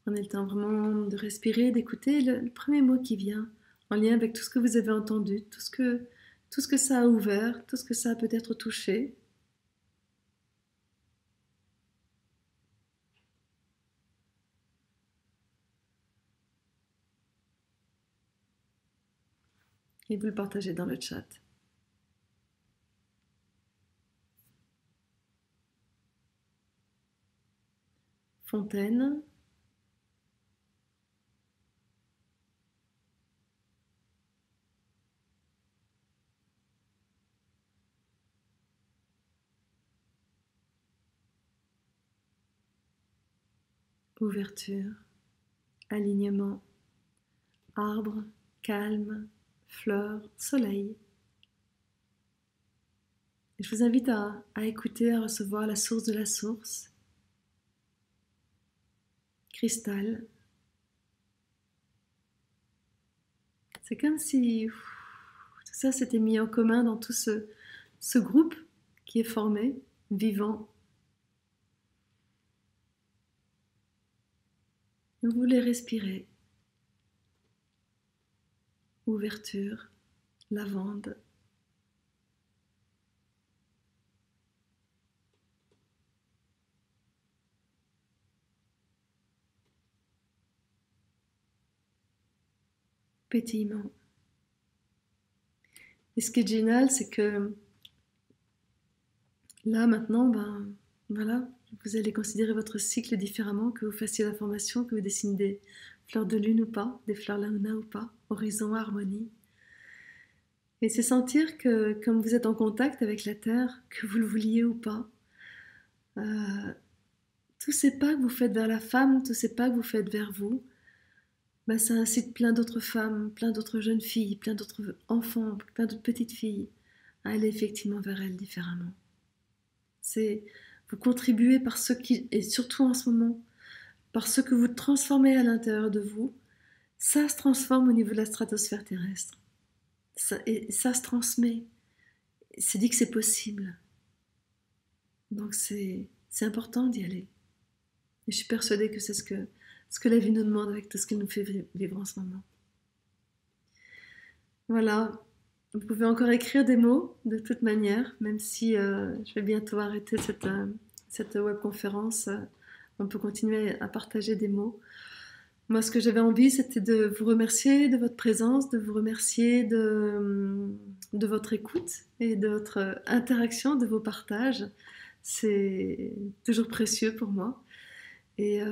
Speaker 1: Prenez le temps vraiment de respirer, d'écouter le premier mot qui vient, en lien avec tout ce que vous avez entendu, tout ce que ça a ouvert, tout ce que ça a peut-être touché. Et vous le partagez dans le chat. Fontaine. Ouverture. Alignement. Arbre. Calme. Fleur. Soleil. Et je vous invite à écouter, à recevoir la source de la source. Cristal. C'est comme si tout ça s'était mis en commun dans tout ce groupe qui est formé, vivant. Vous voulez respirer. Ouverture, lavande. Pétillement. Et ce qui est génial, c'est que là, maintenant, ben voilà, vous allez considérer votre cycle différemment, que vous fassiez la formation, que vous dessinez des fleurs de lune ou pas, des fleurs launa ou pas, horizon, harmonie. Et c'est sentir que, comme vous êtes en contact avec la Terre, que vous le vouliez ou pas, tous ces pas que vous faites vers la femme, tous ces pas que vous faites vers vous, ben ça incite plein d'autres femmes, plein d'autres jeunes filles, plein d'autres enfants, plein d'autres petites filles à aller effectivement vers elles différemment. C'est vous contribuez par ce qui, et surtout en ce moment, par ce que vous transformez à l'intérieur de vous, ça se transforme au niveau de la stratosphère terrestre. Et ça se transmet. C'est dit que c'est possible. Donc c'est important d'y aller. Et je suis persuadée que c'est ce que la vie nous demande avec tout ce qu'elle nous fait vivre en ce moment. Voilà. Vous pouvez encore écrire des mots de toute manière, même si je vais bientôt arrêter cette webconférence. On peut continuer à partager des mots. Moi, ce que j'avais envie, c'était de vous remercier de votre présence, de vous remercier de votre écoute et de votre interaction, de vos partages. C'est toujours précieux pour moi. Et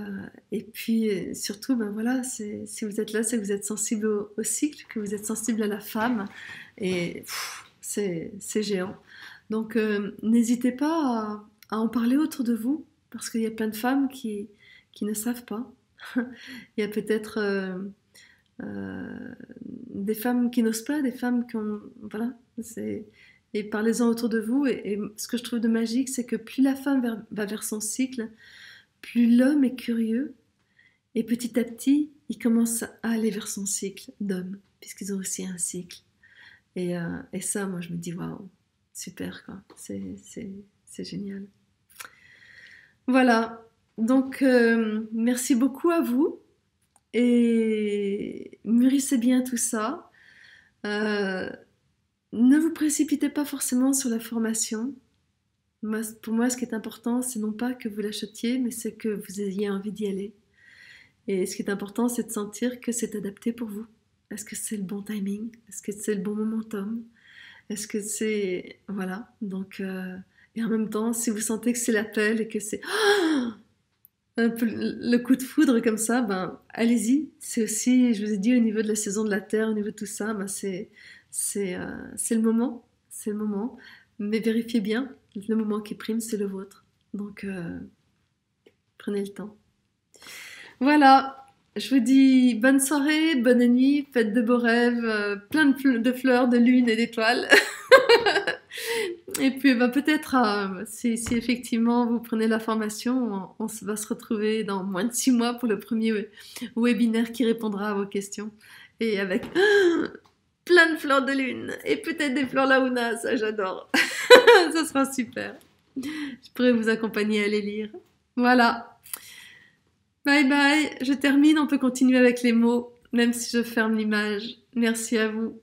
Speaker 1: puis surtout, ben voilà, si vous êtes là, c'est que vous êtes sensible au cycle, que vous êtes sensible à la femme. Et c'est géant. Donc n'hésitez pas à en parler autour de vous, parce qu'il y a plein de femmes qui ne savent pas. Il y a peut-être euh, des femmes qui n'osent pas, des femmes qui ont... Voilà, et parlez-en autour de vous. Et ce que je trouve de magique, c'est que plus la femme va vers son cycle, plus l'homme est curieux. Et petit à petit, il commence à aller vers son cycle d'homme, puisqu'ils ont aussi un cycle. Et ça, moi, je me dis, waouh, super, quoi. C'est génial. Voilà. Donc, merci beaucoup à vous. Et mûrissez bien tout ça. Euh, ne vous précipitez pas forcément sur la formation. Pour moi, ce qui est important, c'est non pas que vous l'achetiez, mais c'est que vous ayez envie d'y aller. Et ce qui est important, c'est de sentir que c'est adapté pour vous. Est-ce que c'est le bon timing? Est-ce que c'est le bon momentum? Est-ce que c'est... Voilà. Donc, et en même temps, si vous sentez que c'est l'appel et que c'est un peu le coup de foudre comme ça, ben, allez-y. C'est aussi, je vous ai dit, au niveau de la saison de la Terre, au niveau de tout ça, ben, c'est le moment. C'est le moment. Mais vérifiez bien, le moment qui prime, c'est le vôtre. Donc, prenez le temps. Voilà, je vous dis bonne soirée, bonne nuit, faites de beaux rêves, plein de fleurs, de lune et d'étoiles. Et puis bah, peut-être, si effectivement vous prenez la formation, on va se retrouver dans moins de 6 mois pour le premier webinaire qui répondra à vos questions. Et avec plein de fleurs de lune et peut-être des fleurs launa, ça j'adore. Ça sera super. Je pourrais vous accompagner à les lire. Voilà. Bye bye, je termine, on peut continuer avec les mots, même si je ferme l'image. Merci à vous.